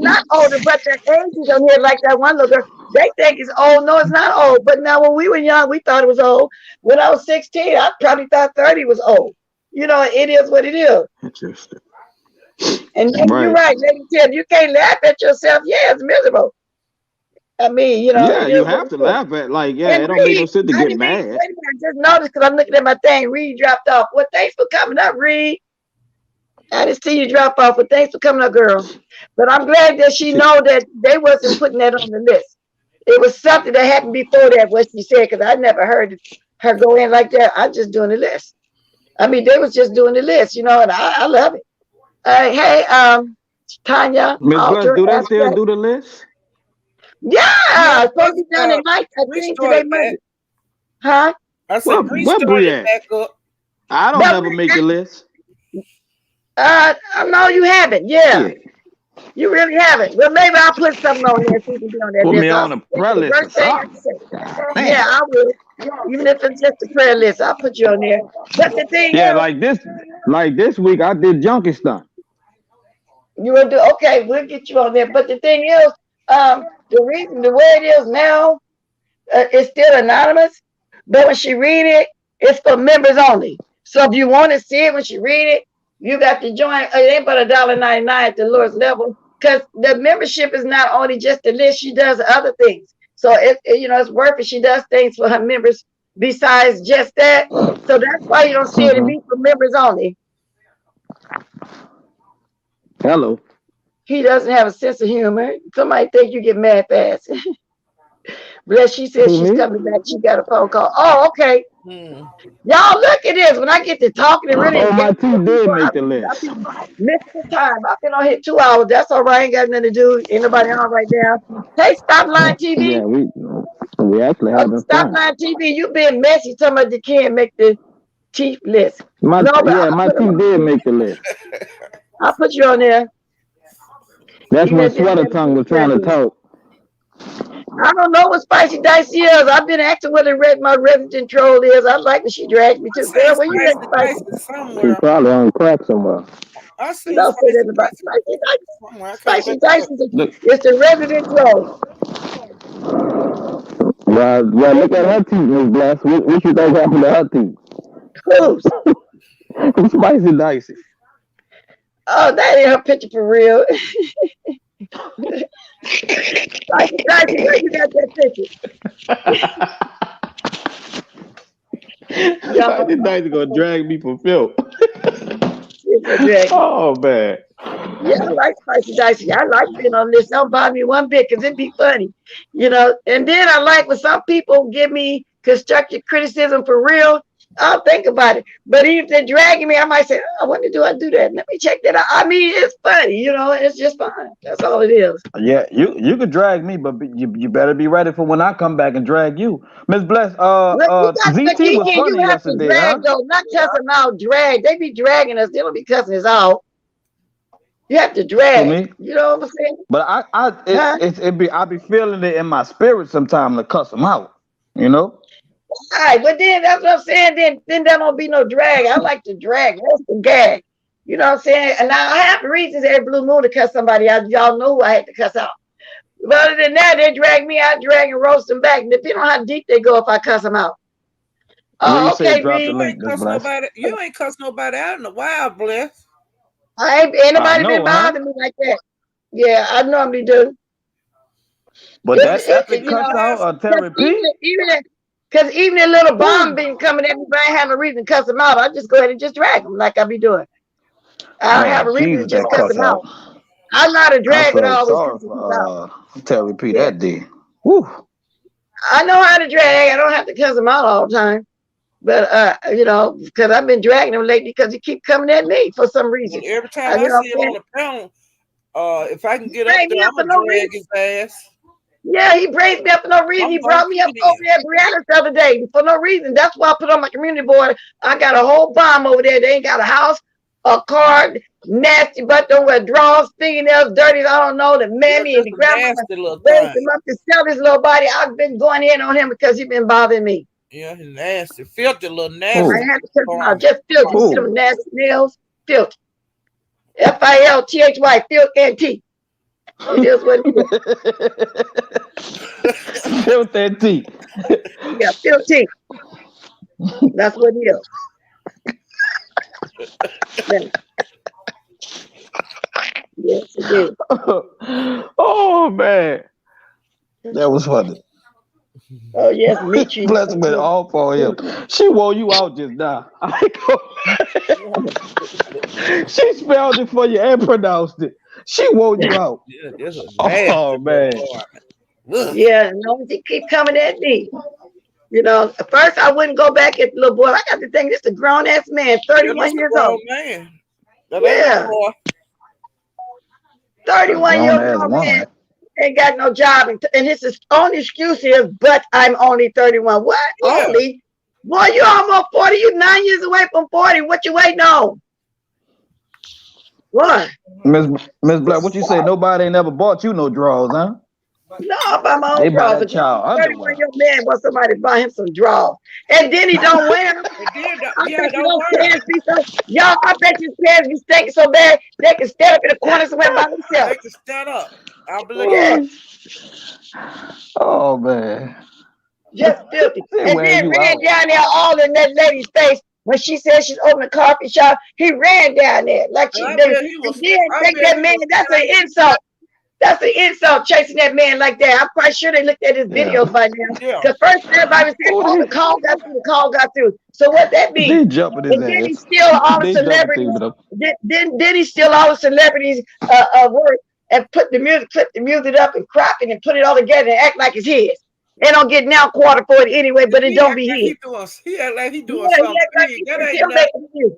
S1: not older, but the ages on here like that one little girl. They think it's old. No, it's not old. But now when we were young, we thought it was old. When I was 16, I probably thought 30 was old. You know, it is what it is.
S4: Interesting.
S1: And you're right, Lady Tim. You can't laugh at yourself. Yeah, it's miserable. I mean, you know.
S4: Yeah, you have to laugh at, like, yeah, it don't make no sense to get mad.
S1: I just noticed because I'm looking at my thing. Reed dropped off. Well, thanks for coming up, Reed. I didn't see you drop off, but thanks for coming up, girl. But I'm glad that she know that they wasn't putting that on the list. It was something that happened before that, what she said, because I never heard her go in like that. I'm just doing the list. I mean, they was just doing the list, you know, and I love it. Hey, Tanya.
S4: Ms. Bless, do they still do the list?
S1: Yeah, it's supposed to be done at night. I think today Monday. Huh?
S3: I said,
S4: what back up. I don't ever make the list.
S1: No, you haven't. Yeah. You really haven't. Well, maybe I'll put something on there so you can be on that
S4: list. Put me on a prayer list.
S1: Yeah, I will. Even if it's just a prayer list, I'll put you on there. But the thing is,
S4: like this week, I did junkie stuff.
S1: You will do okay. We'll get you on there. But the thing is, the way it is now, it's still anonymous. But when she read it, it's for members only. So if you want to see it when she read it, you got to join. It ain't but $1.99 at the lowest level, because the membership is not only just the list. She does other things. So it's worth it. She does things for her members besides just that. So that's why you don't see it. It be for members only.
S4: Hello.
S1: He doesn't have a sense of humor. Somebody think you get mad fast. Bless, she said she's coming back. She got a phone call. Oh, okay. Y'all look at this. When I get to talking and really.
S4: Oh, my team did make the list.
S1: Missing time. I've been on here 2 hours. That's all right. Ain't got nothing to do. Ain't nobody on right now. Hey, Stop Line TV.
S4: Yeah, we actually have
S1: Stop Line TV. You been messy. Somebody can't make the chief list.
S4: My team did make the list.
S1: I'll put you on there.
S4: That's when Sweater Tongue was trying to talk.
S1: I don't know what Spicy Dicey is. I've been acting with my resident troll is. I like when she dragged me to. Girl, where you at, Spicy?
S4: She's probably on crack somewhere.
S3: I see
S1: Spicy Dicey. It's the resident troll.
S4: Well, look at her teeth, Ms. Bless. What you think happened to her teeth?
S1: Who's?
S4: Spicy Dicey.
S1: Oh, that ain't her picture for real. Spicy Dicey, where you got that picture?
S4: Spicy Dicey gonna drag me for filth. Oh, man.
S1: Yeah, I like Spicy Dicey. I like being on this. Don't bother me one bit because it'd be funny. You know, and then I like when some people give me constructive criticism for real. I'll think about it. But even if they're dragging me, I might say, oh, when do I do that? Let me check that out. I mean, it's funny, you know, it's just fun. That's all it is.
S4: Yeah, you could drag me, but you better be ready for when I come back and drag you. Ms. Bless, ZT was funny yesterday.
S1: Drag, though, not cussing out, drag. They be dragging us. They don't be cussing us out. You have to drag. You know what I'm saying?
S4: But I be feeling it in my spirit sometimes to cuss them out, you know?
S1: All right, but then that's what I'm saying. Then there don't be no drag. I like to drag. That's the gag. You know what I'm saying? And now I have reasons every blue moon to cuss somebody out. Y'all know who I had to cuss out. But other than that, they drag me out, drag and roast them back. Depending on how deep they go if I cuss them out. Oh, okay,
S3: you ain't cuss nobody out in a while, Bless.
S1: Ain't anybody been bothering me like that. Yeah, I normally do.
S4: But that's a cuss out or therapy.
S1: Because even a little bomb been coming at me, but I ain't have no reason to cuss them out. I just go ahead and just drag them like I be doing. I don't have
S4: Man,
S1: a reason to
S4: Jesus,
S1: just
S4: that
S1: cuss
S4: cuss
S1: him out.
S4: out.
S1: I'm not a
S4: I
S1: drag, but I
S4: felt
S1: always
S4: sorry
S1: cuss people out.
S4: for Terry P
S1: Yeah.
S4: that day. Woo.
S1: I know how to drag. I don't have to cuss him out all the time. But you know, because I've been dragging him lately because he keep coming at me for some reason.
S3: Well, every time I
S1: You know
S3: see
S1: what
S3: him
S1: I'm
S3: on the panel, if I can get up
S1: saying?
S3: there,
S1: Me up
S3: I'm
S1: for
S3: gonna
S1: no
S3: drag
S1: reason.
S3: his ass.
S1: Yeah, he braced me up for no reason.
S3: I'm
S1: He
S3: gonna
S1: brought me up
S3: kick
S1: over
S3: him.
S1: there at Brianna's the other day for no reason. That's why I put on my community board. I got a whole bomb over there. They ain't got a house, a car, nasty butt, don't wear drawers, fingernails, dirty. I don't know. The mammy and the grandmama
S3: Nasty little
S1: raised
S3: thing.
S1: him up to sell his little body. I've been going in on him because he been bothering me.
S3: Yeah, he's nasty, filthy, little
S1: I
S3: nasty.
S1: had to cut him out. Just filthy. See them nasty nails? Filthy. FILTHY, filth and T. It is what it is.
S4: Filth and T.
S1: Yeah, filthy. That's what it is. Yeah. Yes, it is.
S4: Oh man, that was funny.
S1: Oh yes, meet you.
S4: Bless with all for him. She wore you out just now. She spelled it for you and pronounced it. She wore you out.
S3: Yeah, this is nasty.
S4: Oh man.
S1: Yeah, no, she keep coming at me. You know, at first I wouldn't go back at the little boy. I got to think this is a grown ass man, 31 years old.
S3: Man.
S1: Yeah. 31-year-old man ain't got no job, and his only excuse is, but I'm only 31. What?
S3: Yeah.
S1: Only? Boy, you almost 40. You 9 years away from 40. What you waiting on? What?
S4: Miss Black, what you say? Nobody ain't ever bought you no drawers, huh?
S1: No, I buy my own
S4: They buy
S1: drawers.
S4: that child underwear.
S1: 31-year-old man wants somebody to buy him some drawers, and then he don't wear them. I bet you those pants be so, y'all. I bet you pants be stinking so bad they can stand up in the corner somewhere by themselves.
S3: They can stand up. I believe.
S4: Oh man,
S1: just filthy. And then ran
S4: out.
S1: down there all in that lady's face when she said she's opening a coffee shop. He ran down there like she did. And then take that man. That's an insult. That's an insult, chasing that man like that. I'm quite sure they looked at his videos by now. Because first everybody was saying, oh, the call got through, the call got through. So what that means?
S4: They jumping his
S1: and then
S4: ass.
S1: he steal all the celebrities. Then he steal all the celebrities' work and put the music, clip the music up and crop it and put it all together and act like it's his. They don't get now quarter for it anyway, but it don't be his.
S3: He act like he doing something. That ain't nothing.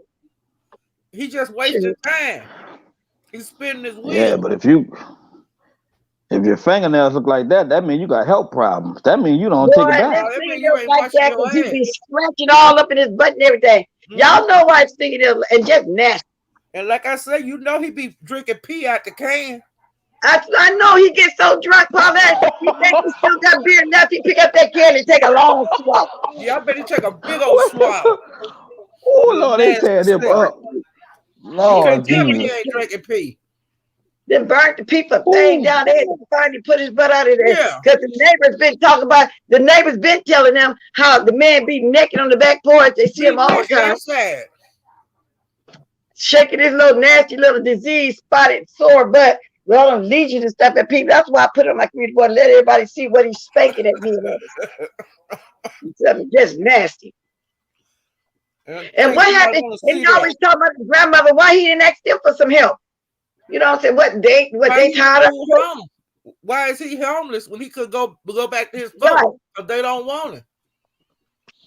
S3: He just wasting time. He's spinning his wheels.
S4: Yeah, but if your fingernails look like that, that means you got health problems. That means you don't take it back.
S1: That mean you ain't like that because he be scratching all up in his butt and everything. Y'all know why it's fingernails and just nasty.
S3: And like I said, you know he be drinking pee out the can.
S1: I know he gets so drunk, Paulette. He think he still got beer left. He pick up that can and take a long swallow.
S3: Yeah, I bet he take a big old swallow.
S4: Oh Lord, they tear him up. Lord
S3: Jesus. He ain't drinking pee.
S1: Then burnt the people thing down there and finally put his butt out of there. Because the neighbors been talking about, the neighbors been telling them how the man be naked on the back porch. They see him all the time.
S3: Outside.
S1: Shaking his little nasty little disease spotted sore butt. Well, I'm legion and stuff at people. That's why I put on my community board to let everybody see what he's spanking at me. Something just nasty. And what happened? And you always talk about the grandmother. Why he didn't ask them for some help? You know what I'm saying? What they tired of?
S3: Why is he homeless when he could go back to his folks? Because they don't want him.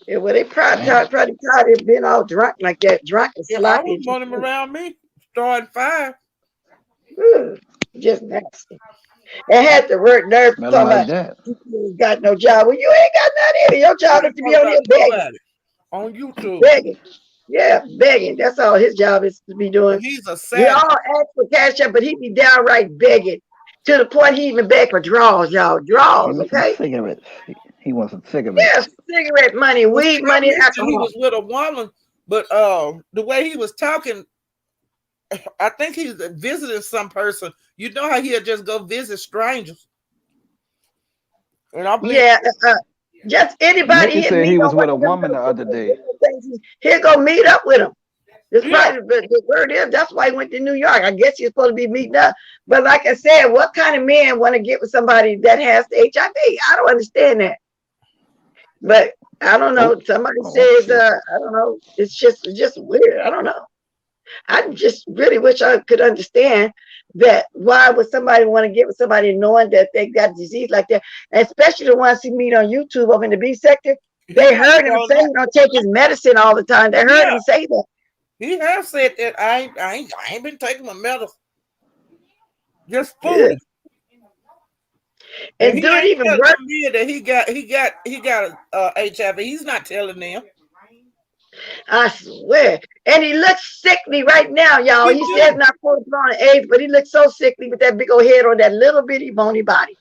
S1: Yeah, well, they probably tired of being all drunk like that, drunk and sloppy.
S3: I wouldn't want him around me. Starting fire.
S1: Just nasty. And had the word nerve talking about you got no job. Well, you ain't got nothing either. Your job is to be on here begging.
S3: On YouTube.
S1: Begging. Yeah, begging. That's all his job is to be doing.
S3: He's a sad.
S1: We all ask for cash up, but he be downright begging to the point he even beg for draws, y'all. Draws, okay?
S4: Cigarettes. He wants some cigarettes.
S1: Yeah, cigarette money, weed money, alcohol.
S3: He was with a woman, but the way he was talking, I think he's visiting some person. You know how he'll just go visit strangers. And I believe
S1: just anybody.
S4: He said he was with a woman the other day.
S1: He'll go meet up with him. The word is that's why he went to New York. I guess he's supposed to be meeting up. But like I said, what kind of man want to get with somebody that has the HIV? I don't understand that. But I don't know. Somebody says I don't know. It's just weird. I don't know. I just really wish I could understand that why would somebody want to get with somebody knowing that they got disease like that, and especially the ones he meet on YouTube over in the B sector. They heard him say he don't take his medicine all the time. They heard him say that.
S3: He has said that I ain't been taking my medicine. Just food.
S1: And do it even worse.
S3: That he got HIV. He's not telling them.
S1: I swear. And he looks sickly right now, y'all. He says not full blown AIDS, but he looks so sickly with that big old head on that little bitty bony body.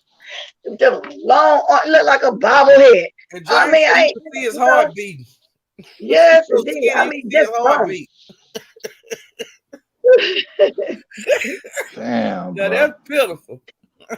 S1: The long, look like a bobblehead. I mean, I ain't
S3: see his heart beating.
S1: Yes, indeed. I mean, just heartbeat.
S4: Damn,
S3: now that's pitiful.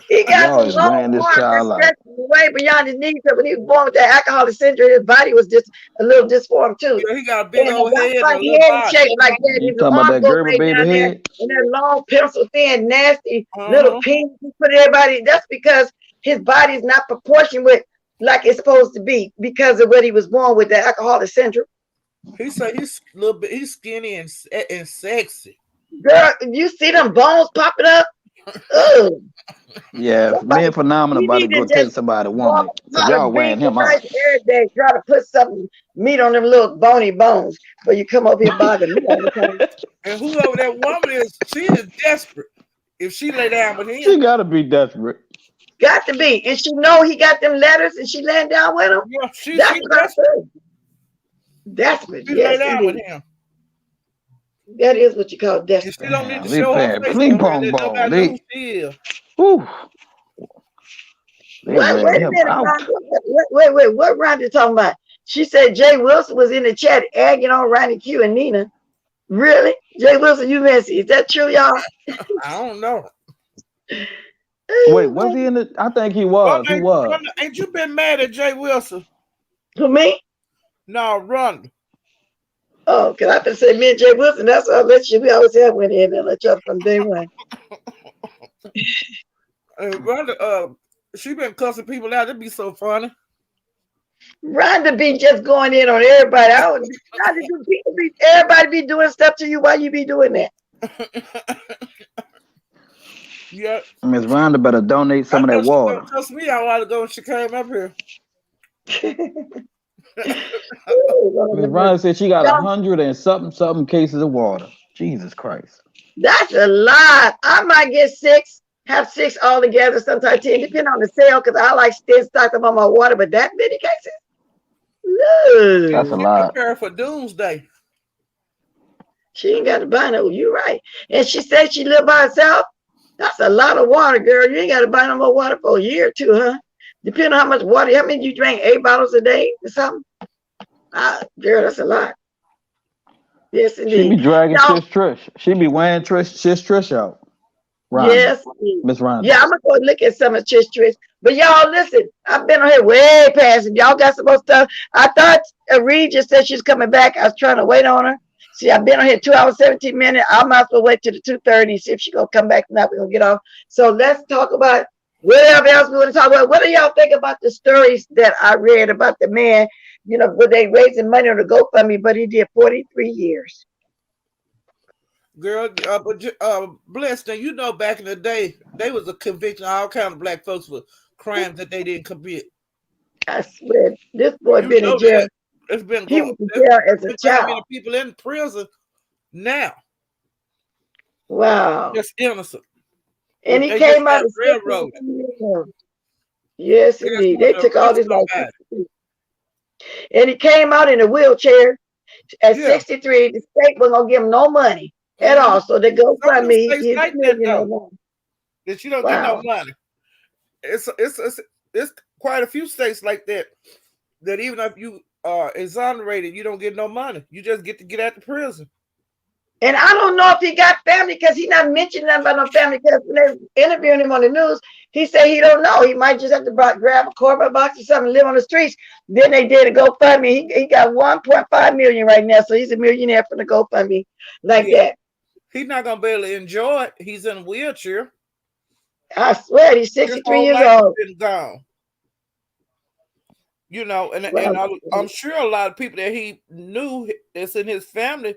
S1: He got the long arm stretched way beyond his knees. So when he was born with that alcoholic syndrome, his body was just a little disformed too.
S3: Yeah, he got a big old head.
S1: Like he had shaped like that.
S4: You talking about that Gerber baby head?
S1: And that long, pencil thin, nasty little pink. Put everybody. That's because his body is not proportioned with like it's supposed to be because of what he was born with, the alcoholic syndrome.
S3: He said he's a little bit. He's skinny and sexy.
S1: Girl, you see them bones popping up? Ugh.
S4: Yeah, man, phenomenal about to go take somebody woman. So y'all wearing him out.
S1: Every day, try to put something meat on them little bony bones, but you come up here bothering me all the time.
S3: And whoever that woman is, she is desperate. If she lay down with him,
S4: she gotta be desperate.
S1: Got to be, and she know he got them letters, and she laying down with him.
S3: Yeah, she's desperate.
S1: Desperate.
S3: She lay down with him.
S1: That is what you call desperate.
S3: She don't need to show her face.
S4: Ping pong ball. Wait,
S1: what Ronda talking about? She said Jay Wilson was in the chat egging on Ronnie Q and Nina. Really? Jay Wilson, you messy. Is that true, y'all?
S3: I don't know.
S4: Wait, was he in the? I think he was. He was.
S3: Ain't you been mad at Jay Wilson?
S1: Who, me?
S3: No, Ronda.
S1: Oh, because I been saying me and Jay Wilson, that's what I let you. We always have one in and let you up from day one.
S3: Rhonda, she been cussing people out. It'd be so funny.
S1: Rhonda be just going in on everybody. Everybody be doing stuff to you. Why you be doing that?
S3: Yeah.
S4: Miss Rhonda better donate some of that water.
S3: Cuss me out a while ago when she came up here.
S4: Miss Rhonda said she got 100 and something cases of water. Jesus Christ.
S1: That's a lot. I might get 6, have 6 all together, sometimes 10, depending on the sale, because I like to stock them on my water, but that many cases? No.
S4: That's a lot.
S3: Prepare for doomsday.
S1: She ain't got to buy no, you're right. And she said she lived by herself. That's a lot of water, girl. You ain't got to buy no more water for a year or two, huh? Depending on how much water, how many you drink, 8 bottles a day or something? Girl, that's a lot. Yes, indeed.
S4: She be dragging Sis Trish. She be wearing Sis Trish out. Rhonda.
S1: Yes.
S4: Miss Rhonda.
S1: Yeah, I'm going to go look at some of Trish Trish. But y'all, listen, I've been on here way past it. Y'all got some more stuff. I thought Reed just said she's coming back. I was trying to wait on her. See, I've been on here 2 hours, 17 minutes. I might as well wait till the 2:30, see if she's going to come back. Now we're going to get off. So let's talk about whatever else we want to talk about. What do y'all think about the stories that I read about the man, you know, where they raising money on the GoFundMe, but he did 43 years.
S3: Girl, but blessed, and you know, back in the day, they was a conviction of all kinds of black folks for crimes that they didn't commit.
S1: I swear, this boy been in jail.
S3: It's been
S1: he was in jail as a child.
S3: Many people in prison now.
S1: Wow.
S3: Just innocent.
S1: And he came out of railroad. Yes, indeed. They took all his life. And he came out in a wheelchair at 63. The state wasn't gonna give him no money at all. So they go find me.
S3: Like that you don't get no money. It's quite a few states like that. That even if you are exonerated, you don't get no money. You just get to get out the prison.
S1: And I don't know if he got family because he not mentioning nothing about no family. Because when they're interviewing him on the news, he said he don't know. He might just have to grab a cardboard box or something and live on the streets. Then they did a GoFundMe. He got 1.5 million right now, so he's a millionaire from the GoFundMe like that.
S3: He's not gonna be able to enjoy it. He's in a wheelchair.
S1: I swear, he's 63 years old.
S3: Been gone. You know, and I'm sure a lot of people that he knew that's in his family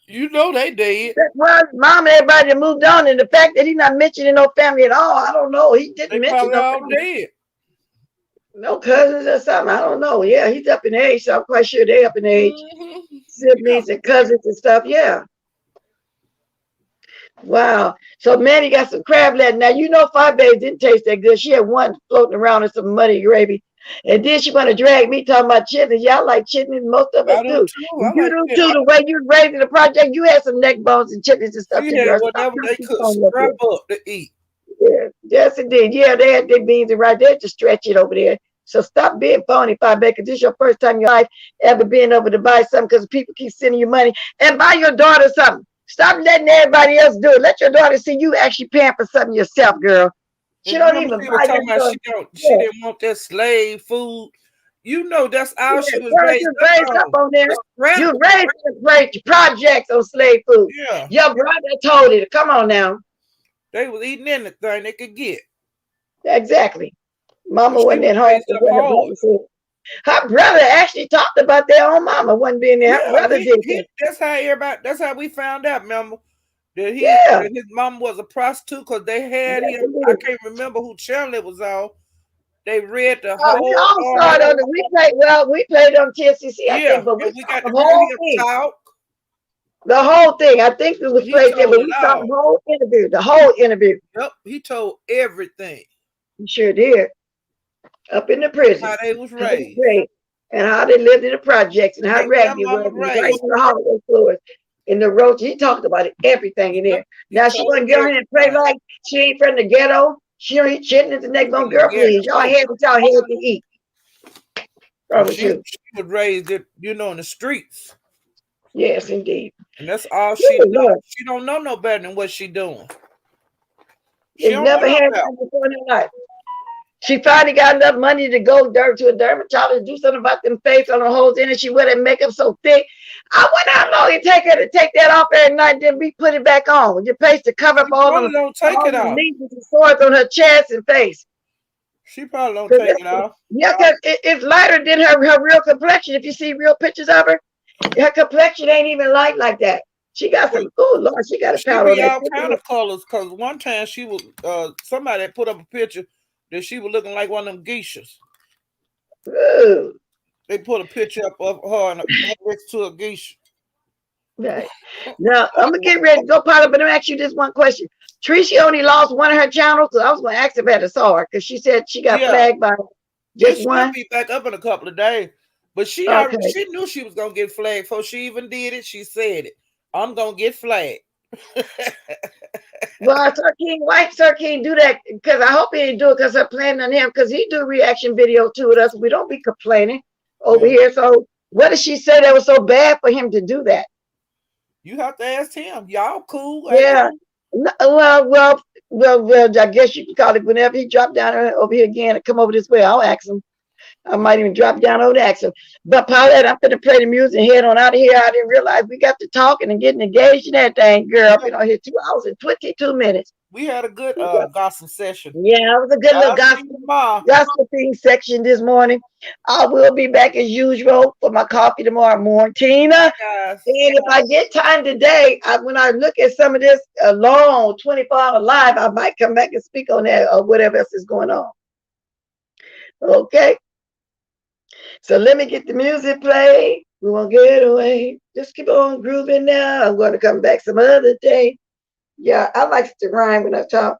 S3: You know they did.
S1: Well, mom and everybody that moved on, and the fact that he's not mentioning no family at all, I don't know. He didn't
S3: They
S1: mention
S3: probably
S1: no
S3: all
S1: family.
S3: dead.
S1: No cousins or something. I don't know. Yeah, he's up in age, so I'm quite sure they up in age. Siblings and cousins and stuff. Yeah. Wow. So Manny got some crab legs. Now you know Five Babe didn't taste that good. She had one floating around in some muddy gravy. And then she want to drag me talking about chitlins. Y'all like chitlins, most of us
S3: I do
S1: do.
S3: too.
S1: You
S3: I like
S1: do
S3: that.
S1: too. The way you raised in the project, you had some neck bones and chitlins and stuff
S3: She
S1: too,
S3: had
S1: girl.
S3: whatever they could scrap up to eat.
S1: Yeah, yes indeed. Yeah, they had their beans and right there to stretch it over there. So stop being phony, Five Babe, because this is your first time in your life ever being over to buy something because people keep sending you money. And buy your daughter something. Stop letting everybody else do it. Let your daughter see you actually paying for something yourself, girl. She don't even
S3: She was
S1: buy
S3: talking about she didn't want that slave food. You know that's all she was raised
S1: up on there. You
S3: Scrap.
S1: raised projects on slave food.
S3: Yeah.
S1: Your brother told it. Come on now.
S3: They was eating anything they could get.
S1: Exactly. Mama
S3: She
S1: wasn't
S3: was
S1: at home.
S3: raised up hard.
S1: Her brother actually talked about their own mama wasn't being there. Her brother did.
S3: That's how everybody. That's how we found out. Remember that that his mom was a prostitute because they had him. I can't remember who channel it was on. They read the whole.
S1: We all saw it on the replay. Well, we played on TSCC, I think, but we
S3: got
S1: the whole thing.
S3: Talk.
S1: The whole thing. I think it was played there, but we saw the whole interview. The whole interview.
S3: Yep, he told everything.
S1: He sure did. Up in the prison.
S3: How they was raised.
S1: And how they lived in the projects and how raggedy it was. Right on the holiday floors. In the road, he talked about it, everything in there. Now she wasn't going and play like she ain't from the ghetto. She don't eat chitlins the next one. Girl, please. Y'all had what y'all had to eat.
S3: She was raised, in the streets.
S1: Yes, indeed.
S3: And that's all she knows. She don't know no better than what she doing.
S1: She never had that before in her life. She finally got enough money to go to a dermatologist, do something about them face on her holes in it. She wear that makeup so thick. I wonder how long it take her to take that off every night, then put it back on. Your face to cover up all the lesions and sores on her chest and face.
S3: She probably don't take it off.
S1: Yeah, because it's lighter than her real complexion. If you see real pictures of her, her complexion ain't even light like that. She got some, oh Lord, she got a powder on
S3: all kind of colors. Because one time she was, somebody put up a picture that she was looking like one of them geishas.
S1: Ooh.
S3: They put a picture up of her next to a geisha.
S1: Right. Now, I'm going to get ready to go, Paula, but I'm going to ask you this one question. Tricia only lost one of her channels, because I was going to ask if I saw her, because she said she got flagged by just one.
S3: She'll be back up in a couple of days. But she knew she was going to get flagged before she even did it. She said it. I'm going to get flagged.
S1: Well, Sir King do that, because I hope he didn't do it because I'm planning on him, because he do reaction video too with us. We don't be complaining over here. So what did she say that was so bad for him to do that?
S3: You have to ask him. Y'all cool?
S1: Yeah. Well, I guess you can call it whenever he dropped down over here again and come over this way. I'll ask him. I might even drop down over to ask him. But Paulette, I'm going to play the music and head on out of here. I didn't realize we got to talking and getting engaged in that thing, girl. I've been on here 2 hours and 22 minutes.
S3: We had a good gossip session.
S1: Yeah, it was a good little gossiping section this morning. I will be back as usual for my coffee tomorrow morning, Tina. And if I get time today, when I look at some of this long 24-hour live, I might come back and speak on that or whatever else is going on. Okay. So let me get the music played. We won't get away. Just keep on grooving now. I'm going to come back some other day. Yeah, I like to rhyme when I talk,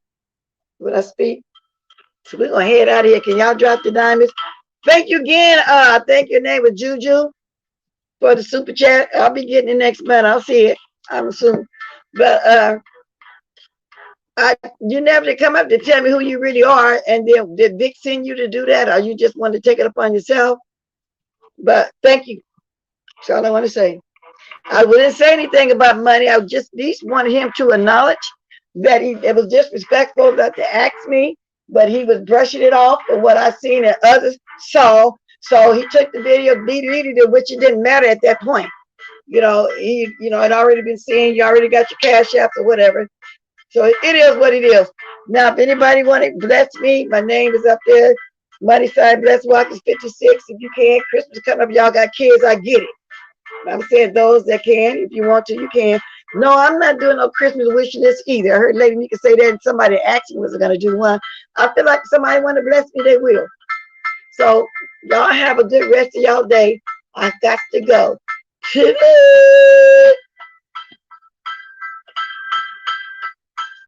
S1: when I speak. So we're going to head out of here. Can y'all drop the diamonds? Thank you again. I think your name was Juju for the super chat. I'll be getting it next month. I'll see it, I'm assuming. But you never did come up to tell me who you really are. And then did Vic send you to do that? Or you just wanted to take it upon yourself? But thank you. That's all I want to say. I wouldn't say anything about money. I just at least wanted him to acknowledge that it was disrespectful not to ask me, but he was brushing it off for what I seen and others saw. So he took the video, deleted it, which it didn't matter at that point. It had already been seen. You already got your cash apps or whatever. So it is what it is. Now, if anybody want to bless me, my name is up there. Money sign Bless Walkers 56. If you can, Christmas coming up, y'all got kids, I get it. I'm saying those that can, if you want to, you can. No, I'm not doing no Christmas wish list either. I heard Lady Mika say that, and somebody asked me was going to do one. I feel like somebody want to bless me, they will. So y'all have a good rest of y'all day. I got to go.